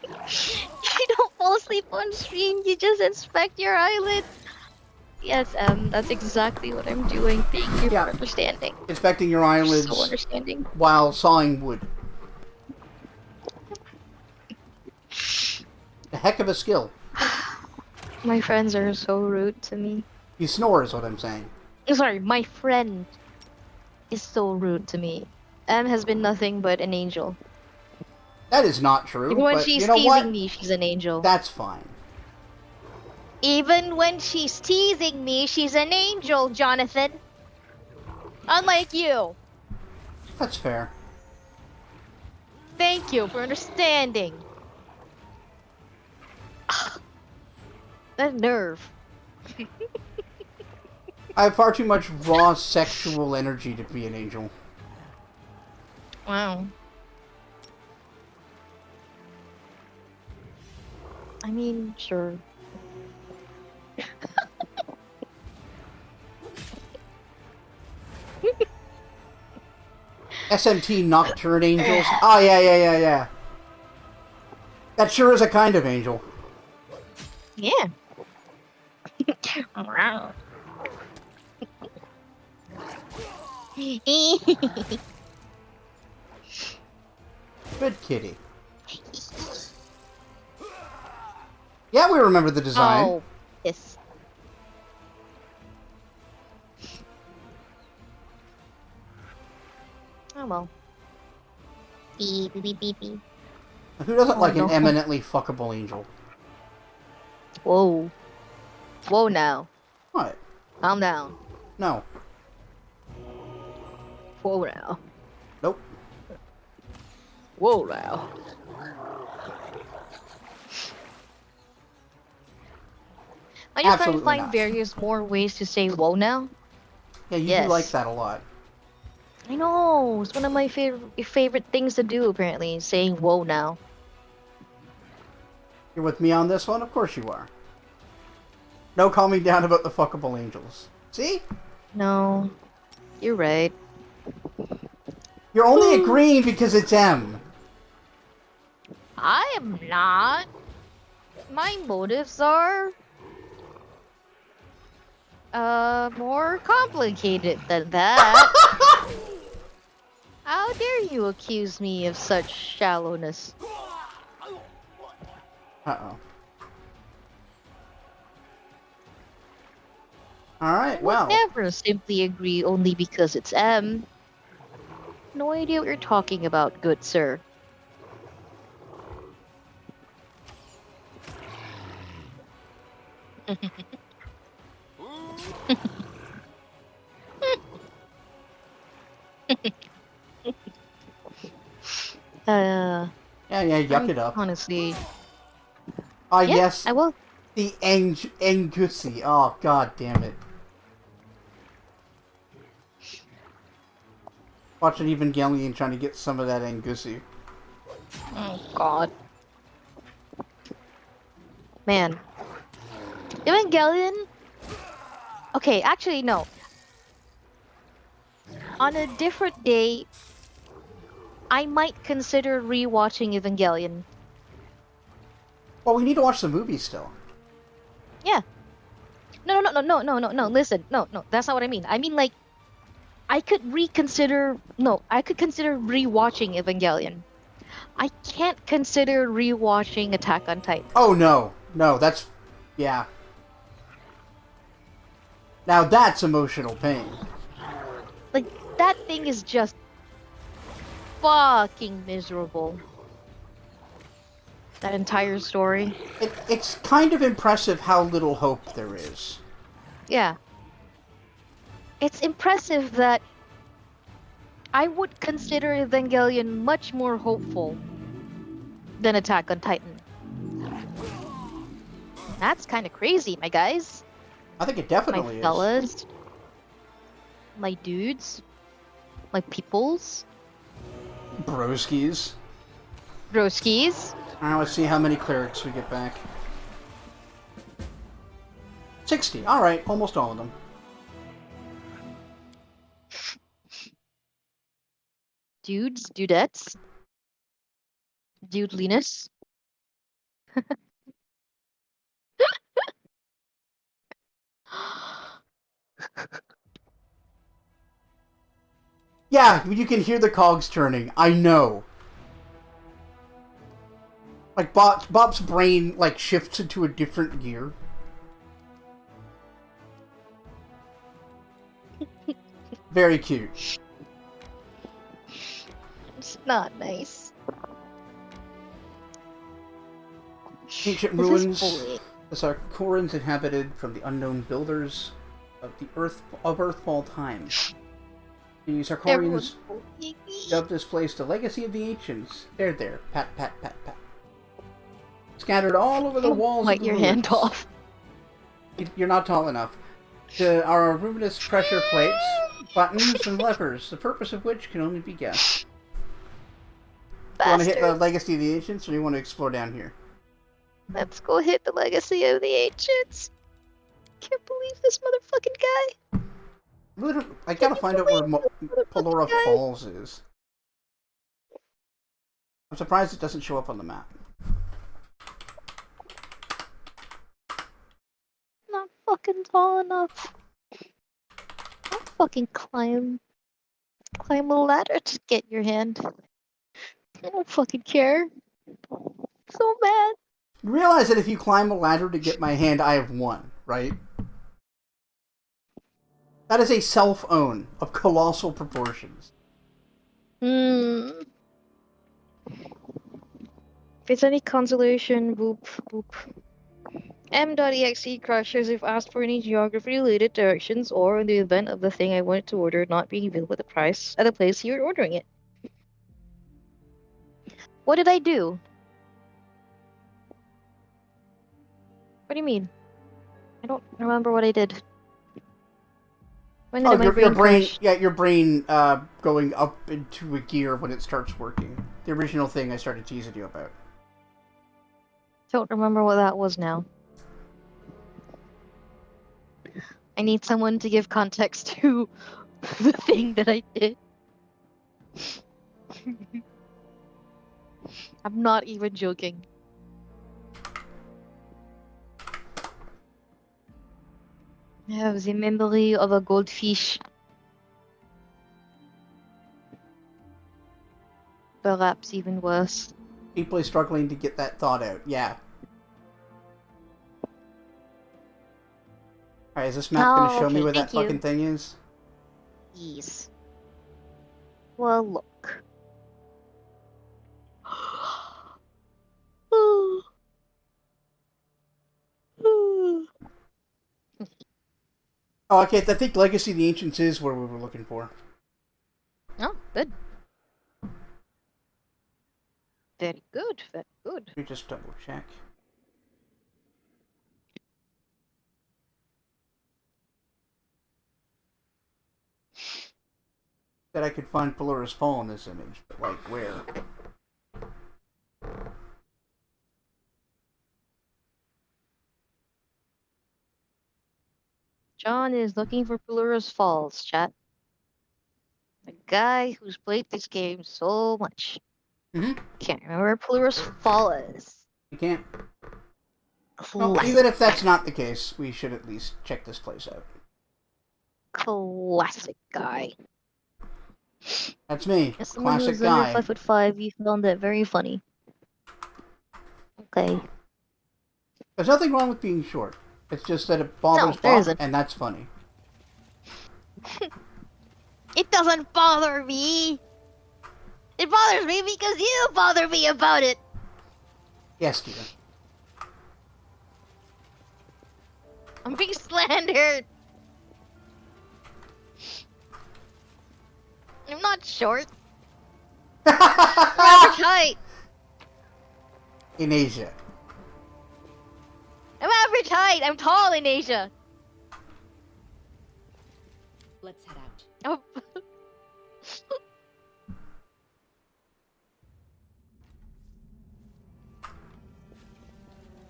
You don't fall asleep on stream, you just inspect your eyelids. Yes, that's exactly what I'm doing. Thank you Yeah. for understanding. Inspecting your eyelids So understanding. while sawing wood. A heck of a skill. My friends are so rude to me. You snore is what I'm saying. I'm sorry, my friend is so rude to me. M has been nothing but an angel. That is not true, Even when but she's you know what? teasing me, she's an angel. That's fine. Even when she's teasing me, she's an angel, Jonathan. Unlike you. That's fair. Thank you for understanding. That nerve. I have far too much raw sexual energy to be an angel. Wow. I mean, sure. SMT Nocturne Angels? Oh, yeah. That sure is a kind of angel. Yeah. Wow. Good kitty. Yeah, we remember the design. Oh, yes. Oh well. Beep beep beep beep. Who doesn't Oh, like no. an eminently fuckable angel? Whoa. Whoa now. What? Calm down. No. Whoa now. Nope. Whoa now. I just try to Absolutely find not. various more ways to say whoa now. Yeah, you Yes. do like that a lot. I know. It's one of my favorite things to do, apparently, saying whoa now. You're with me on this one? Of course you are. No calming down about the fuckable angels. See? No. You're right. You're only agreeing because it's M. I am not. My motives are more complicated than that. How dare you accuse me of such shallowness? Uh-oh. Alright, I would well. never simply agree only because it's M. No idea what you're talking about, good sir. Yeah, yuck it up. Honestly, Ah, yeah, yes. I will. The Angusi. Oh, god damn it. Watching Evangelion trying to get some of that Angusi. Oh God, man, Evangelion. Okay, actually no. On a different day, I might consider rewatching Evangelion. Well, we need to watch the movie still. Yeah. No. Listen, no. That's not what I mean. I mean, like, I could reconsider. No, I could consider rewatching Evangelion. I can't consider rewatching Attack on Titan. Oh, no. No, that's... Yeah. Now that's emotional pain. Like, that thing is just fucking miserable. That entire story. It's kind of impressive how little hope there is. Yeah. It's impressive that I would consider Evangelion much more hopeful than Attack on Titan. That's kind of crazy, my guys. I think it My definitely is. fellas. My dudes. My peoples. Broskies. Broskies. Alright, let's see how many clerics we get back. 60. Alright, almost all of them. Dudes. Dudettes. Dudeliness. Yeah, you can hear the cogs turning. I know. Like, Bob's brain, like, shifts into a different gear. Very cute. It's not nice. Ancient This is ruins. bullying. The Sarkorans inhabited from the unknown builders of the Earthfall time. The Everyone's Sarkorians bullying me. dubbed this place the Legacy of the Ancients. There. Pat, pat, pat, pat. Scattered all over the walls of Bite the your ruins. hand off. You're not tall enough. There are luminous pressure plates, buttons, and levers, the purpose of which can only be guessed. You want to hit the Bastard. Legacy of the Ancients, or do you want to explore down here? Let's go hit the Legacy of the Ancients. Can't believe this motherfucking guy. Literally, I gotta find out where Pelora guy. Falls is. I'm surprised it doesn't show up on the map. Not fucking tall enough. I'll fucking climb a ladder to get your hand. I don't fucking care. So mad. You realize that if you climb a ladder to get my hand, I have won, right? That is a self-own of colossal proportions. If it's any consolation, boop, boop. M.exe crashes if asked for any geography-related directions, or in the event of the thing I wanted to order not being available at the price at the place you're ordering it. What did I do? What do you mean? I don't remember what I did. When did my brain crash? Yeah, your brain going up into a gear when it starts working. The original thing I started teasing you about. Don't remember what that was now. I need someone to give context to the thing that I did. I'm not even joking. I have the memory of a goldfish. Perhaps even worse. Deeply struggling to get that thought out. Yeah. Alright, is this map going to show me okay, where that thank you. fucking thing is? Yes. Well, look. Oh, okay, I think Legacy of the Ancients is where we were looking for. Oh, good. Very good, very good. Let me just double check. That I could find Pelora's Fall in this image, but like where? John is looking for Pelura's Falls, chat. The guy who's played this game so much. Can't remember where Pelura's Fall is. You can't. Classic. Well, even if that's not the case, we should at least check this place out. Classic guy. That's me. As someone Classic who's under guy. 5'5", you found that very funny. Okay. There's nothing wrong with being short. It's just that it bothers there Bob, isn't. and that's funny. It doesn't bother me. It bothers me because you bother me about it. Yes, Steven. I'm being slandered. I'm not short. I'm average height. In Asia. I'm average height. I'm tall in Asia. Let's head out. Oh.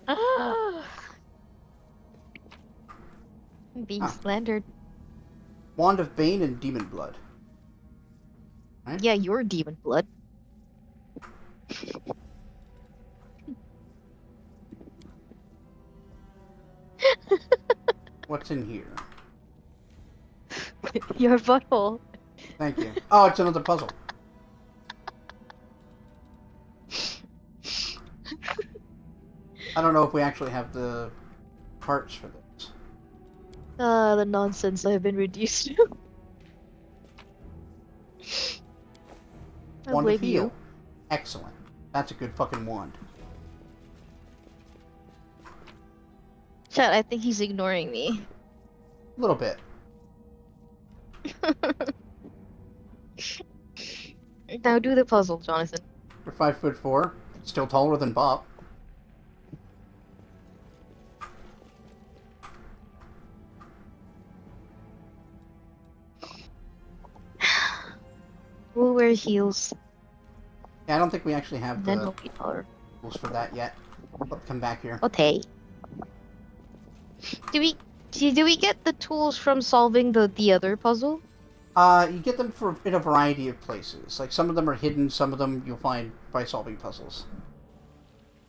Ah. I'm being slandered. Wand of Bane and Demon Blood. Right? Yeah, you're demon blood. What's in here? Your butthole. Thank you. Oh, it's another puzzle. I don't know if we actually have the parts for this. The nonsense I've been reduced to. I Wand of believe Heal. you. Excellent. That's a good fucking wand. Chat, I think he's ignoring me. A little bit. Now do the puzzle, Jonathan. You're 5'4", still taller than Bob. We'll wear heels, Yeah, I don't think we actually have and then the we'll be taller. tools for that yet. Let's come back here. Okay. Do we get the tools from solving the other puzzle? You get them in a variety of places. Like, some of them are hidden, some of them you'll find by solving puzzles.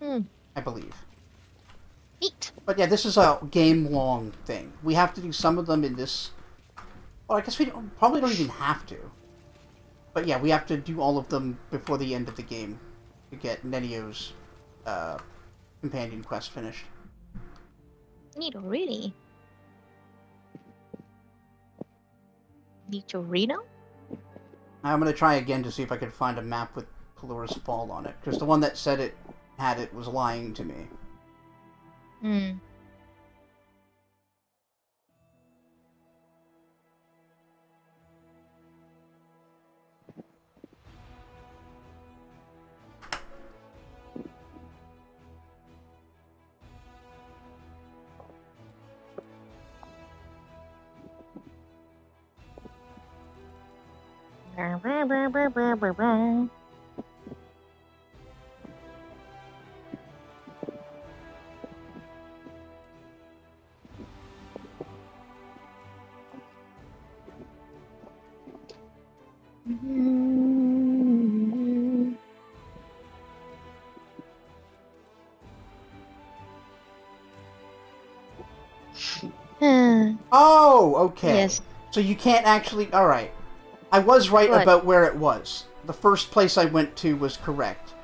I believe. Neat. But yeah, this is a game-long thing. We have to do some of them in this... Well, I guess we probably don't even have to. But yeah, we have to do all of them before the end of the game to get Nenio's companion quest finished. Neat, really. Neatorino? I'm going to try again to see if I can find a map with Pellure's Fall on it, because the one that said it had it was lying to me. Oh, okay. Yes. So you can't actually... Alright. I was right What? about where it was. The first place I went to was correct.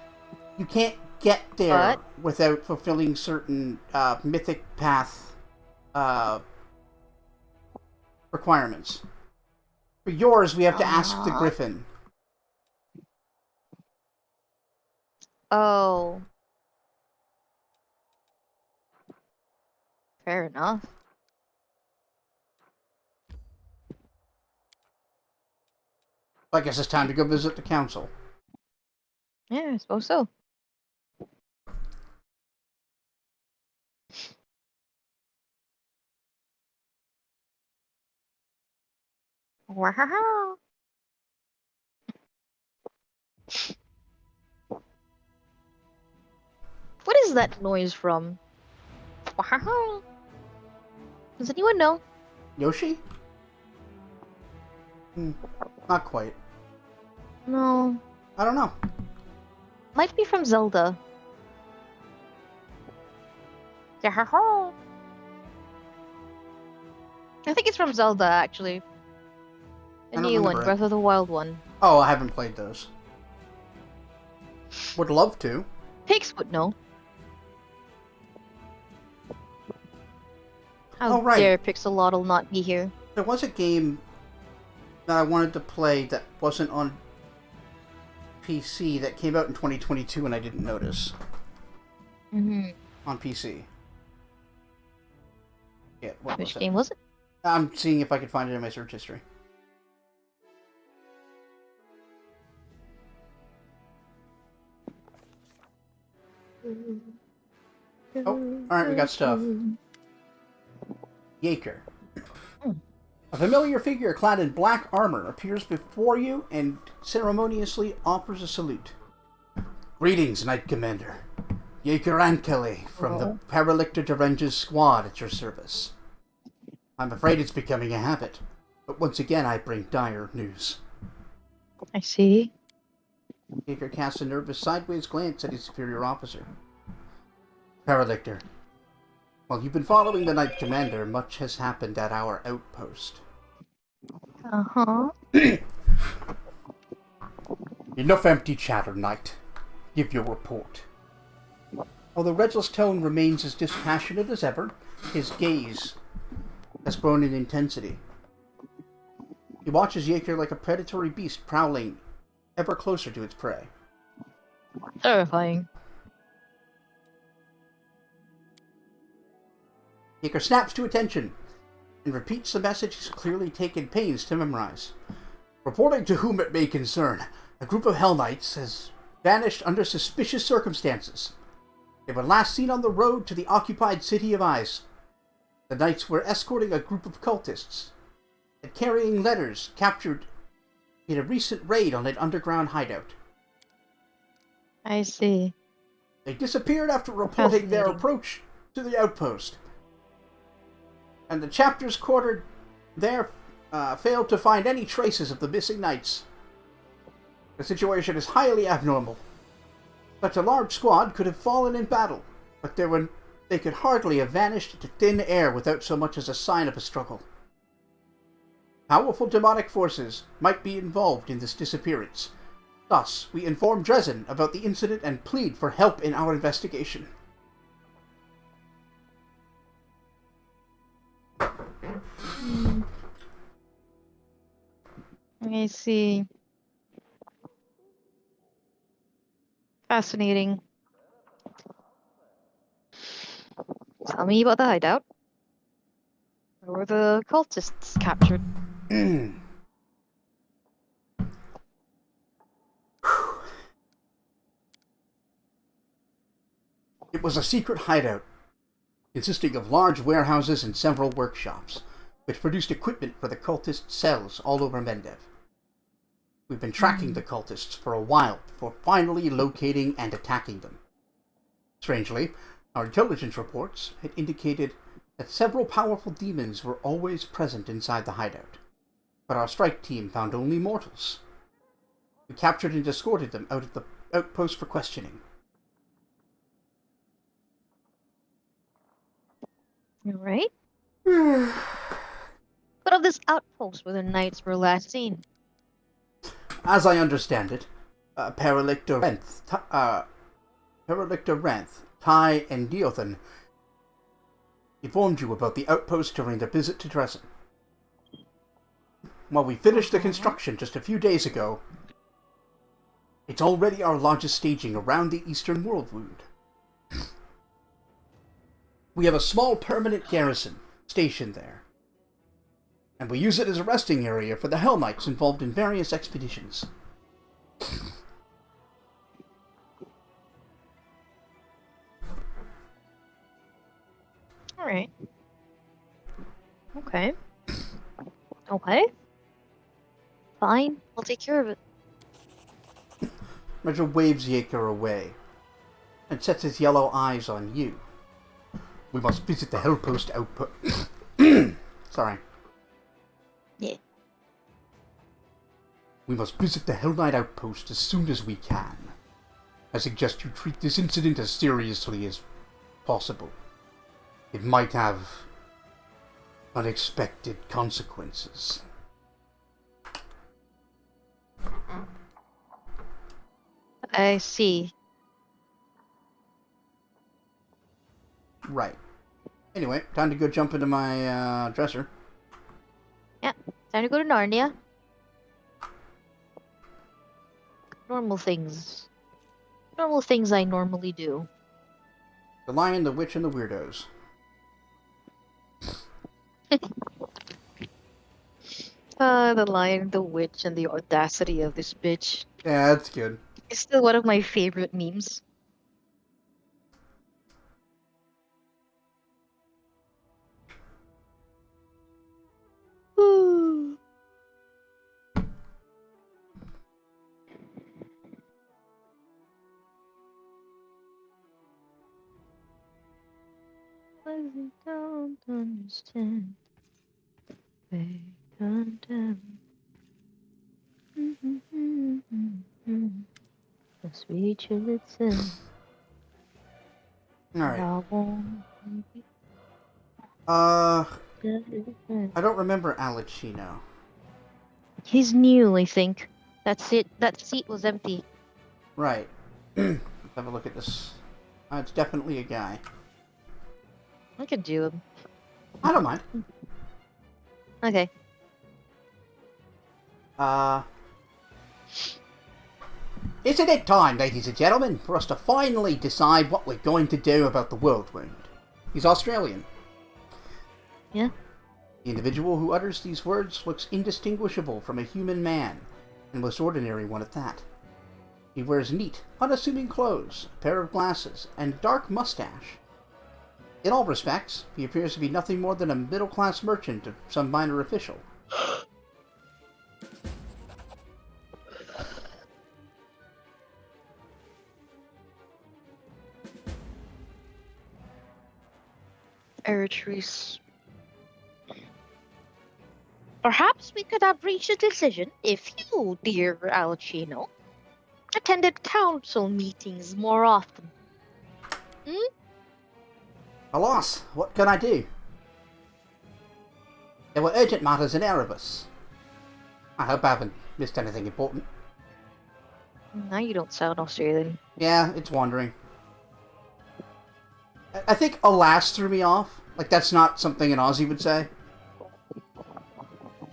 You can't get there What? without fulfilling certain mythic path requirements. For yours, we have to ask the Griffin. Oh. Fair enough. I guess it's time to go visit the council. Yeah, I suppose so. Wow. What is that noise from? Wow. Does anyone know? Yoshi? Not quite. No. I don't know. Might be from Zelda. Yahoo! I think it's from Zelda, actually. I A don't new one, remember it. Breath of the Wild one. Oh, I haven't played those. Would love to. Pigs would know. How Oh, right. dare Pixelotl not be here? There was a game that I wanted to play that wasn't on PC that came out in 2022 and I didn't notice. Mm-hmm. On PC. Yeah, what Which was it? game was it? I'm seeing if I can find it in my search history. Oh, alright, we got stuff. Yaker. A familiar figure clad in black armor appears before you and ceremoniously offers a salute. Greetings, Knight Commander. Yaker Ankele from the Paralictor Derenge's squad at your service. I'm afraid it's becoming a habit, but once again I bring dire news. I see. Yaker casts a nervous sideways glance at his superior officer. Paralictor, while you've been following the Knight Commander, much has happened at our outpost. Uh-huh. Enough empty chatter, Knight. Give your report. Although Red's tone remains as dispassionate as ever, his gaze has grown in intensity. He watches Yaker like a predatory beast prowling ever closer to its prey. Terrifying. Yaker snaps to attention and repeats the message he's clearly taken pains to memorize. Reporting to whom it may concern, a group of Hell Knights has vanished under suspicious circumstances. They were last seen on the road to the occupied city of Ice. The Knights were escorting a group of cultists and carrying letters captured in a recent raid on an underground hideout. I see. They disappeared after reporting their Fascinating. approach to the outpost. And the chapters quartered there failed to find any traces of the missing knights. The situation is highly abnormal. Such a large squad could have fallen in battle, but they could hardly have vanished into thin air without so much as a sign of a struggle. Powerful demonic forces might be involved in this disappearance. Thus, we inform Dresden about the incident and plead for help in our investigation. I see. Fascinating. Tell me about the hideout. Where were the cultists captured? It was a secret hideout, consisting of large warehouses and several workshops, which produced equipment for the cultist cells all over Mendev. We've been tracking the cultists for a while before finally locating and attacking them. Strangely, our intelligence reports had indicated that several powerful demons were always present inside the hideout, but our strike team found only mortals. We captured and escorted them out of the outpost for questioning. Alright. But of this outpost where the knights were last seen? As I understand it, Paralictor Renth, Ty, and Diothan informed you about the outpost during their visit to Dresden. While we finished the construction just a few days ago, it's already our largest staging around the Eastern World Wound. We have a small permanent garrison stationed there, and we use it as a resting area for the Hell Knights involved in various expeditions. Alright. Okay. Okay. Fine, I'll take care of it. Roger waves Yaker away and sets his yellow eyes on you. We must visit the Hellpost output. Sorry. Yeah. We must visit the Hell Knight outpost as soon as we can. I suggest you treat this incident as seriously as possible. It might have unexpected consequences. I see. Right. Anyway, time to go jump into my dresser. Yeah, time to go to Narnia. Normal things. Normal things I normally do. The Lion, the Witch, and the Weirdos. The Lion, the Witch, and the audacity of this bitch. Yeah, that's good. It's still one of my favorite memes. Ooh. I don't understand. They condemn. The sweet you listen. Alright. I won't be I different. don't remember Alicino. He's new, I think. That's it. That seat was empty. Right. Let's have a look at this. It's definitely a guy. I could do him. I don't mind. Okay. Isn't it time, ladies and gentlemen, for us to finally decide what we're going to do about the world wound? He's Australian. Yeah. The individual who utters these words looks indistinguishable from a human man, and most ordinary one at that. He wears neat, unassuming clothes, a pair of glasses, and a dark mustache. In all respects, he appears to be nothing more than a middle-class merchant of some minor official. Eritreus. Perhaps we could have reached a decision if you, dear Alcino, attended council meetings more often. Alas, what can I do? There were urgent matters in Erebus. I hope I haven't missed anything important. Now you don't sound Australian. Yeah, it's wandering. I think alas threw me off. Like, that's not something an Aussie would say.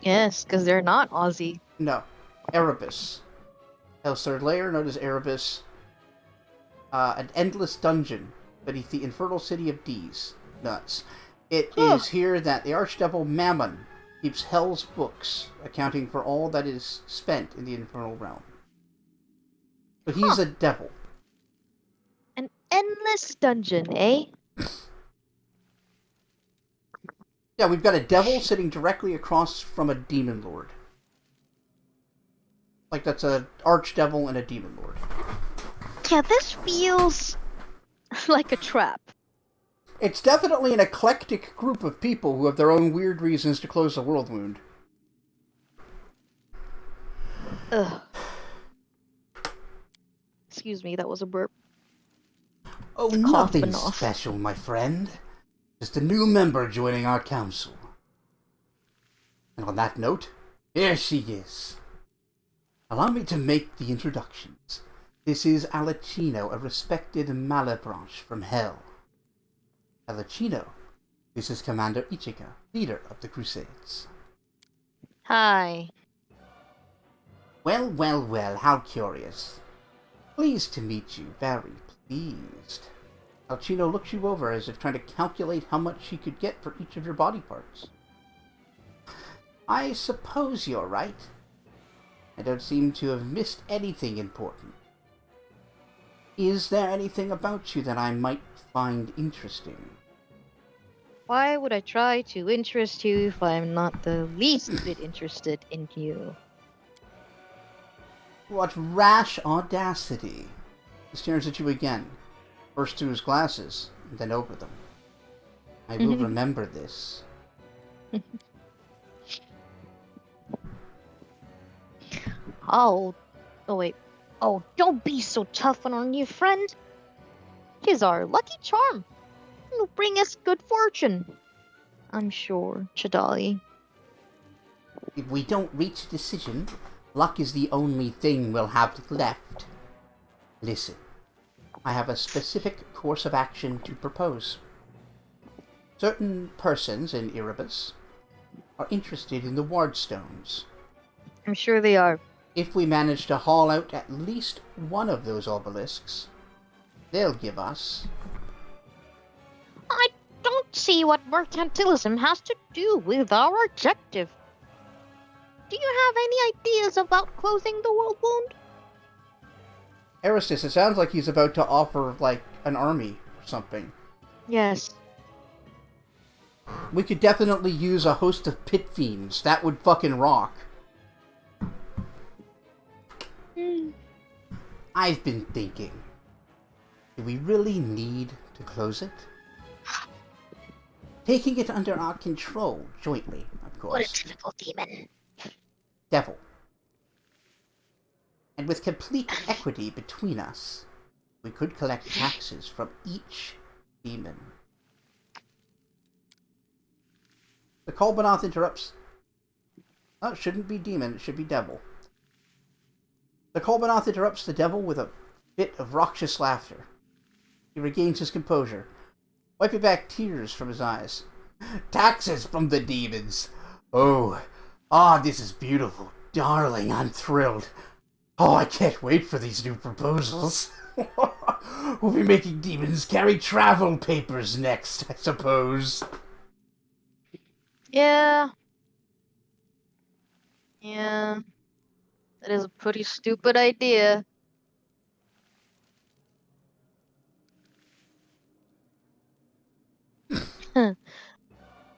Yes, because they're not Aussie. No. Erebus. Hell's third layer, known as Erebus. An endless dungeon beneath the infernal city of D's. Nuts. It is here that the archdevil Mammon keeps Hell's books, accounting for all that is spent in the infernal realm. So he's a devil. An endless dungeon, eh? Yeah, we've got a devil sitting directly across from a demon lord. Like, that's an archdevil and a demon lord. Yeah, this feels like a trap. It's definitely an eclectic group of people who have their own weird reasons to close the world wound. Ugh. Excuse me, that was a burp. Oh, nothing special, my friend. Just a new member joining our council. And on that note, here she is. Allow me to make the introductions. This is Alcino, a respected Malebranche from Hell. Alcino, this is Commander Ichika, leader of the Crusades. Hi. Well, well, well, how curious. Pleased to meet you, very pleased. Alcino looks you over as if trying to calculate how much she could get for each of your body parts. I suppose you're right. I don't seem to have missed anything important. Is there anything about you that I might find interesting? Why would I try to interest you if I'm not the least bit interested in you? What rash audacity! He stares at you again, first through his glasses, and then over them. I will remember this. Oh wait. Oh, don't be so tough on our new friend. He's our lucky charm. He'll bring us good fortune. I'm sure, Chidali. If we don't reach a decision, luck is the only thing we'll have left. Listen, I have a specific course of action to propose. Certain persons in Erebus are interested in the Wardstones. I'm sure they are. If we manage to haul out at least one of those obelisks, they'll give us... I don't see what mercantilism has to do with our objective. Do you have any ideas about closing the world wound? Aristus, it sounds like he's about to offer, like, an army or something. Yes. We could definitely use a host of pit fiends. That would fucking rock. I've been thinking. Do we really need to close it? Taking it under our control, jointly, of course. What a typical demon. Devil. And with complete equity between us, we could collect taxes from each demon. The Kolbanoth interrupts. Oh, it shouldn't be demon, it should be devil. The Kolbanoth interrupts the devil with a bit of raucous laughter. He regains his composure, wiping back tears from his eyes. Taxes from the demons! Oh, this is beautiful, darling, I'm thrilled. Oh, I can't wait for these new proposals. We'll be making demons carry travel papers next, I suppose. Yeah. Yeah. That is a pretty stupid idea.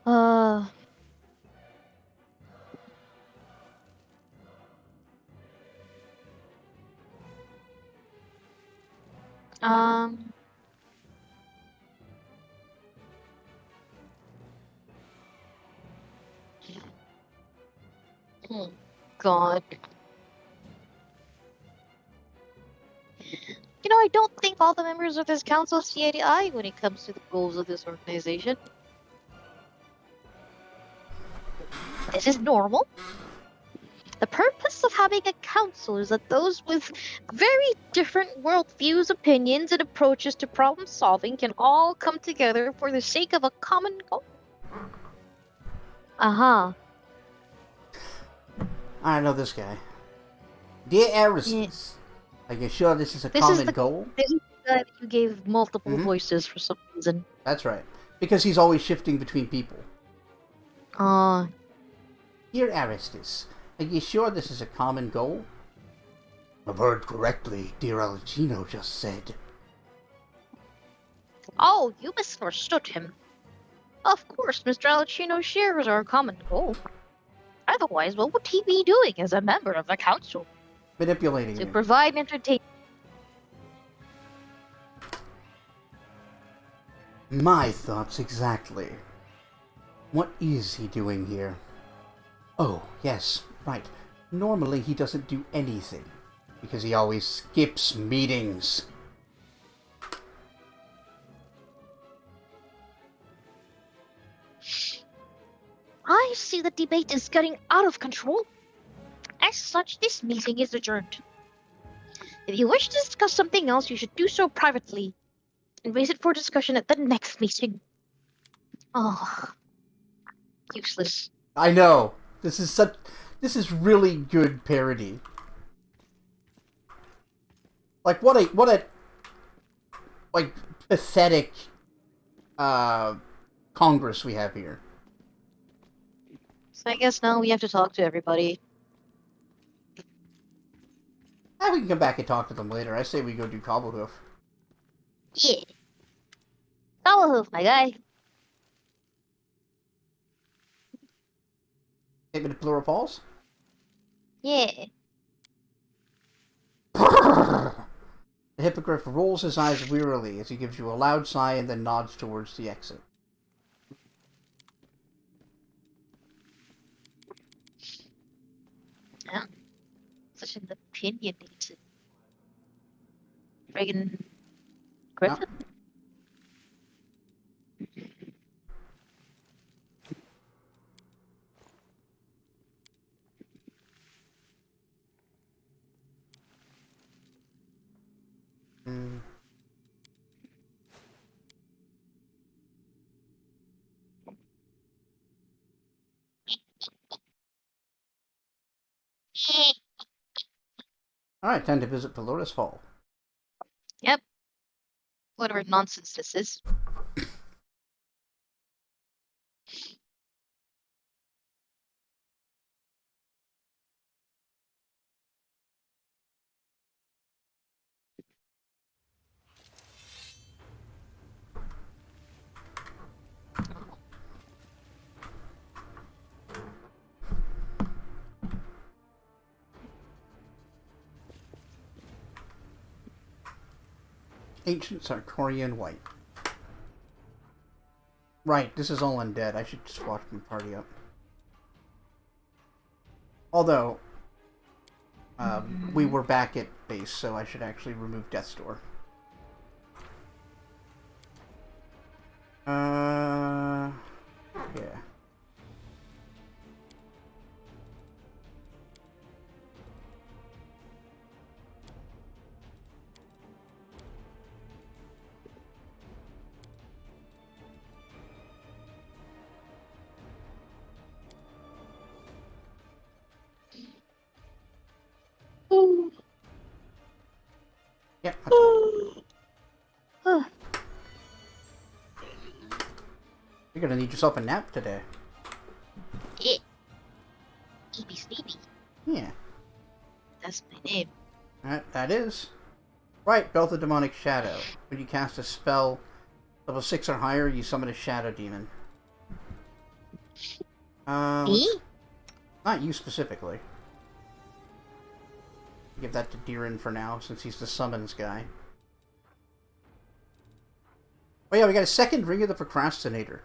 uh, um, God. I don't think all the members of this council see eye to eye when it comes to the goals of this organization. This is normal. The purpose of having a council is that those with very different worldviews, opinions, and approaches to problem solving can all come together for the sake of a common goal. Uh-huh. I know this guy. Dear Aristus, are you sure this is a This is common goal? This is the guy that you gave multiple Mhm. voices for some reason. That's right. Because he's always shifting between people. Dear Aristus, are you sure this is a common goal? I've heard correctly, dear Alicino just said. Oh, you misunderstood him. Of course, Mr. Alicino shares our common goal. Otherwise, what would he be doing as a member of the council? Manipulating To me. provide entertainment. My thoughts exactly. What is he doing here? Oh, yes, right. Normally he doesn't do anything, because he always skips meetings. I see the debate is getting out of control. As such, this meeting is adjourned. If you wish to discuss something else, you should do so privately and raise it for discussion at the next meeting. Oh, useless. I know. This is really good parody. Like what a like pathetic Congress we have here. So I guess now we have to talk to everybody. We can come back and talk to them later. I say we go do Cobblepoof. Yeah. Hoof, my guy. Take me to Plural Falls? Yeah. The hippogriff rolls his eyes wearily as he gives you a loud sigh and then nods towards the exit. Yeah. Such an opinionated friggin' Griffin. Mm. Alright, time to visit Pelorus Hall. Yep. Whatever nonsense this is. Ancient Sarkorian White. Right, this is all undead. I should just watch me party up. Although, we were back at base, so I should actually remove Death's Door. Yeah. Yeah, that's right. You're gonna need yourself a nap today. Yeah. Sleepy Sleepy. Yeah. That's my name. That is. Right, Belt of Demonic Shadow. When you cast a spell level 6 or higher, you summon a Shadow Demon. Me? Not you specifically. Give that to Deerin for now, since he's the summons guy. Oh yeah, we got a second Ring of the Procrastinator.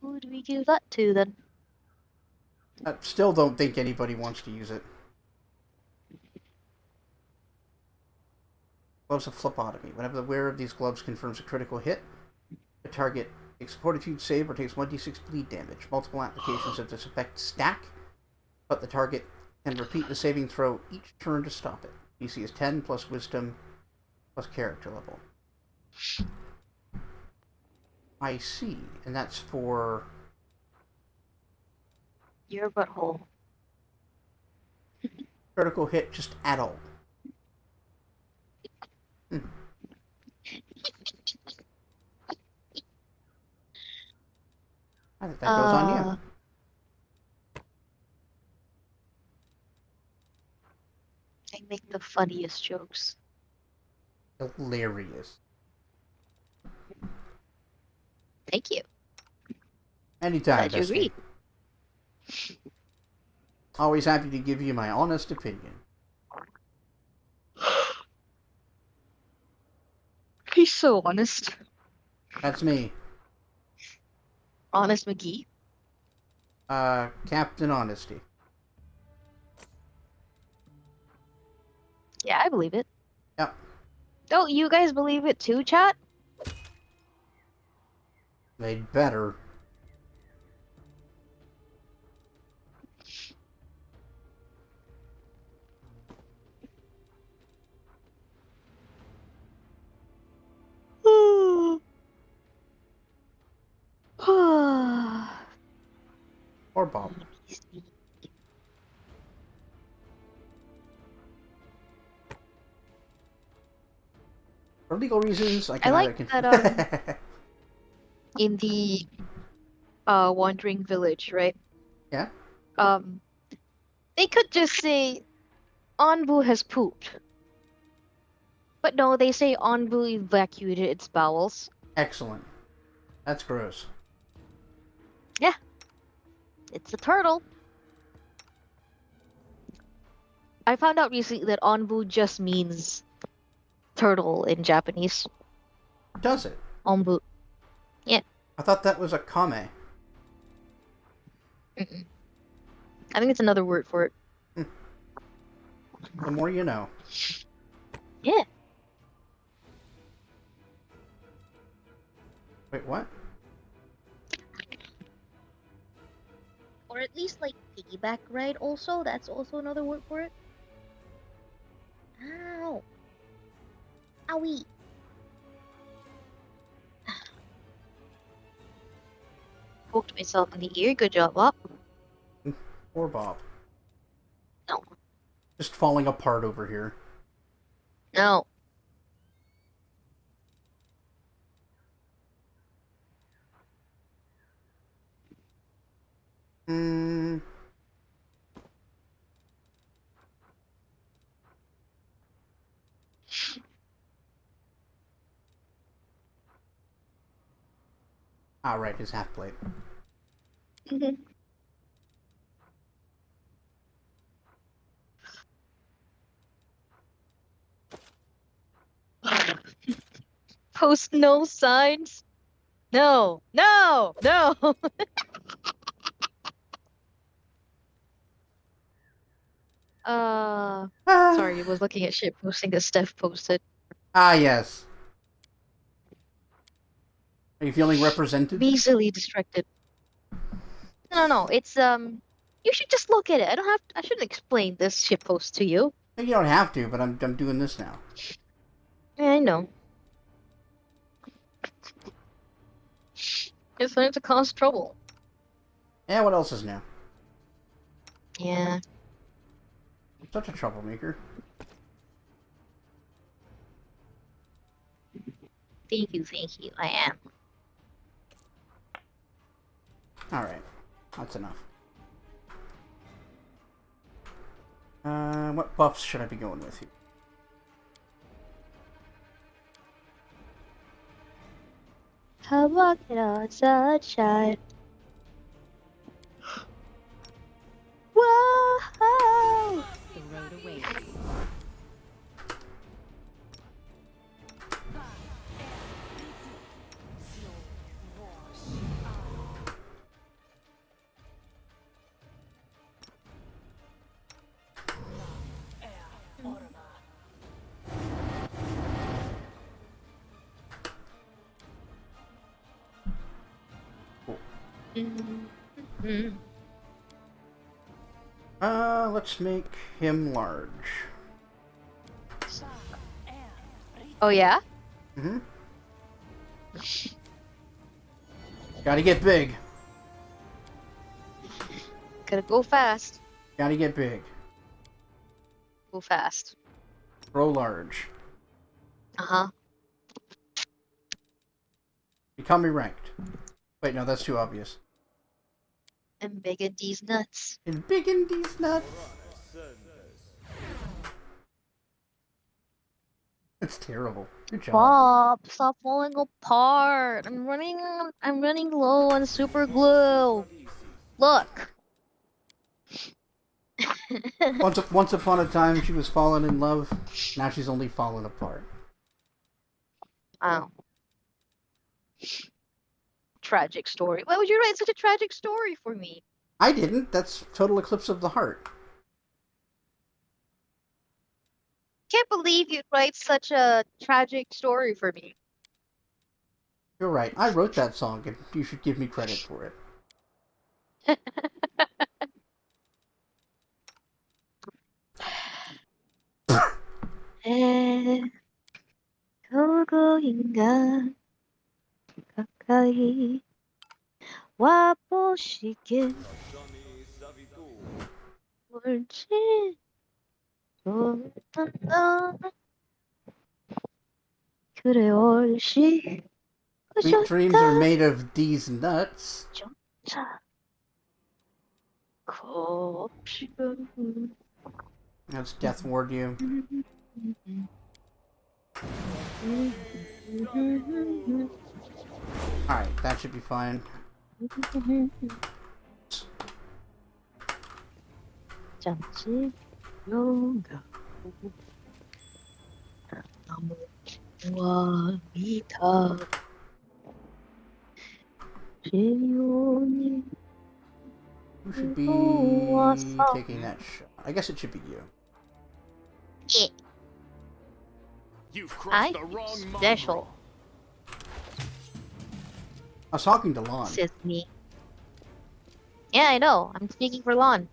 Who do we give that to then? I still don't think anybody wants to use it. Gloves of Phlebotomy. Whenever the wearer of these gloves confirms a critical hit, the target makes a fortitude save or takes 1d6 bleed damage. Multiple applications of this effect stack, but the target can repeat the saving throw each turn to stop it. DC is 10 plus wisdom plus character level. I see. And that's for... Your butthole. critical hit just at all. I think that goes on you. I make the funniest jokes. Hilarious. Thank you. Anytime, Glad you agree. Bestie. Always happy to give you my honest opinion. He's so honest. That's me. Honest McGee. Captain Honesty. Yeah, I believe it. Yep. Don't you guys believe it too, chat? They'd better. Or Bob. For legal reasons, I can like that, in the wandering village, right? Yeah? They could just say Anbu has pooped. But no, they say Anbu evacuated its bowels. Excellent. That's gross. Yeah. It's a turtle. I found out recently that Anbu just means turtle in Japanese. Does it? Anbu. Yeah. I thought that was a kame. Mm-mm. I think it's another word for it. The more you know. Yeah. Wait, what? Or at least like piggyback ride also. That's also another word for it. Ow. Owie. Poked myself in the ear. Good job, Bob. Or Bob. No. Just falling apart over here. No. Ah, right, his half plate. Post no signs. No. No. No. Sorry, I was looking at shit posting that Steph posted. Ah, yes. Are you feeling represented? Easily distracted. No. It's you should just look at it. I shouldn't explain this shit post to you. You don't have to, but I'm doing this now. Yeah, I know. It's starting to cause trouble. Yeah, what else is new? Yeah. Such a troublemaker. Thank you, I am. Alright. That's enough. What buffs should I be going with here? How about it on sunshine? Whoa! The road awaits. Mm-hmm. Let's make him large. Oh yeah? Mm-hmm. Gotta get big. Gotta go fast. Gotta get big. Go fast. Grow large. Uh-huh. Become erect. Wait, no, that's too obvious. And big in these nuts. And big in these nuts. That's terrible. Good job. Bob, stop falling apart. I'm running low on super glue. Look. Once upon a time, she was falling in love. Now she's only falling apart. Oh. Tragic story. Why would you write such a tragic story for me? I didn't. That's total eclipse of the heart. Can't believe you'd write such a tragic story for me. You're right. I wrote that song, and you should give me credit for it. 고고인가 가까이 와보시길 옳지 못한다 그래 옳지 Sweet dreams are made of these nuts. 자 곱씹은 That's Death Ward you. Alright, that should be fine. 잠시 용가 나무와 미타 지온이 Who should be taking that shot? I guess it should be you. Yeah. You've crossed I the wrong special, I was talking to Lon. says me. Yeah, I know. I'm speaking for Lon.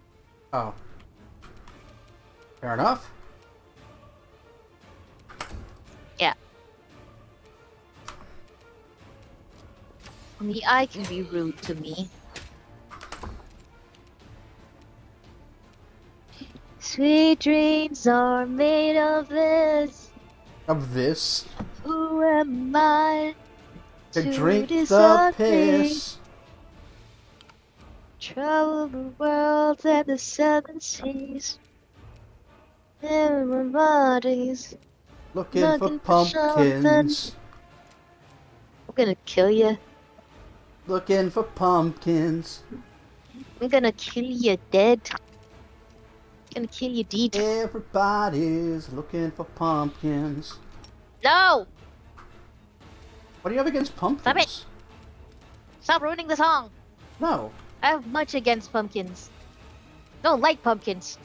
Oh. Fair enough. Yeah. Only I can be rude to me. Sweet dreams are made of this. Of this. Who am I To to drink the disagree? piss. Travel the world and the seven seas. Everybody's Looking for looking for pumpkins. I'm gonna kill you. Looking for pumpkins. I'm gonna kill you dead. Gonna kill you dead. Everybody's looking for pumpkins. No! What do you have against pumpkins? Stop it. Stop ruining the song. No. I have much against pumpkins. Don't like pumpkins.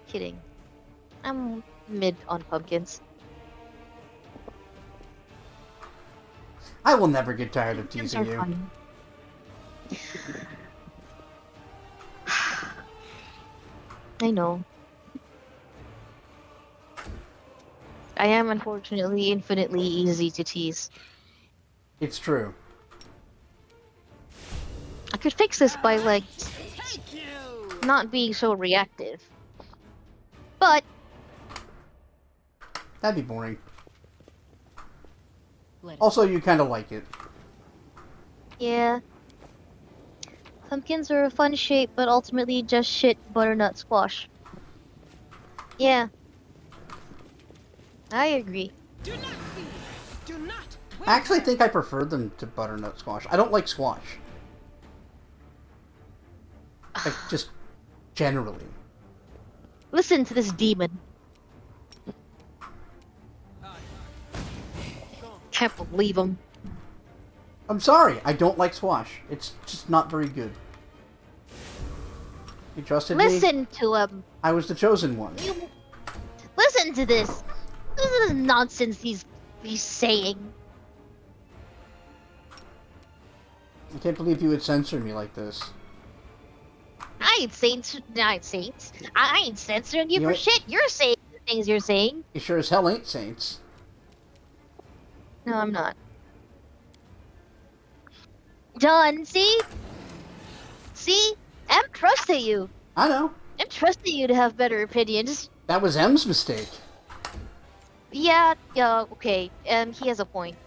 Kidding. I'm mid on pumpkins. I will never get tired of Pumpkins teasing are you. fun. I know. I am unfortunately infinitely easy to tease. It's true. I could fix this by like Thank you. not being so reactive. But That'd be boring. Let it Also, you kind of like it. yeah, pumpkins are a fun shape, but ultimately just shit butternut squash. Yeah, I agree. Do not fear. Do not. I actually waver. think I prefer them to butternut squash. I don't like squash. Like, just generally. Listen to this demon. Can't believe him. I'm sorry, I don't like squash. It's just not very good. You trusted me? Listen to him. I was the chosen one. You listen to this. This is nonsense he's saying. I can't believe you would censor me like this. I ain't saints. I ain't censoring you You for ain't- shit. You're saying the things you're saying. You sure as hell ain't saints. No, I'm not. Done. See? See? I'm trusting you. I know. I'm trusting you to have better opinions. That was M's mistake. Yeah, okay. He has a point.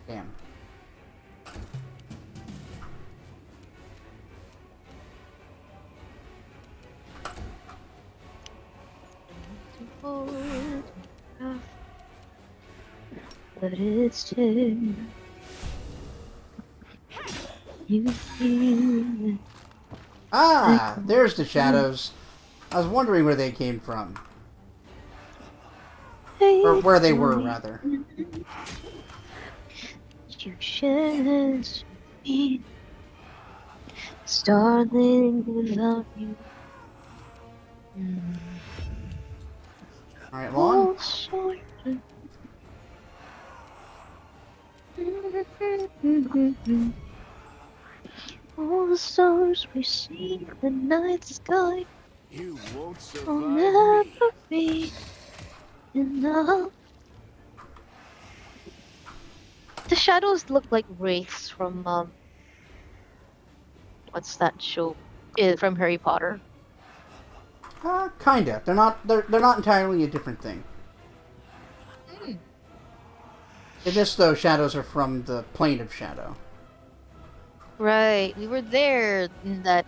Damn. But it's you feel Ah, there's the shadows. I was wondering where they came from. Or where they were, rather. You share me, starling without you. Alright, Lon? Oh, so all the stars we see in the night sky You won't will survive never me. be enough. The shadows look like wraiths from what's that show? From Harry Potter. Kinda. They're not entirely a different thing. In this, though, shadows are from the plane of shadow. Right, we were there in that,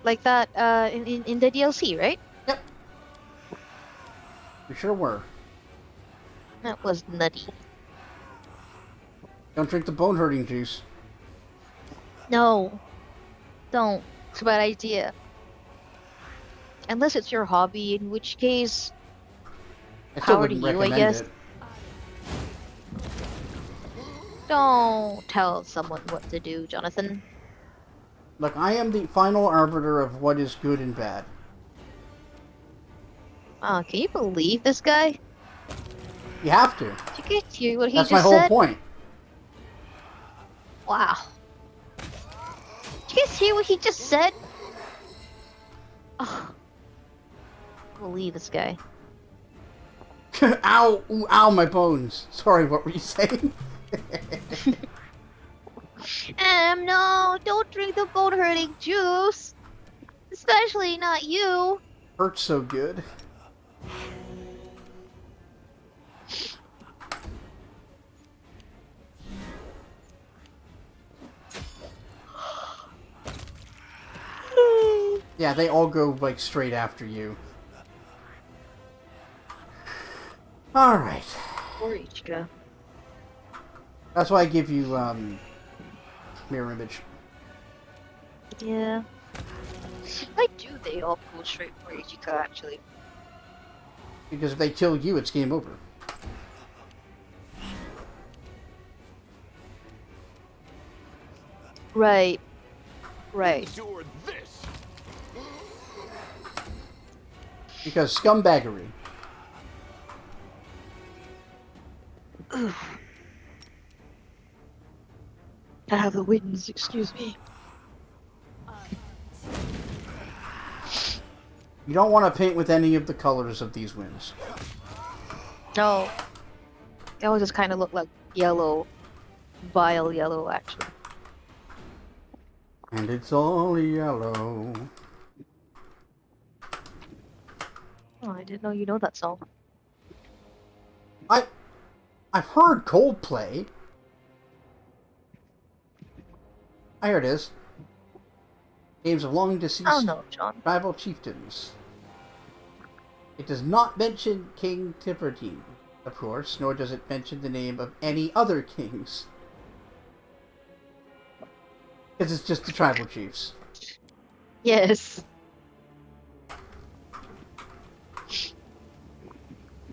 like that, in the DLC, right? Yep. We sure were. That was nutty. Don't drink the bone-hurting juice. No, don't. It's a bad idea. Unless it's your hobby, in which case, I still power to wouldn't you, I recommend guess. it. Don't tell someone what to do, Jonathan. Look, I am the final arbiter of what is good and bad. Can you believe this guy? You have to. Did you guys hear what he That's my just whole said? point. Wow. Did you guys hear what he just said? Oh, believe this guy. Ow! Ooh, ow, my bones. Sorry, what were you saying? No, don't drink the bone-hurting juice. Especially not you. Hurts so good. Yeah, they all go, like, straight after you. Alright. Poor Ichika. That's why I give you, mirror image. Yeah. Why do they all go straight for Ichika, actually? Because if they kill you, it's game over. Right. Right. Endure this. Because scumbaggery. I have the wins, excuse me. You don't want to paint with any of the colors of these winds. No. They all just kind of look like yellow. Vile yellow, actually. And it's all yellow. Oh, I didn't know you know that song. I've heard Coldplay. Here it is. Names of long deceased Oh no, John. tribal chieftains. It does not mention King Tibertine, of course, nor does it mention the name of any other kings. Because it's just the tribal chiefs. Yes.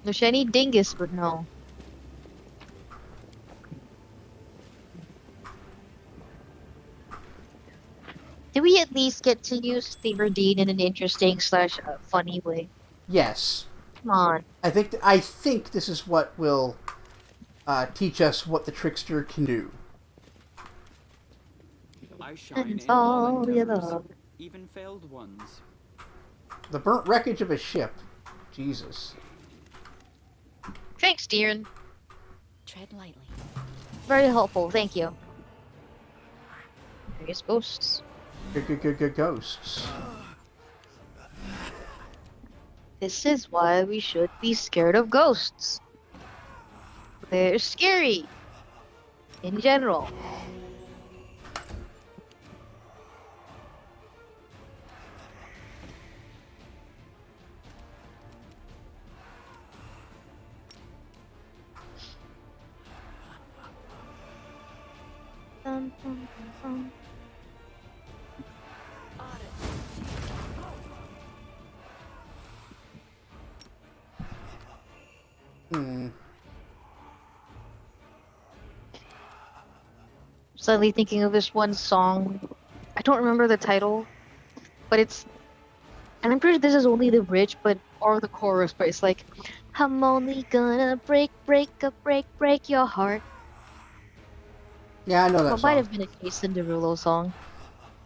There's any dingus, but no. Do we at least get to use Theberdine in an interesting slash funny way? Yes. Come on. I think this is what will teach us what the trickster can do. I shine It's in all all endeavors, yellow. even failed ones. The burnt wreckage of a ship. Jesus. Thanks, Deeren. Tread lightly. Very helpful, thank you. Various ghosts. Ghosts. This is why we should be scared of ghosts. They're scary. In general. Dun, dun, dun, dun. Suddenly thinking of this one song. I don't remember the title, but it's, and I'm pretty sure this is only the bridge, but or the chorus, but it's like, I'm only gonna break your heart. Yeah, I know that Well, it song. might have been a Jason Derulo song.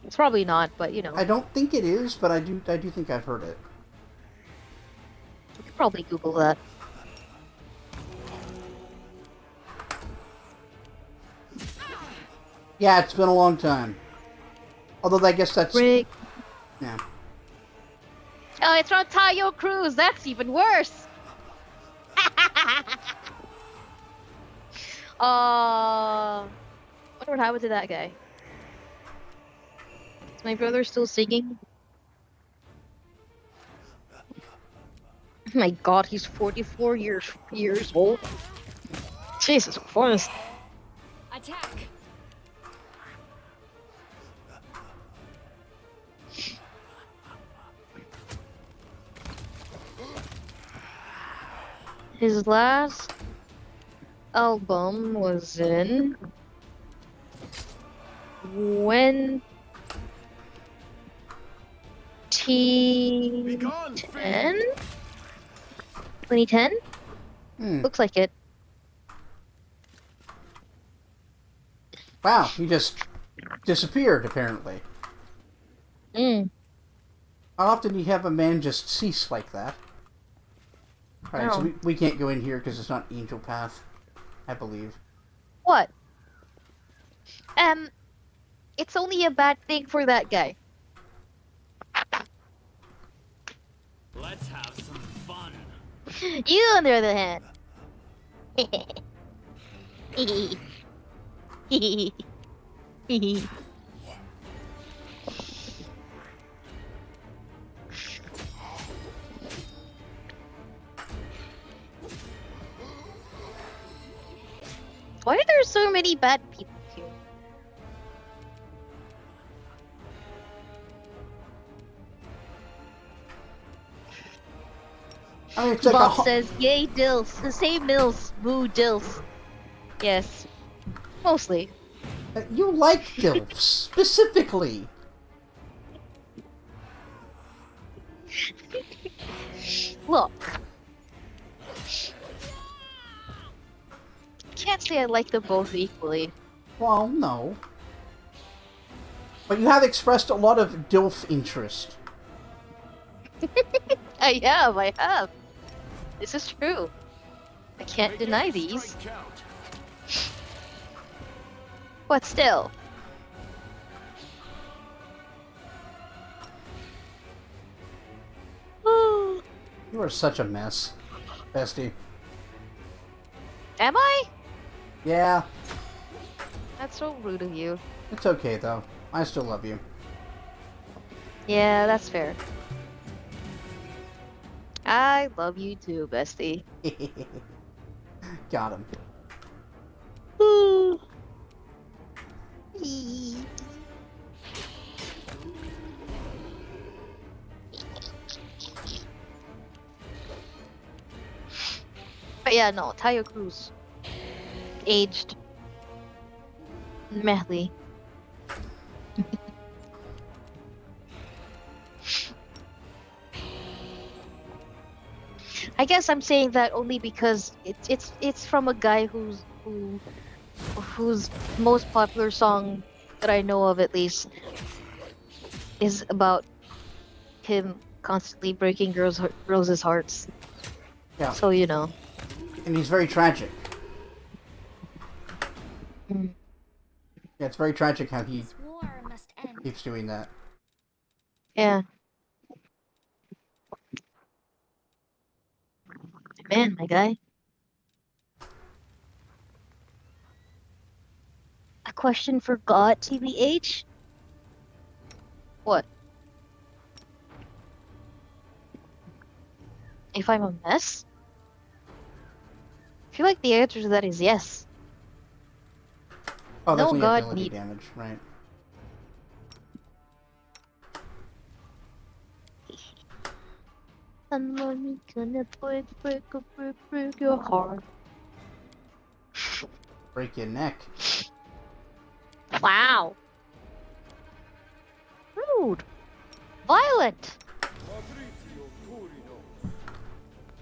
It's probably not, but you know, I don't think it is, but I do think I've heard it. you could probably Google that. Yeah, it's been a long time. Although I guess that's... Break. Yeah. Oh, it's from Tayo Cruz. That's even worse. Wonder what happened to that guy. Is my brother still singing? Oh my God, he's 44 years old. Jesus Christ. Attack! His last album was in 2010? Begone, 2010? Hmm. Looks like it. Wow, he just disappeared, apparently. Mm. How often do you have a man just cease like that? Alright, so No. we can't go in here because it's not Angel Path, I believe. What? It's only a bad thing for that guy. Let's have some fun. You, on the other hand. Why are there so many bad people here? I mean, it's like Bob says, yay, Dills. Say Mills. Boo, Dills. Yes. Mostly. You like DILFs, specifically. Look. Can't say I like them both equally. Well, no. But you have expressed a lot of DILF interest. I have. This is true. I can't Make deny every these. strike count. But still. You are such a mess, bestie. Am I? Yeah, That's so rude of you. it's okay though. I still love you. Yeah, that's fair. I love you too, bestie. Got him. But yeah, no, Tayo Cruz. Aged. Mehly. I guess I'm saying that only because it's from a guy whose most popular song that I know of at least is about him constantly breaking girls' hearts. Yeah, So you know. and he's very tragic. Mm. Yeah, it's very tragic how he This war must end. keeps doing that. Yeah. Man, my guy. A question for God, TBH? What? If I'm a mess? I feel like the answer to that is yes. Oh, that's No when you have God ability need. damage, right? I'm only gonna break your heart. Break your neck. Wow. Rude. Violent.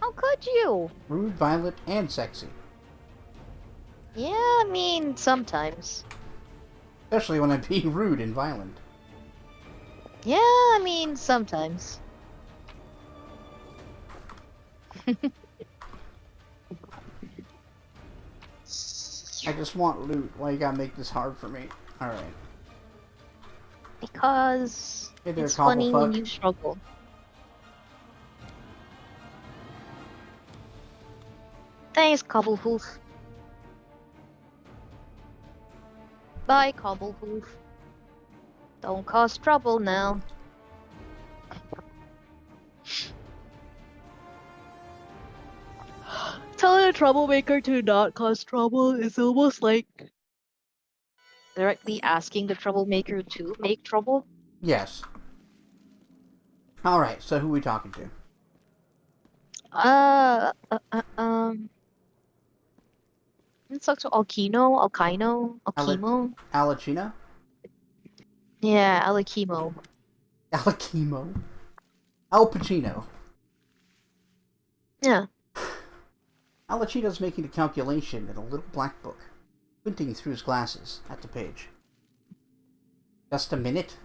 How could you? Rude, violent, and sexy. Yeah, I mean, sometimes. Especially when I'm being rude and violent. Yeah, I mean, sometimes. I just want loot. Why you gotta make this hard for me? Alright. Because Hey there, it's funny when Cobblefuck. you struggle. Thanks, Cobblehoof. Bye, Cobblehoof. Don't cause trouble now. Telling a troublemaker to not cause trouble is almost like directly asking the troublemaker to make trouble. Yes. Alright, so who are we talking to? Uh, uh, uh um, let's talk to Alkimo. Alachino? Yeah, Alakimo. Alakimo? Al Pacino. Yeah. Alachino's making a calculation in a little black book, squinting through his glasses at the page. Just a minute.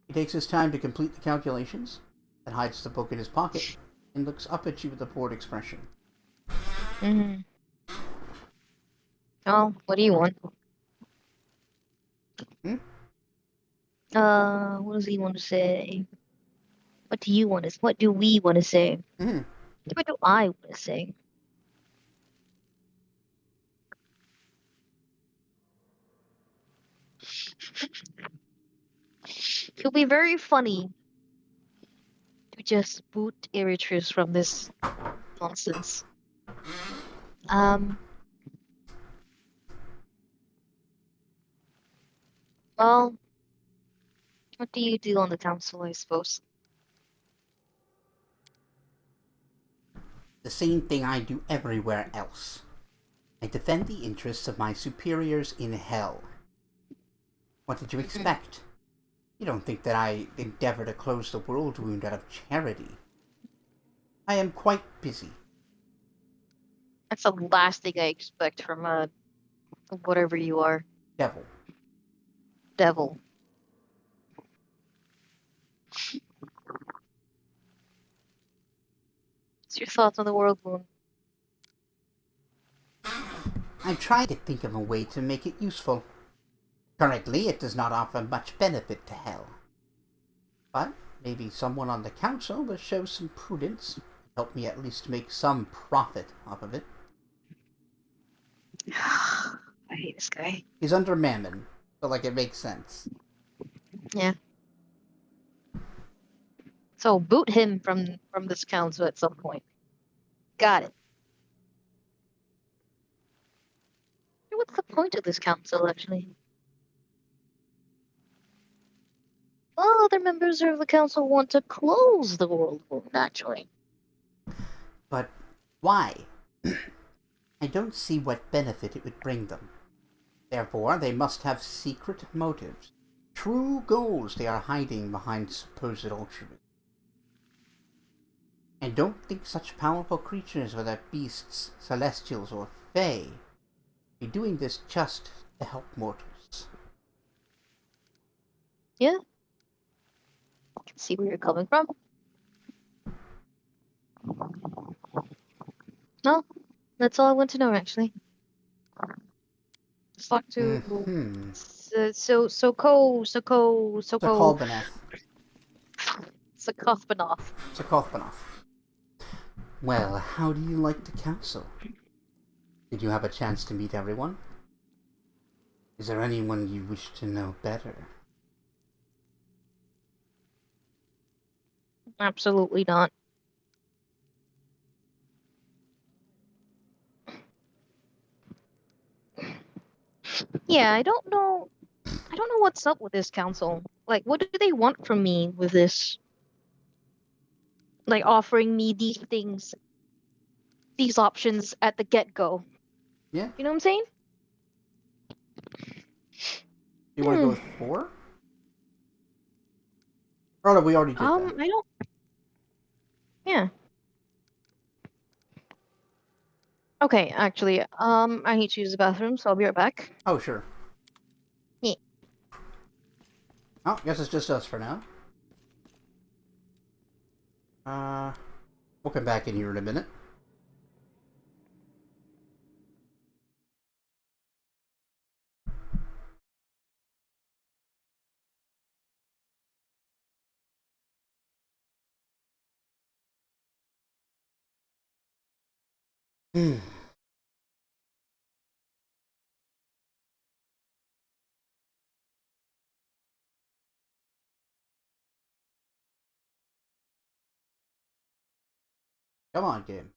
He takes his time to complete the calculations, then hides the book in his pocket, and looks up at you with a bored expression. Mm. Oh, what do you want? Hmm? What does he want to say? What do you want to? What do we want to say? Hmm. What do I want to say? It'll be very funny to just boot Eritreus from this nonsense. Um, well, what do you do on the council, I suppose? The same thing I do everywhere else. I defend the interests of my superiors in hell. What did you expect? You don't think that I endeavor to close the world wound out of charity. I am quite busy. That's the last thing I expect from whatever you are, Devil. devil. What's your thoughts on the world moon? I'm trying to think of a way to make it useful. Currently, it does not offer much benefit to Hell. But maybe someone on the council will show some prudence, help me at least make some profit off of it. I hate this guy. He's under Mammon, so like it makes sense. Yeah. So boot him from this council at some point. Got it. What's the point of this council, actually? All other members of the council want to close the world moon, actually. But why? I don't see what benefit it would bring them. Therefore, they must have secret motives, true goals they are hiding behind supposed altruism. I don't think such powerful creatures, whether beasts, celestials, or fae, be doing this just to help mortals. Yeah. I can see where you're coming from. No, that's all I want to know, actually. Let's talk to Sokolbanov. Sokolbanov. Well, how do you like the council? Did you have a chance to meet everyone? Is there anyone you wish to know better? Absolutely not. Yeah, I don't know. I don't know what's up with this council. Like, what do they want from me with this? Like, offering me these things, these options at the get-go. Yeah? You know what I'm saying? You want to go with 4? Oh no, we already did that. I don't. Yeah. Okay, actually, I need to use the bathroom, so I'll be right back. Oh, sure. Yeah. Oh, guess it's just us for now. We'll come back in here in a minute. Hmm. Come on, game.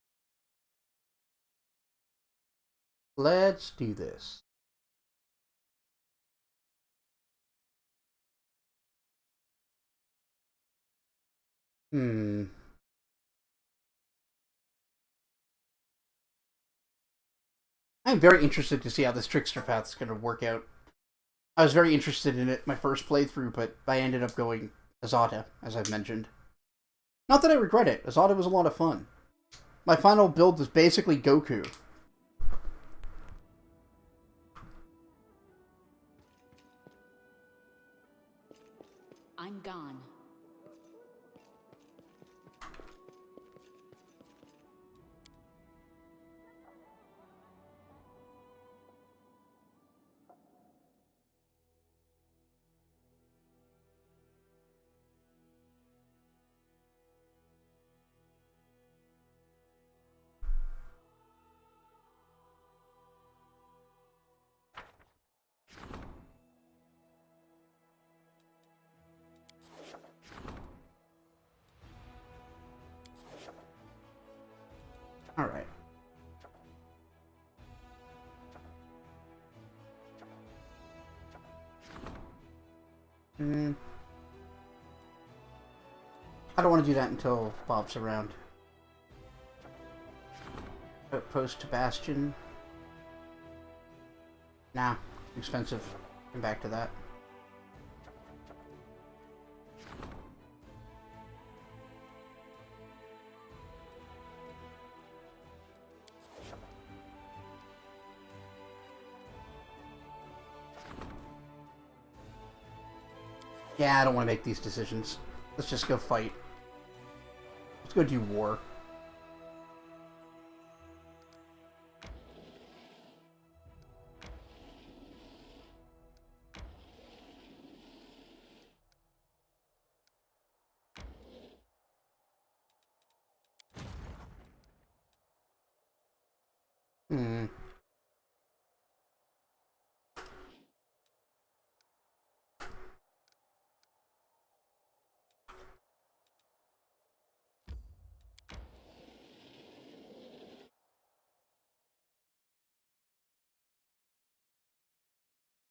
Let's do this. I'm very interested to see how this trickster path is going to work out. I was very interested in it my first playthrough, but I ended up going Azada, as I've mentioned. Not that I regret it. Azada was a lot of fun. My final build was basically Goku. I'm gone. Alright. I don't want to do that until Bob's around. Outpost to Bastion. Nah, expensive. Come back to that. Yeah, I don't want to make these decisions. Let's just go fight. Let's go do war.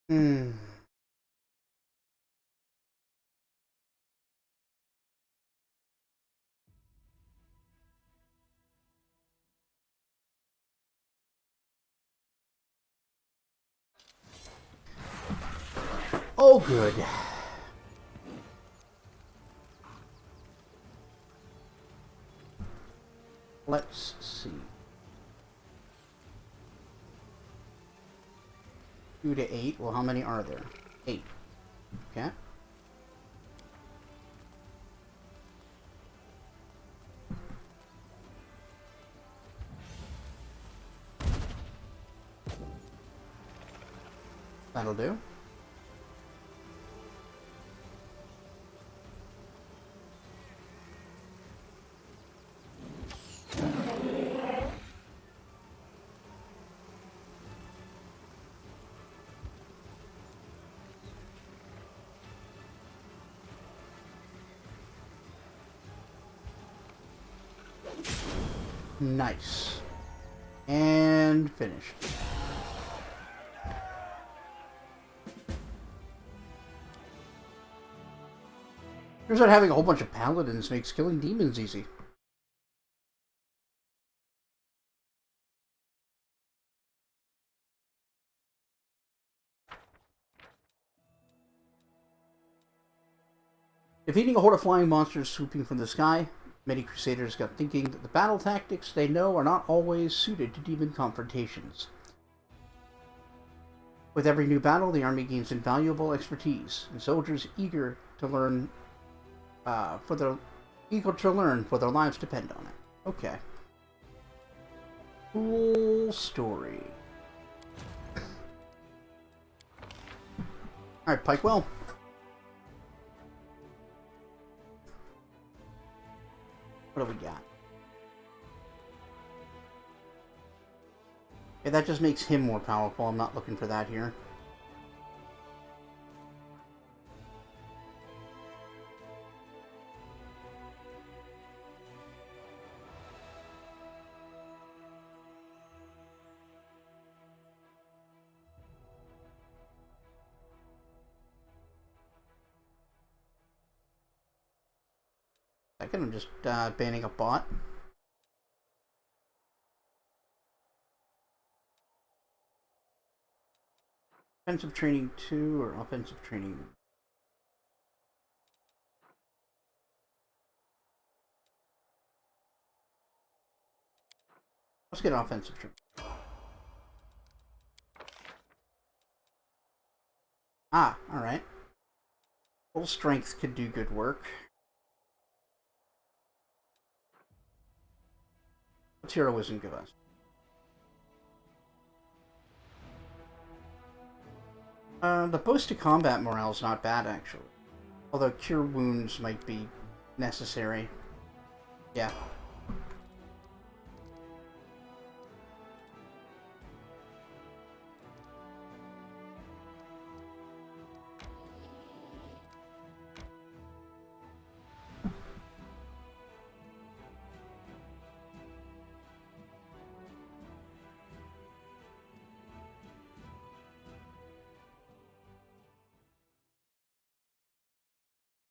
Hmm. Oh, good. Let's see. 2 to 8. Well, how many are there? 8. Okay. That'll do. Nice. And finished. Turns out having a whole bunch of paladins makes killing demons easy. Defeating a horde of flying monsters swooping from the sky, many crusaders got thinking that the battle tactics they know are not always suited to demon confrontations. With every new battle, the army gains invaluable expertise, and soldiers eager to learn for their lives depend on it. Okay. Cool story. Alright, Pikewell. What do we got? Okay, that just makes him more powerful. I'm not looking for that here. Second, I'm just banning a bot. Offensive training 2 or offensive training? Let's get offensive training. Ah, alright. Full strength could do good work. What's heroism give us? The boost to combat morale is not bad, actually. Although cure wounds might be necessary. Yeah.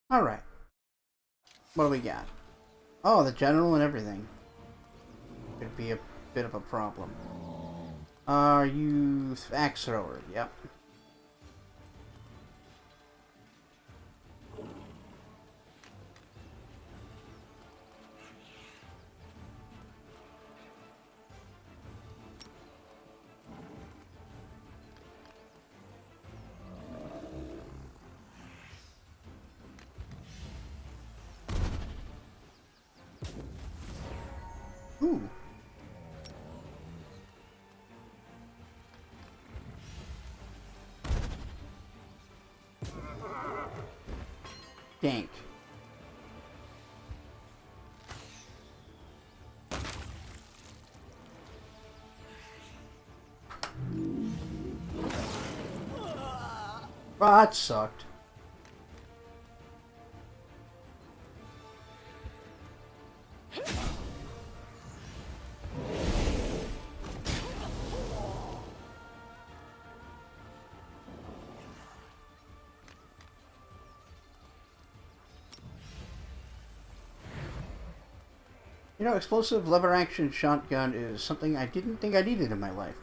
Alright. What do we got? Oh, the general and everything. Could be a bit of a problem. Are you axe thrower? Yep. Ooh. Dank. Well, that sucked. You know, explosive lever action shotgun is something I didn't think I needed in my life.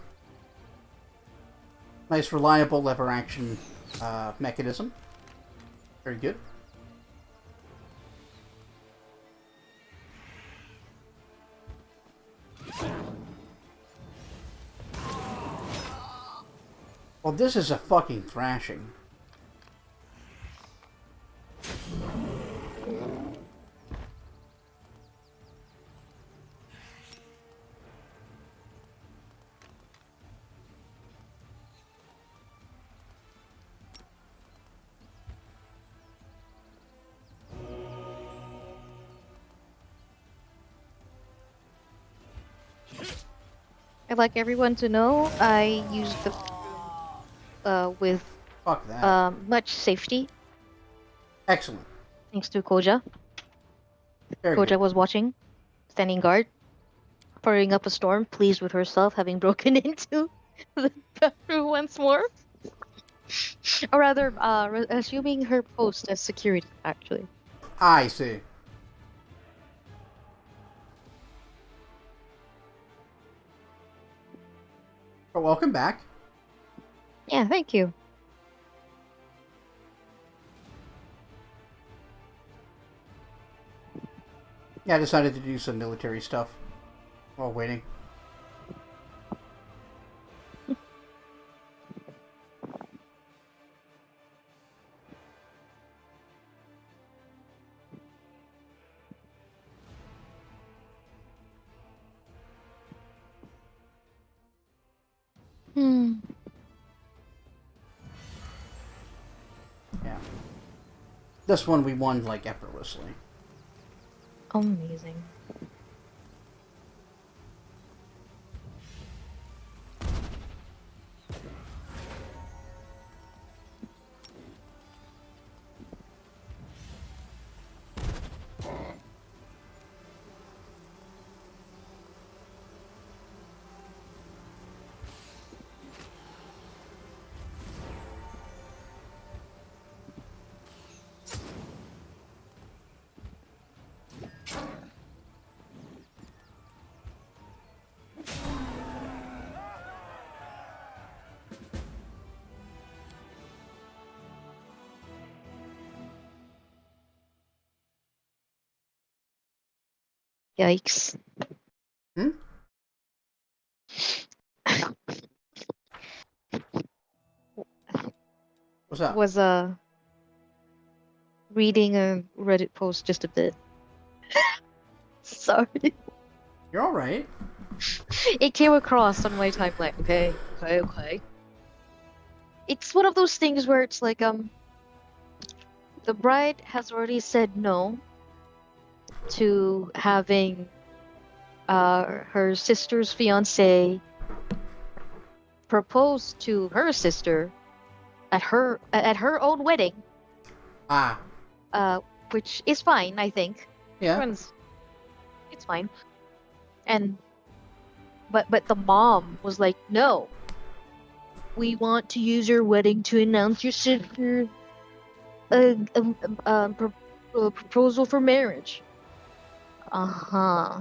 Nice, reliable lever action mechanism. Very good. Well, this is a fucking thrashing. I'd like everyone to know I used the with Fuck that. much safety Excellent. thanks to Koja. Very Koja good. was watching, standing guard, firing up a storm, pleased with herself having broken into the bathroom once more. Or rather, assuming her post as security, actually. I see. Well, welcome back. Yeah, thank you. Yeah, I decided to do some military stuff while waiting. Hmm. Yeah. This one we won, like, effortlessly. Amazing. Yikes. Hmm? What's up? Was reading a Reddit post just a bit. Sorry. You're alright. It came across on my timeline. Okay. It's one of those things where it's like the bride has already said no to having her sister's fiance propose to her sister at her own wedding, Ah. uh, which is fine, I think. Yeah. It's fine. And but the mom was like, no, we want to use your wedding to announce your sister proposal for marriage. Uh-huh.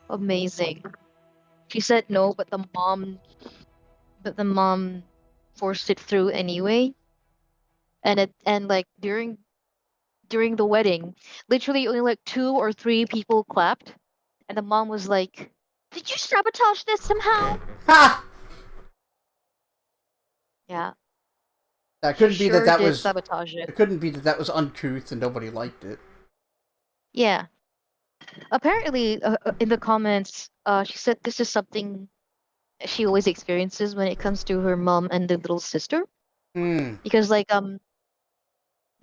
Amazing. She said no, but the mom forced it through anyway. And like during the wedding, literally only like 2 or 3 people clapped, and the mom was like, "Did you sabotage this somehow?" Ha! Yeah, That she couldn't be that sure that did was... sabotage it. It couldn't be that that was uncouth and nobody liked it. Yeah. Apparently, in the comments, she said this is something she always experiences when it comes to her mom and the little sister. Hmm. Because like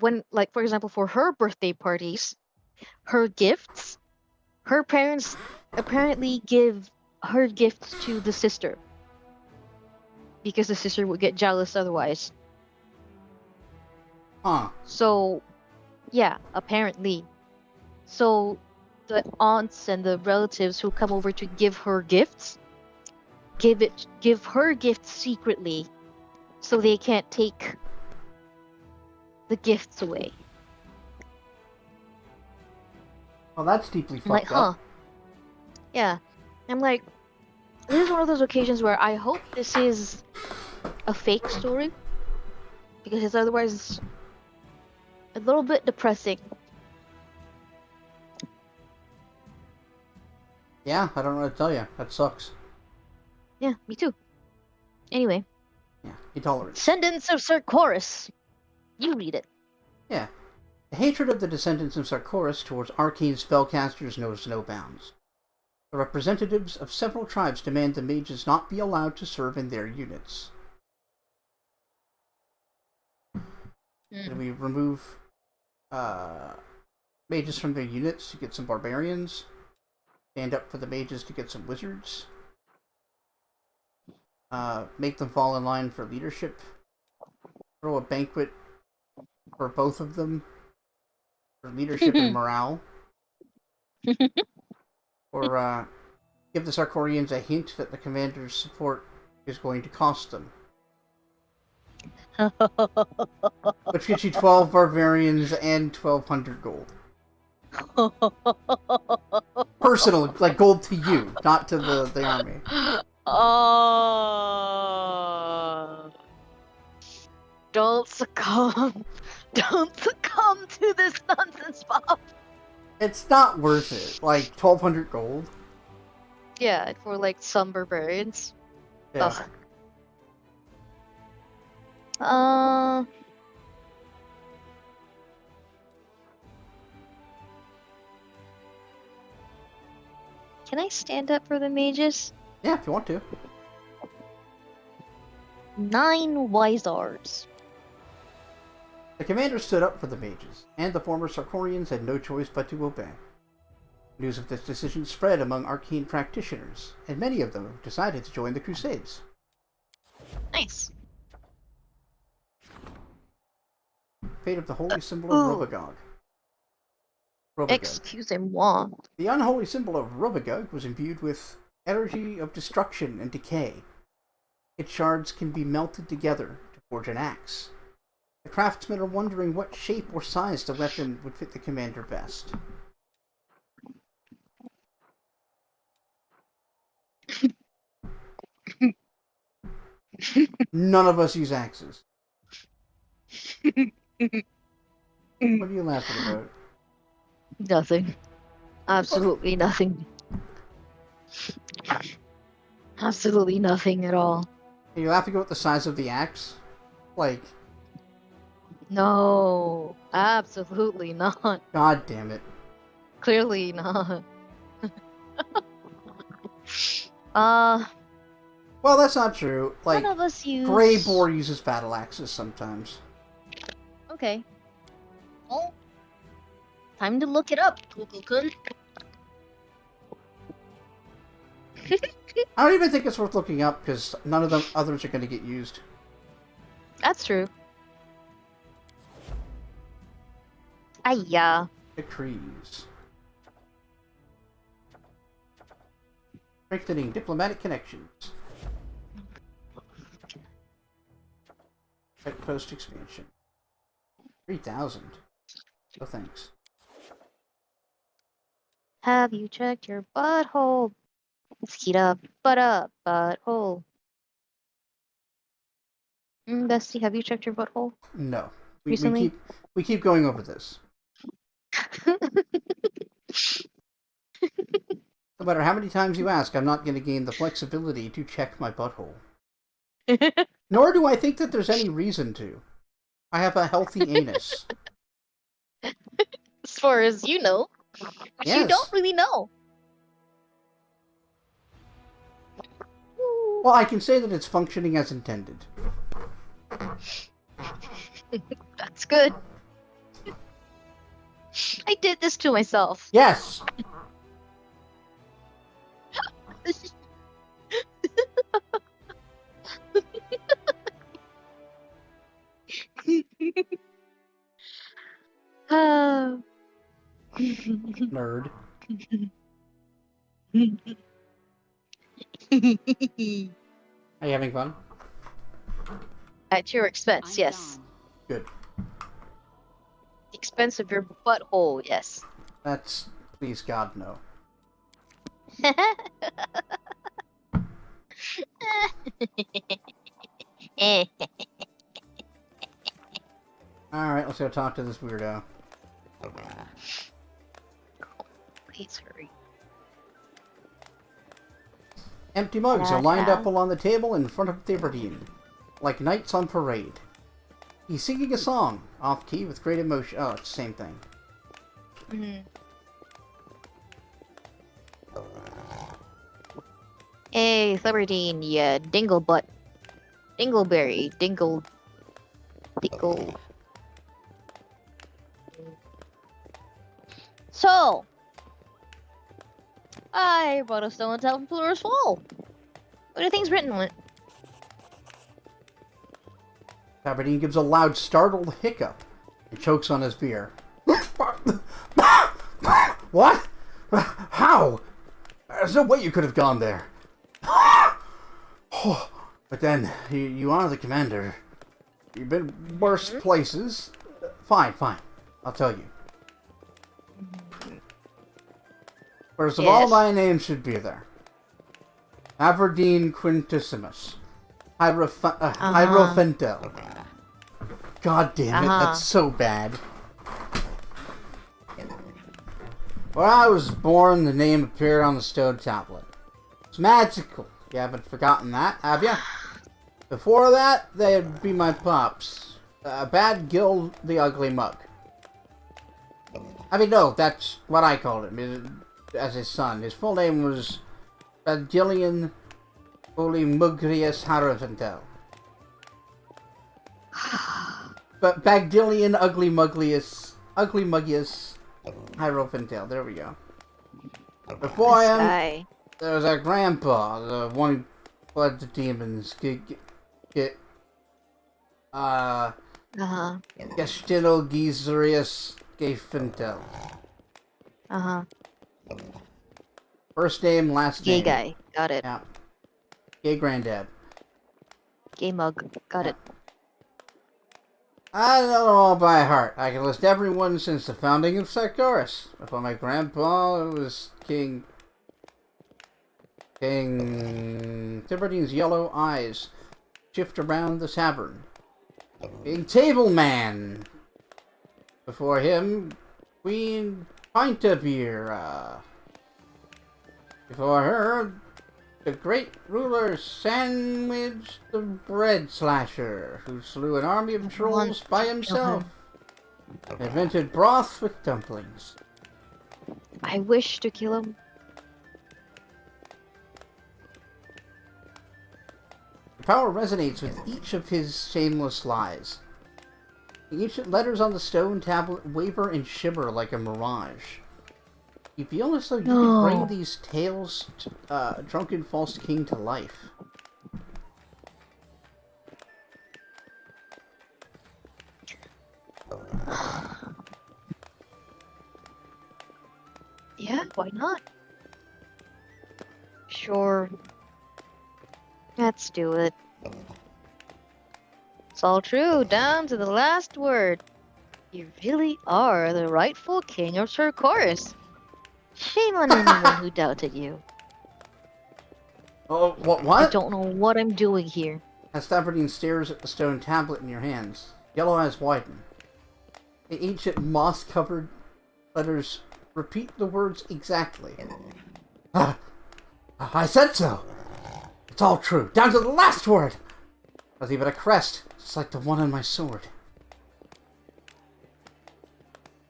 when like for example for her birthday parties, her gifts, her parents apparently give her gifts to the sister because the sister would get jealous otherwise. Huh. So yeah, apparently. So the aunts and the relatives who come over to give her gifts give her gifts secretly so they can't take the gifts away. Well, that's deeply I'm like, fucked huh. up. Yeah. I'm like, this is one of those occasions where I hope this is a fake story, because it's otherwise a little bit depressing. Yeah, I don't know what to tell you. That sucks. Yeah, me too. Anyway, Yeah, intolerance. Descendants of Sarkoris. You read it. Yeah. The hatred of the descendants of Sarkoris towards arcane spellcasters knows no bounds. The representatives of several tribes demand the mages not be allowed to serve in their units. Did we remove mages from their units to get some barbarians? Stand up for the mages to get some wizards? Make them fall in line for leadership? Throw a banquet for both of them for leadership and morale? Or give the Sarkorians a hint that the commander's support is going to cost them? Which gets you 12 barbarians and 1,200 gold. Personal, like gold to you, not to the army. Don't succumb. Don't succumb to this nonsense, Bob. It's not worth it. Like 1,200 gold. Yeah, for like some barbarians. Yeah. Ugh. Uh, can I stand up for the mages? Yeah, if you want to. 9 Wizards. The commander stood up for the mages, and the former Sarkorians had no choice but to obey. News of this decision spread among arcane practitioners, and many of them decided to join the Crusades. Nice. Fate of the holy symbol of Rubagog. Excusez-moi. The unholy symbol of Rubagog was imbued with energy of destruction and decay. Its shards can be melted together to forge an axe. The craftsmen are wondering what shape or size the weapon would fit the commander best. None of us use axes. What are you laughing about? Nothing. Absolutely nothing. Absolutely nothing at all. Are you laughing about the size of the axe? Like, No. Absolutely not. god damn it. Clearly not. uh, Well, that's not true. Like, none of us use... Grey Boar uses battle axes sometimes. Okay. Well, time to look it up, Google-kun. I don't even think it's worth looking up, because none of the others are going to get used. That's true. Ayya. Decrees. Strengthening diplomatic connections. Post expansion. 3,000. No thanks. Have you checked your butthole? Skeet up, butt up, butthole. Bestie, have you checked your butthole No. recently? We keep going over this. No matter how many times you ask, I'm not going to gain the flexibility to check my butthole. Nor do I think that there's any reason to. I have a healthy anus. As far as you know, Yes. you don't really know. Well, I can say that it's functioning as intended. That's good. I did this to myself. Yes! Nerd. Are you having fun? At your expense, I'm yes. gone. Good. The expense of your butthole, yes. That's... please God, no. Alright, let's go talk to this weirdo. Please hurry. Empty mugs are lined up along the table in front of Thibardine, like knights on parade. He's singing a song, off-key with great emotion. Oh, it's the same thing. Hey, Thibardine, yeah, dinglebutt. Dingleberry, dingle. So, I brought a stone tablet from Plural's Fall. What do you think's written on it? Thibardine gives a loud, startled hiccup and chokes on his beer. What? How? There's no way you could have gone there. But then, you are the commander. You've been worse places. Fine. I'll tell you. First of all, my name should be there. Aberdeen Quintissimus. Hierophantine. God damn it, that's so bad. When I was born, the name appeared on the stone tablet. It's magical. You haven't forgotten that, have you? Before that, they'd be my pops. Bad Gil the Ugly Mug. I mean, no, that's what I called him as his son. His full name was Bagdillion Ulimugrius Hierophantine. But Bagdillion Ugly Muggius Hierophantine. There we go. Before him, there was our grandpa, the one who fled the demons. Gestino Gizerius Gayfintel. First name, last name. Gay guy. Got it. Yeah. Gay granddad. Gay mug. Got it. I know them all by heart. I can list everyone since the founding of Sarkoris. Before my grandpa, it was King Thibardine's yellow eyes shift around the tavern. King Tableman. Before him, Queen Pintabeer. Before her, the great ruler Sandwich the Bread Slasher, who slew an army of trolls by himself. Invented broth with dumplings. I wish to kill him. The power resonates with each of his shameless lies. The ancient letters on the stone tablet waver and shimmer like a mirage. You feel as though you could bring these tales, drunken false king, to life. Yeah, why not? Sure. Let's do it. It's all true, down to the last word. You really are the rightful king of Sarkoris. Shame on anyone who doubted you. Oh, what? I don't know what I'm doing here. As Stavridine stares at the stone tablet in your hands, yellow eyes widen. The ancient moss-covered letters repeat the words exactly. I said so! It's all true, down to the last word! There's even a crest, just like the one on my sword.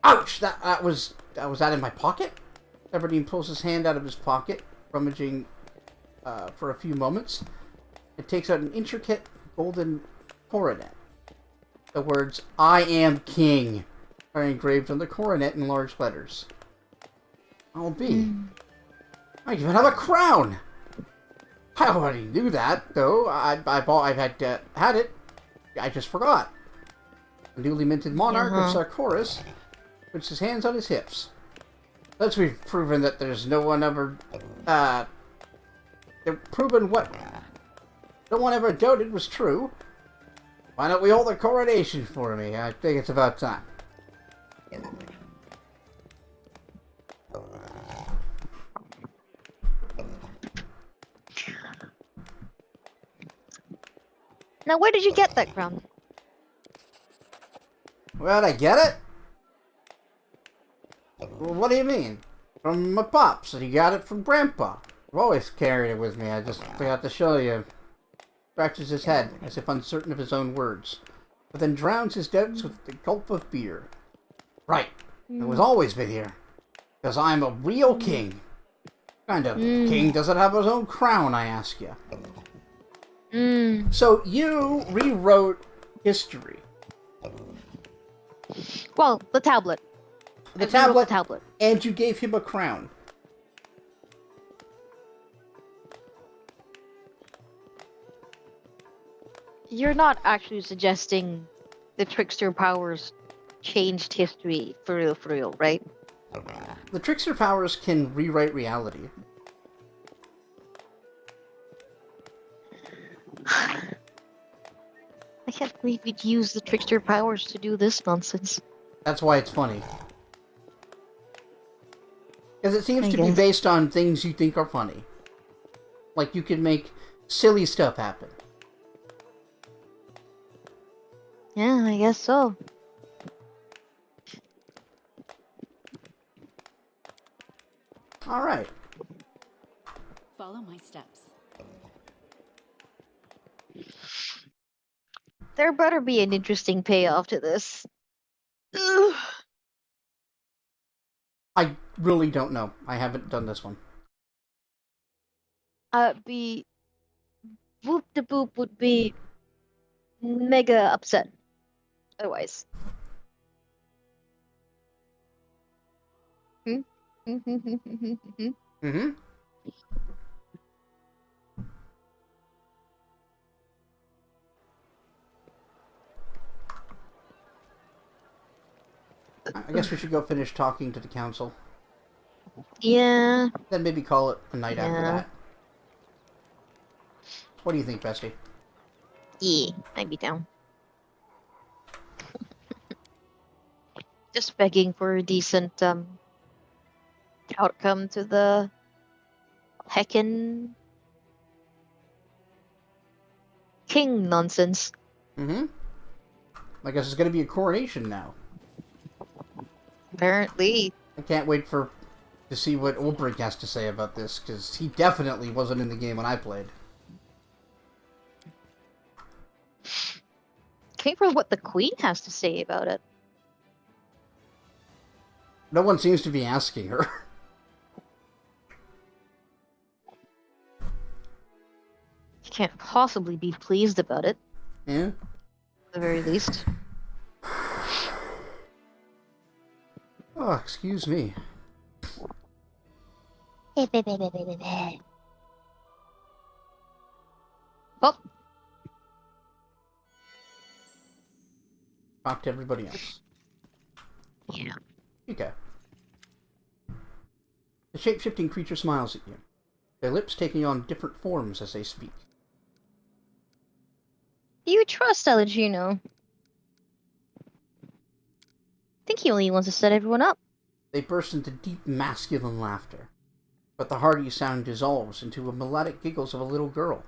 Ouch! That was that in my pocket? Everdeen pulls his hand out of his pocket, rummaging for a few moments. It takes out an intricate golden coronet. The words, "I am king," are engraved on the coronet in large letters. I'll be. I even have a crown! I already knew that, though. I've had it. I just forgot. The newly minted monarch of Sarkoris puts his hands on his hips. Since we've proven that there's no one ever, proven what no one ever doubted was true, why don't we hold a coronation for me? I think it's about time. Now, where did you get that crown? Where'd I get it? Well, what do you mean? From my pops, and he got it from Grandpa. I've always carried it with me, I just forgot to show you. Scratches his head, as if uncertain of his own words, but then drowns his doubts with a gulp of beer. Right, it was always been here. Because I'm a real king. Kind of king doesn't have his own crown, I ask you. So you rewrote history. Well, the tablet. The I rewrote tablet, the tablet. and you gave him a crown. You're not actually suggesting the trickster powers changed history for real, right? The trickster powers can rewrite reality. I can't believe we'd use the trickster powers to do this nonsense. That's why it's funny. Because it seems I to be guess. based on things you think are funny. Like you can make silly stuff happen. Yeah, I guess so. Alright. Follow my steps. There better be an interesting payoff to this. Ugh. I really don't know. I haven't done this one. Be Whoop de Boop would be mega upset otherwise. Hmm? Mm-hmm. I guess we should go finish talking to the council. Yeah. Then maybe call it a night after Yeah. that. What do you think, Bestie? Yeah, I'd be down. Just begging for a decent outcome to the heckin' king nonsense. Mm-hmm. I guess it's going to be a coronation now. Apparently. I can't wait to see what Ulbrich has to say about this, because he definitely wasn't in the game when I played. Can't remember what the queen has to say about it. No one seems to be asking her. She can't possibly be pleased about it, Yeah? at the very least. Oh, excuse me. Oh, Talk to everybody else. yeah. Okay. The shape-shifting creature smiles at you, their lips taking on different forms as they speak. You trust Allergino. I think he only wants to set everyone up. They burst into deep masculine laughter, but the hearty sound dissolves into a melodic giggles of a little girl.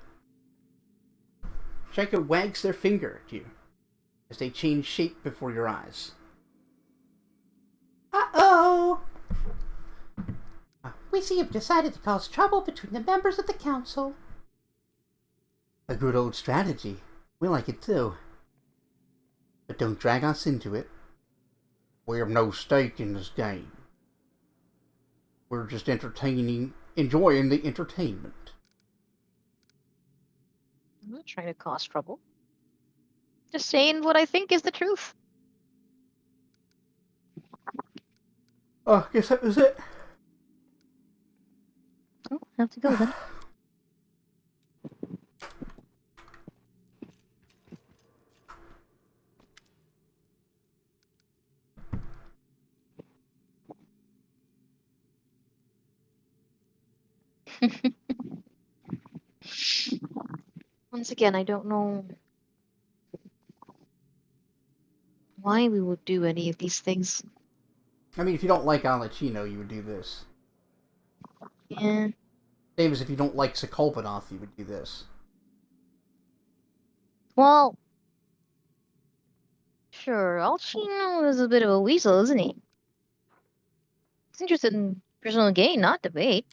Shanka wags their finger at you as they change shape before your eyes. Uh-oh! We see you've decided to cause trouble between the members of the council. A good old strategy. We like it too. But don't drag us into it. We have no stake in this game. We're just enjoying the entertainment. I'm not trying to cause trouble. Just saying what I think is the truth. Oh, I guess that was it. Oh, I have to go then. Once again, I don't know why we would do any of these things. I mean, if you don't like Alicino, you would do this. Yeah. Same as if you don't like Sokolpanov, you would do this. Well, sure, Alcino is a bit of a weasel, isn't he? He's interested in personal gain, not debate.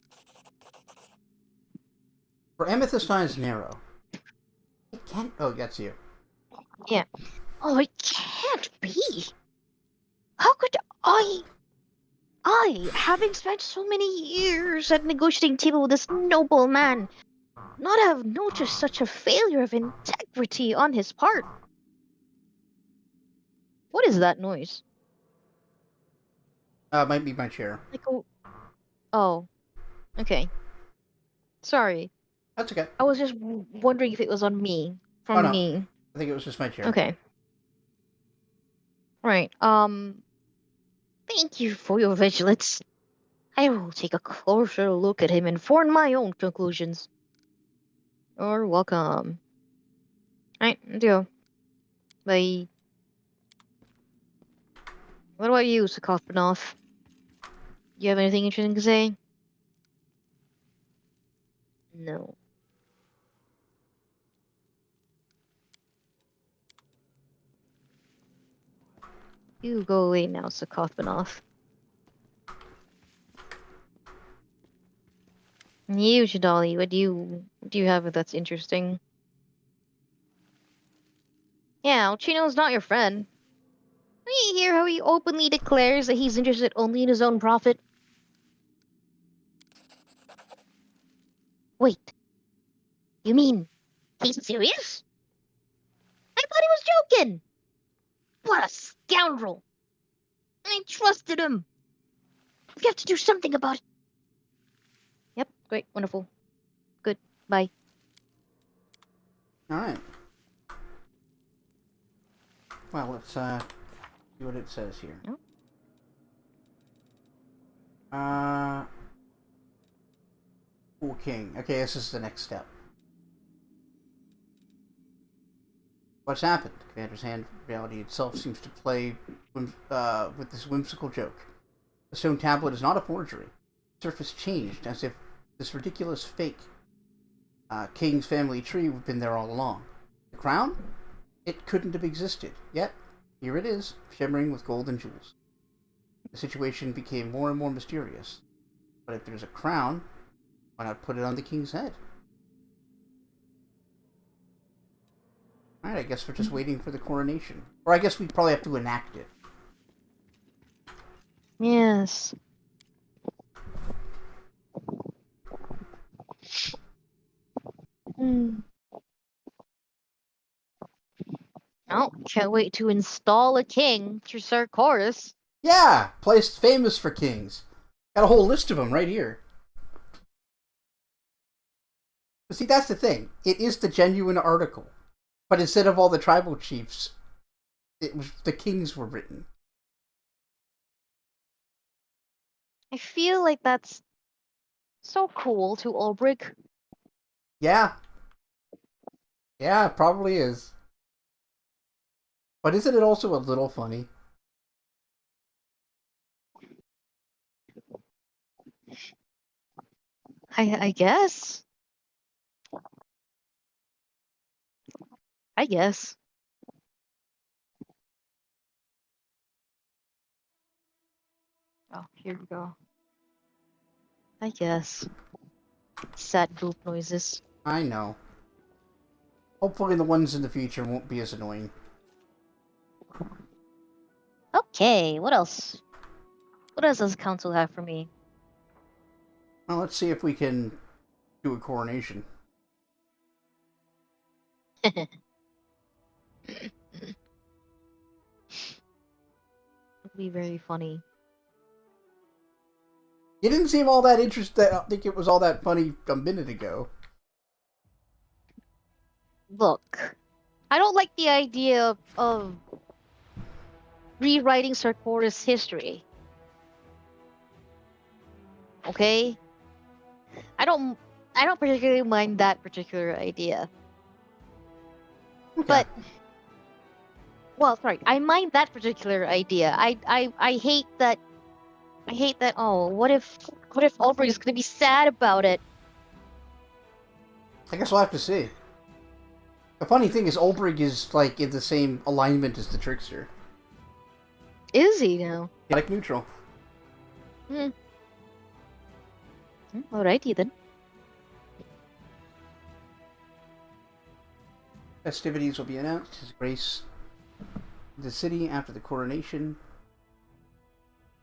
For Amethyst Eyes Narrow. It can't. Oh, that's you. Yeah. Oh, it can't be. How could I, having spent so many years at the negotiating table with this noble man, not have noticed such a failure of integrity on his part? What is that noise? Might be my chair. Like oh, okay. Sorry. That's okay. I was just wondering if it was on me. Oh From no, me. I think it was just my chair. Okay. Right. Thank you for your vigilance. I will take a closer look at him and form my own conclusions. You're welcome. Right, deal. Bye. What about you, Sokofanov? You have anything interesting to say? No. You go away now, Sokofanov. You, Shadali, what do you have that's interesting? Yeah, Alcino's not your friend. You hear how he openly declares that he's interested only in his own profit? Wait, you mean he's serious? I thought he was joking! What a scoundrel! I trusted him! We have to do something about it! Yep, great, wonderful. Good, bye. Alright. Well, let's see what it says here. Oh. Cool King. Okay, this is the next step. What's happened? Commander's hand reality itself seems to play with this whimsical joke. The stone tablet is not a forgery. The surface changed as if this ridiculous fake king's family tree had been there all along. The crown? It couldn't have existed. Yet, here it is, shimmering with gold and jewels. The situation became more and more mysterious. But if there's a crown, why not put it on the king's head? Alright, I guess we're just waiting for the coronation. Or I guess we probably have to enact it. Yes. Hmm. Oh, can't wait to install a king to Sarkoris. Yeah! Place famous for kings. Got a whole list of them right here. But see, that's the thing. It is the genuine article. But instead of all the tribal chiefs, it was the kings were written. I feel like that's so cool to Ulbrich. Yeah. Yeah, it probably is. But isn't it also a little funny? I guess. I guess. Oh, here we go. I guess. Sad group noises. I know. Hopefully the ones in the future won't be as annoying. Okay, what else? What else does council have for me? Well, let's see if we can do a coronation. It'll be very funny. You didn't seem all that interested. I don't think it was all that funny a minute ago. Look, I don't like the idea of rewriting Sarkoris' history. Okay? I don't particularly mind that particular idea. Okay. But well, sorry, I mind that particular idea. I hate that oh, what if Ulbrich is gonna be sad about it? I guess we'll have to see. The funny thing is, Olbrig is like in the same alignment as the Trickster. Is he now? Like neutral. Alrighty then. Festivities will be announced. His Grace the city after the coronation.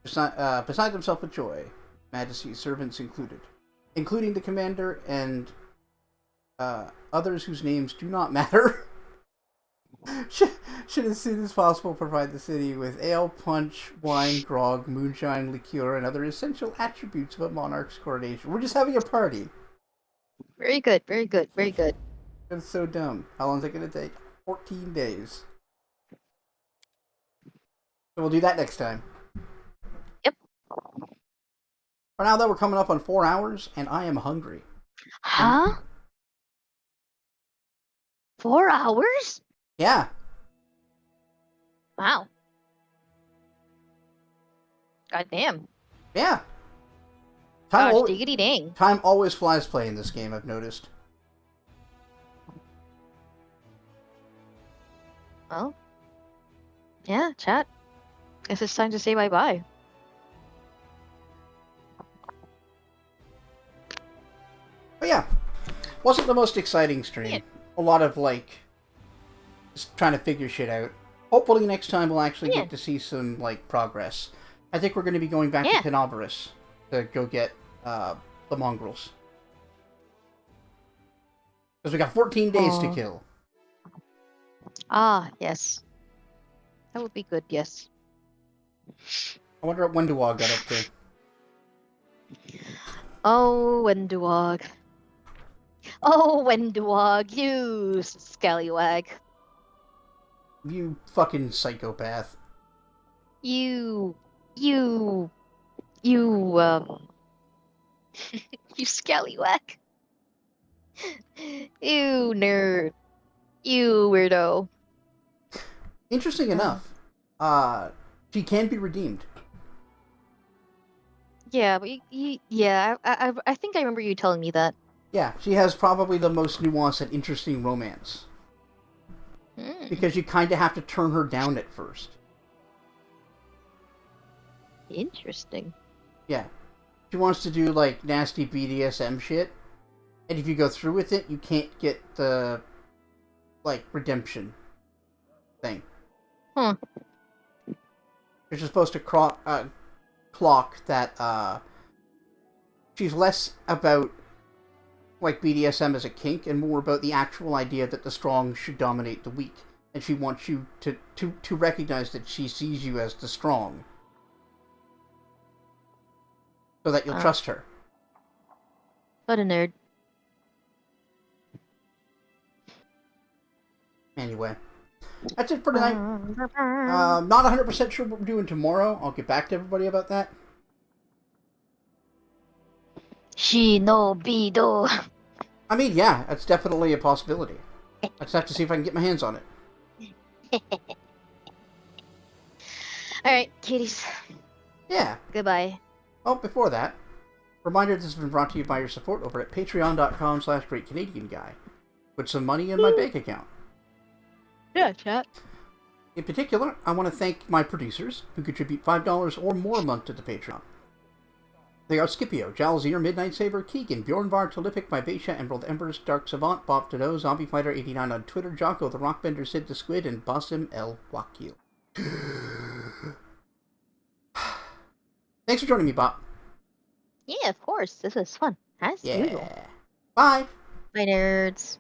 Beside himself with joy, Majesty's servants including the commander and others whose names do not matter, should as soon as possible provide the city with ale, punch, wine, grog, moonshine, liqueur, and other essential attributes of a monarch's coronation. We're just having a party. Very good, very good, very good. That's so dumb. How long is it going to take? 14 days. So we'll do that next time. Yep. For now, though, we're coming up on 4 hours, and I am hungry. Huh? 4 hours? Yeah. Wow. God damn. Yeah. Gosh, diggity dang. Time always flies playing this game, I've noticed. Well. Yeah, chat. Guess it's time to say bye-bye. But yeah, wasn't the most exciting stream. Yeah. A lot of, like, just trying to figure shit out. Hopefully next time we'll actually Yeah. get to see some, like, progress. I think we're going to be going back Yeah. to Canaveras to go get the mongrels. Because we got 14 days to Aw. kill. Ah, yes. That would be good, yes. I wonder what Wenduwa got up to. Oh, Wenduog. Oh, Wenduog, you scallywag. You fucking psychopath. You, you scallywag. You nerd. You weirdo. Interesting enough, she can be redeemed. Yeah, but yeah, I think I remember you telling me that. Yeah, she has probably the most nuanced and interesting romance. Hmm. Because you kind of have to turn her down at first. Interesting. Yeah. She wants to do, like, nasty BDSM shit. And if you go through with it, you can't get the, like, redemption thing. Huh. You're supposed to clock that, she's less about, like, BDSM as a kink and more about the actual idea that the strong should dominate the weak. And she wants you to recognize that she sees you as the strong. So that you'll trust her. What a nerd. Anyway. That's it for tonight. Not 100% sure what we're doing tomorrow. I'll get back to everybody about that. Shinobido. I mean, yeah, that's definitely a possibility. I just have to see if I can get my hands on it. Alright, kitties. Yeah. Goodbye. Oh, before that, reminder this has been brought to you by your support over at patreon.com/greatcanadianguy. Put some money in my bank account. Yeah, chat. In particular, I want to thank my producers, who contribute $5 or more a month to the Patreon. They are Scipio, Jalzir, Midnight Saber, Keegan, Bjornvar, Tolipic, Vivacia, Emerald Embers, Dark Savant, Bob Tado, Zombie Fighter 89 on Twitter, Jocko, The Rockbender, Sid the Squid, and Basim El Wakil. Thanks for joining me, Bob. Yeah, of course. This is fun. As usual. Bye! Bye, nerds.